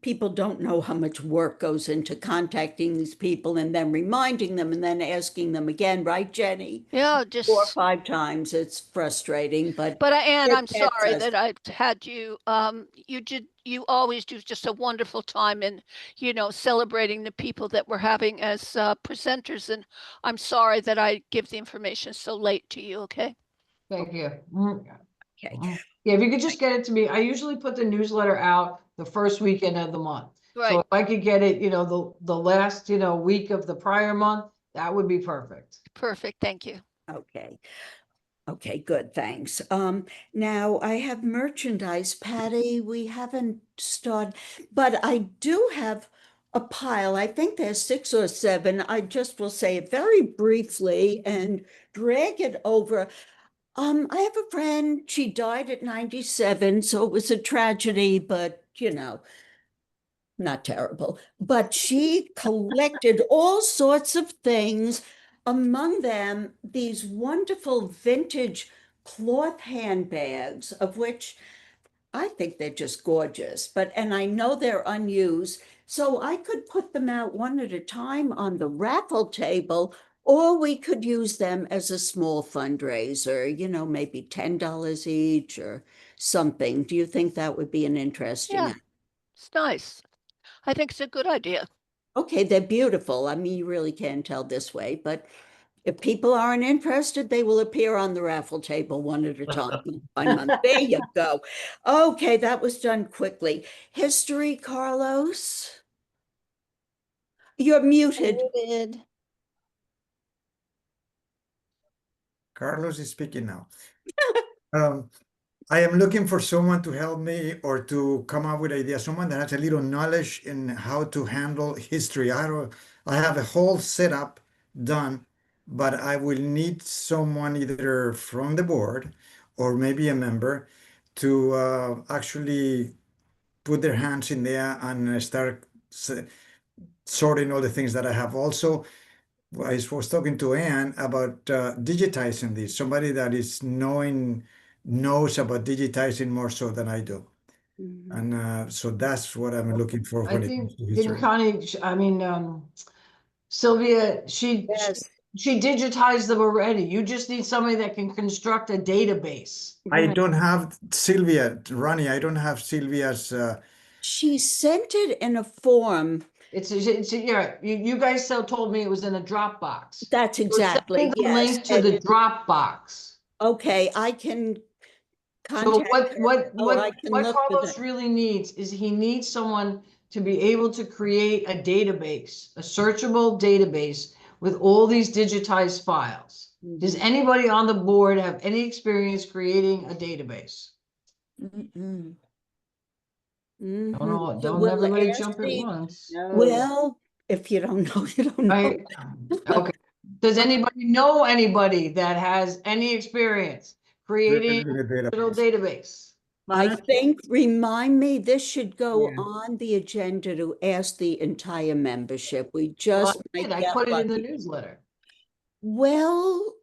People don't know how much work goes into contacting these people and then reminding them and then asking them again, right, Jenny? Yeah, 4 or just, 5 times. It's frustrating, but Ann, it I'm gets sorry us. that I've had you, you always do just a wonderful time in, celebrating the people that we're having as presenters. And I'm sorry that I give the information so late to you, okay? Thank you. Okay. Yeah, if you could just get it to me, I usually put the newsletter out the first weekend of the month. So Right. if I could get it, the last, week of the prior month, that would be perfect. Perfect, thank you. Okay. Okay, good, thanks. Now I have merchandise, Patty. We haven't started, but I do have a pile. I think there's 6 or 7. I just will say it very briefly and drag it over. I have a friend, she died at 97, so it was a tragedy, but not terrible. But she collected all sorts of things, among them these wonderful vintage cloth handbags, of which I think they're just gorgeous, and I know they're unused. So I could put them out one at a time on the raffle table, or we could use them as a small fundraiser, maybe $10 each or something. Do you think that would be an interesting? Yeah, it's nice. I think it's a good idea. Okay, they're beautiful. I mean, you really can't tell this way, but if people aren't interested, they will appear on the raffle table one at a time by month. There you go. Okay, that was done quickly. History, Carlos? You're muted. Muted. Carlos is speaking now. I am looking for someone to help me or to come up with ideas, someone that has a little knowledge in how to handle history. I have a whole setup done, but I will need someone either from the board or maybe a member to actually put their hands in there and start sorting all the things that I have. Also, I was talking to Anne about digitizing this. Somebody that is knows about digitizing more so than I do. And so that's what I'm looking for I when it think, comes to didn't history. Connie, Sylvia, she Yes. she digitized them already. You just need somebody that can construct a database. I don't have Sylvia, Ronnie, I don't have Sylvia's. She sent it in a form. Yeah, you guys so told me it was in a Dropbox. That's So send exactly, me the yes. link to the Dropbox. Okay, I can So contact what her, or I can look for Carlos the. really needs is he needs someone to be able to create a database, a searchable database with all these digitized files. Does anybody on the board have any experience creating a database? Don't We'll everybody ask jump at once. Well, if you don't know, you don't know. Right. Okay. Does anybody know anybody that has any experience creating a digital database? I think, remind me, this should go on the agenda to ask the entire membership. We just might I get put it in the lucky. newsletter. Well,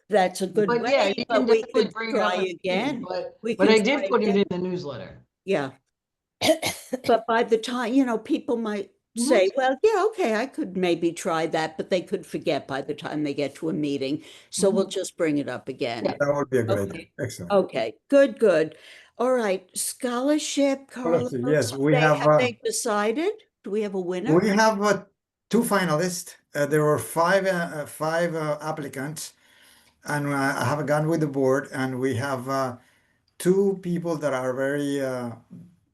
that's a good But way, yeah, you can but we definitely could bring it up try at the meeting, again. but We I can did try put it again. in the newsletter. Yeah. But by the time, people might say, well, yeah, okay, I could maybe try that, but they could forget by the time they get to a meeting. So we'll just bring it up again. That would be a good idea. Okay. Excellent. Okay, good. All right, scholarship, Carlos. Yes, we Have have they decided? Do we have a winner? we have two finalists. There were five applicants, and I have gone with the board, and we have two people that are very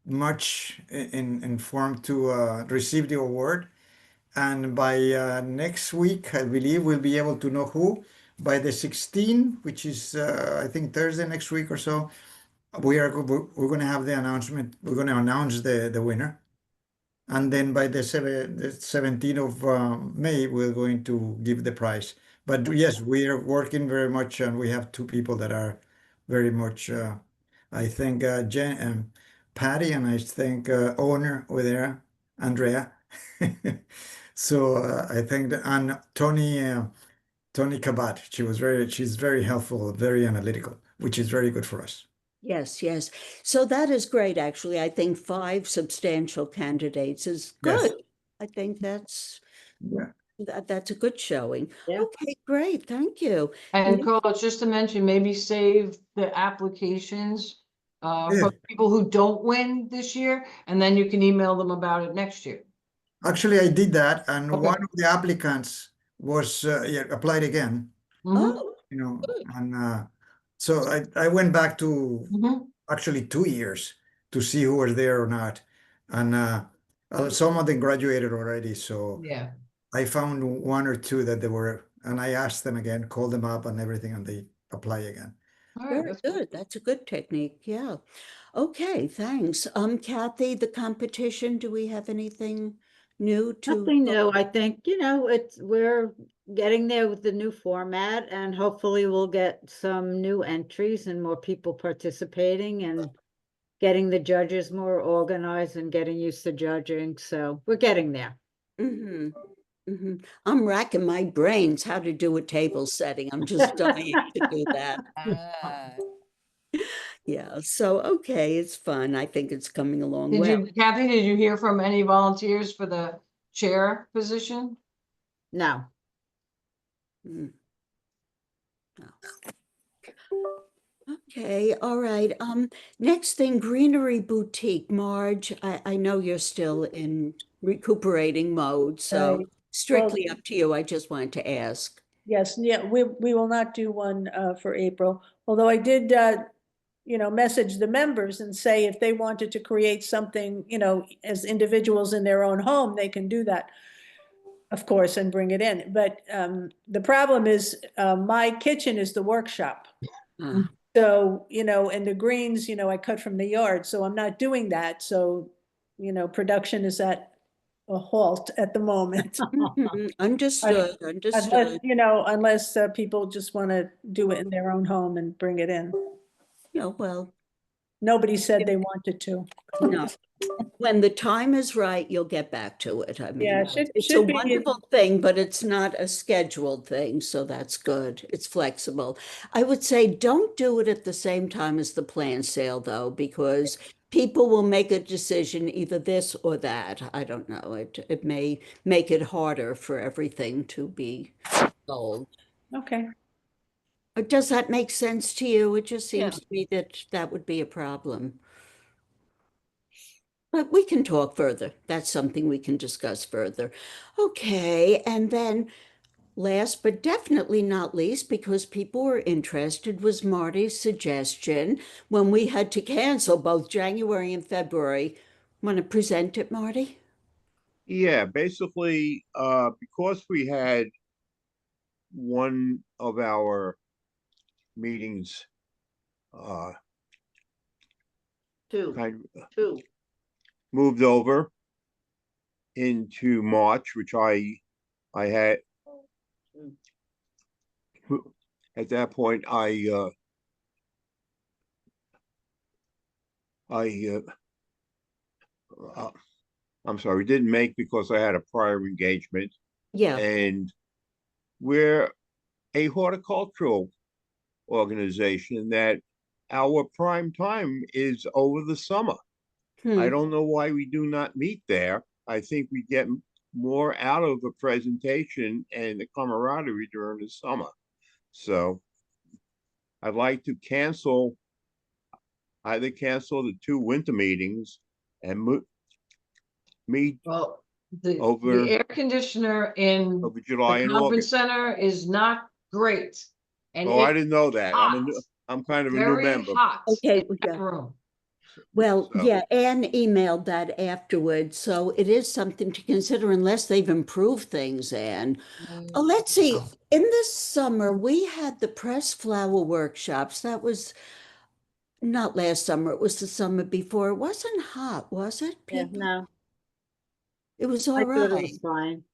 much informed to receive the award. And by next week, I believe we'll be able to know who. By the 16th, which is I think Thursday next week or so, we're going to have the announcement. We're going to announce the winner. And then by the 17th of May, we're going to give the prize. But yes, we are working very much, and we have two people that are very much, I think, Patty, and I think owner over there, Andrea. So I think, and Tony Kabat, she's very helpful, very analytical, which is very good for us. Yes, yes. So that is great, actually. I think 5 substantial candidates is Yes. good. I think that's Yeah. that's a good showing. Yeah. Okay, great. Thank you. And Carlos, just to mention, maybe save the applications for people who don't win this year, and then you can email them about it next year. Actually, I did that, and Okay. one of the applicants was applied again. Oh, You know, good. and so I went back to actually 2 years to see who was there or not, and some of them graduated already. So Yeah. I found one or two that they were, and I asked them again, called them up and everything, and they apply again. All right, Very that's good. That's a good technique. Yeah. Okay, thanks. Kathy, the competition, do we have anything new to? Nothing new. I think, we're getting there with the new format, and hopefully we'll get some new entries and more people participating and getting the judges more organized and getting used to judging. So we're getting there. Mm-hmm. Mm-hmm. I'm racking my brains how to do a table setting. I'm just dying to do that. Yeah. So, okay, it's fun. I think it's coming along well. Kathy, did you hear from any volunteers for the chair position? No. Mm. No. Okay, all right. Next thing, Greenery Boutique. Marge, I know you're still in recuperating mode, so Right. strictly up to you. I just wanted to ask. Yes, yeah, we will not do one for April, although I did message the members and say if they wanted to create something, as individuals in their own home, they can do that, of course, and bring it in. But the problem is my kitchen is the workshop. Ah, So, and the greens, I cut from the yard, so I'm not doing that. So, production is at a halt at the moment. mhm, understood, Unless, understood. unless people just want to do it in their own home and bring it in. Yeah, well, Nobody said they wanted to. no. When the time is right, you'll get back to it. I Yeah, mean, it's a should be. wonderful thing, but it's not a scheduled thing, so that's good. It's flexible. I would say don't do it at the same time as the plant sale, though, because people will make a decision, either this or that. I don't know. It may make it harder for everything to be sold. Okay. Does that make sense to you? It just Yeah. seems to me that that would be a problem. But we can talk further. That's something we can discuss further. Okay, and then last but definitely not least, because people were interested, was Marty's suggestion when we had to cancel both January and February. Want to present it, Marty? Yeah, basically, because we had one of our meetings Two. kind of Two. moved over into March, which I had at that point I I'm sorry, didn't make because I had a prior engagement, Yeah. and we're a horticultural organization that our prime time is over the summer. I don't know why we do not meet there. I think we get more out of the presentation and the camaraderie during the summer. So I'd like to cancel either cancel the 2 winter meetings and meet Well, the over air conditioner in over the July and conference August. center is not great. And Oh, I it's didn't know that. hot, I'm kind of a new very member. hot Okay, in yeah. that room. Well, So- yeah, Anne emailed that afterwards, so it is something to consider unless they've improved things, Anne. Let's see, in the summer, we had the press flower workshops. That was not last summer, it was the summer before. It wasn't hot, was it, Yeah, people? no, It was I all thought it right. was fine.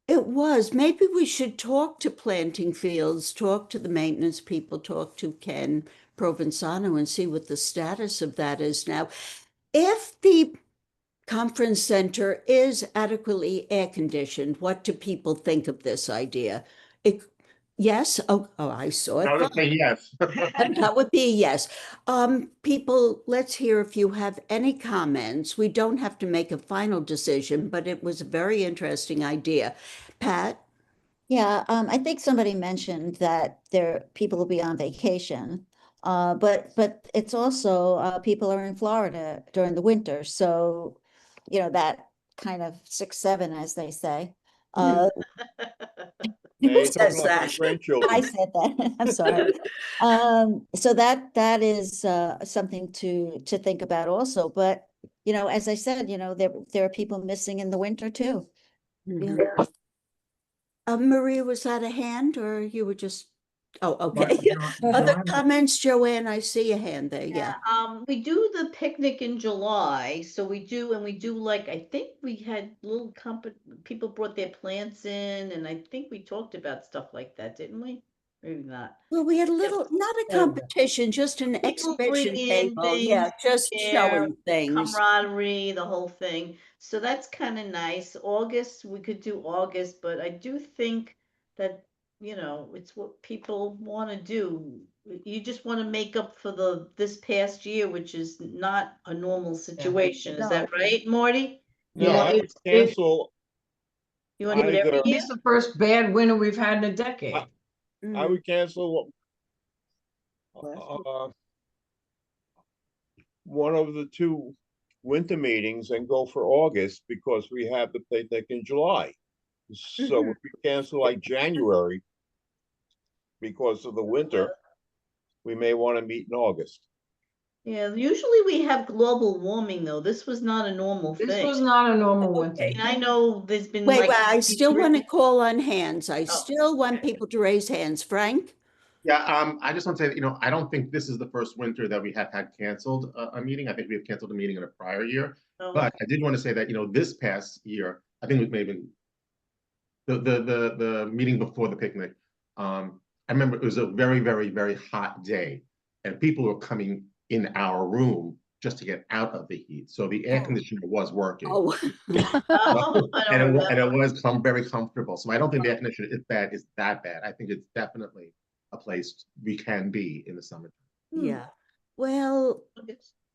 It was. Maybe we should talk to Planting Fields, talk to the maintenance people, talk to Ken Provenzano and see what the status of that is now. If the conference center is adequately air conditioned, what do people think of this idea? Yes? Oh, I saw it. I would say yes. That would be a yes. People, let's hear if you have any comments. We don't have to make a final decision, but it was a very interesting idea. Pat? Yeah, I think somebody mentioned that people will be on vacation. But it's also, people are in Florida during the winter, so, that kind of 6, 7, as they say. Who Hey, talking says about my that? grandchildren. I said that, I'm sorry. So that is, something to think about also, but, as I said, there are people missing in the winter too. Yeah. Maria, was that a hand or you were just, oh, okay. Other comments, Joanne? I see a hand there, yeah. We do the picnic in July, so we do, and we do like, I think we had little people brought their plants in, and I think we talked about stuff like that, didn't we? Maybe not. Well, we had a little, not a competition, just an People bring exhibition in table, things, yeah, just share, showing things. camaraderie, the whole thing. So that's kind of nice. August, we could do August, but I do think that, it's what people want to do. You just want to make up for this past year, which is not a normal situation. Is that right, Marty? No, Yeah, I would cancel You want to do it every either. year? It's the first bad winter we've had in a decade. I would cancel one of the 2 winter meetings and go for August because we have the picnic in July. So if we cancel like January because of the winter, we may want to meet in August. Yeah, usually we have global warming though. This was not a normal This thing. was not a normal winter. And I know there's been Wait, like. I still want to call on hands. I Oh, still want people to raise hands. Frank? Yeah, I just want to say that, I don't think this is the first winter that we have had canceled a meeting. I think we have canceled a meeting in a prior year. Oh. But I did want to say that, this past year, I think it may have been the meeting before the picnic. I remember it was a very, very, very hot day and people were coming in our room just to get out of the heat. So the air conditioner was working. Oh. And it was very comfortable. So I don't think the air conditioner is that bad. I think it's definitely a place we can be in the summertime. Yeah. Well,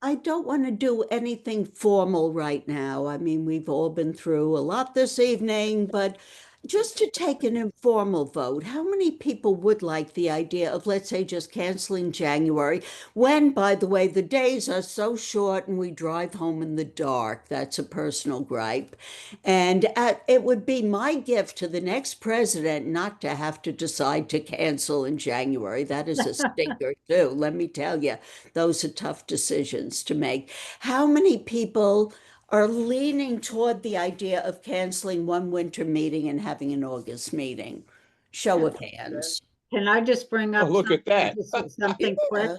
I don't want to do anything formal right now. I mean, we've all been through a lot this evening, but just to take an informal vote, how many people would like the idea of, let's say, just canceling January, when, by the way, the days are so short and we drive home in the dark? That's a personal gripe. And it would be my gift to the next president not to have to decide to cancel in January. That is a stinker, too. Let me tell you, those are tough decisions to make. How many people are leaning toward the idea of canceling one winter meeting and having an August meeting? Show of hands. Can I just bring up? Look at that. Something quick? Yeah.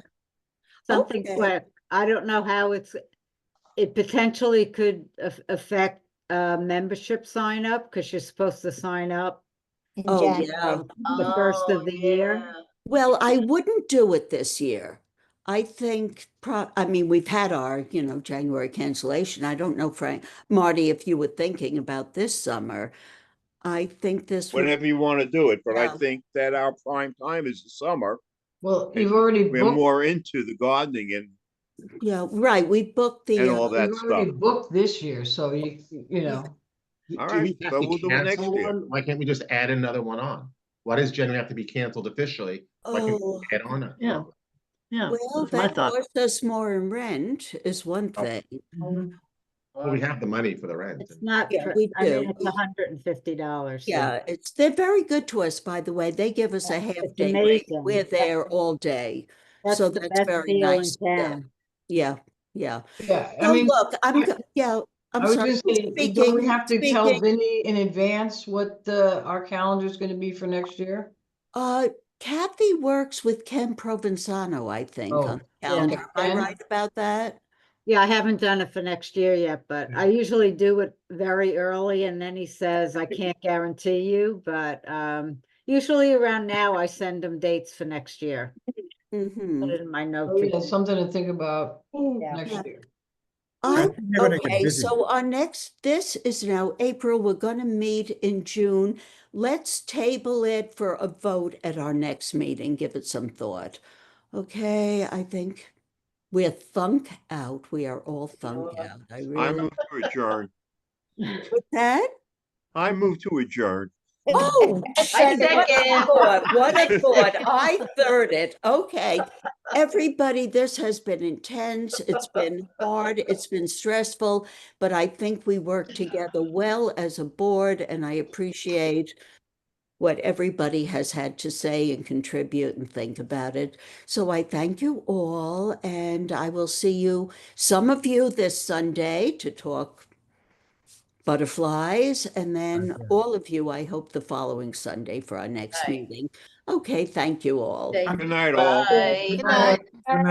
Something Okay. quick. I don't know how it potentially could affect membership sign up, because you're supposed to sign up In Oh, January. yeah. the first of the year. Well, I wouldn't do it this year. I think, I mean, we've had our, January cancellation. I don't know, Frank, Marty, if you were thinking about this summer. I think this would, Whenever you want to do it, but I Yeah. think that our prime time is the summer. Well, And you've already We're booked, more into the gardening yeah, right. We booked and the, all that you've already stuff. booked this year, so you know. All Do we right, have so to we'll do it next cancel year. one? Why can't we just add another one on? Why does January have to be canceled officially? Why can't oh, we add on? Yeah. Yeah, Well, that's my that thought. costs us more in rent is one thing. Well, we have the money for the rent. It's not, Yeah, we I mean, do. it's $150. Yeah, they're very good to us, by the way. They give us a It's half-day rate. amazing. We're there all day. That's So the that's best very deal in nice. of them. town. Yeah, yeah. Yeah, I So mean, look, I'm I was sorry. gonna say, don't we have to tell Vinny in advance what our calendar is gonna be for next year? Kathy works with Ken Provenzano, I think, on the Yeah. calendar. Am I Ken? right about that? Yeah, I haven't done it for next year yet, but I usually do it very early and then he says, I can't guarantee you, but usually around now I send him dates for next year. Mm-hmm. Put it in my note. Oh, yeah, something to think about Yeah. next year. I think they're gonna get Okay, busy. so this is now April. We're going to meet in June. Let's table it for a vote at our next meeting. Give it some thought. Okay, I think we're thunk out. We are all thunk out. I I really. move to adjourn. What's that? I move to adjourn. Oh, I what a second. thought. What a thought. I third it. Okay. Everybody, this has been intense. It's been hard. It's been stressful, but I think we work together well as a board, and I appreciate what everybody has had to say and contribute and think about it. So I thank you all, and I will see you, some of you this Sunday to talk butterflies, and then all of you, I hope, the following Sunday for our next meeting. Okay, thank you all. Thank Good night, all. Good night. All right.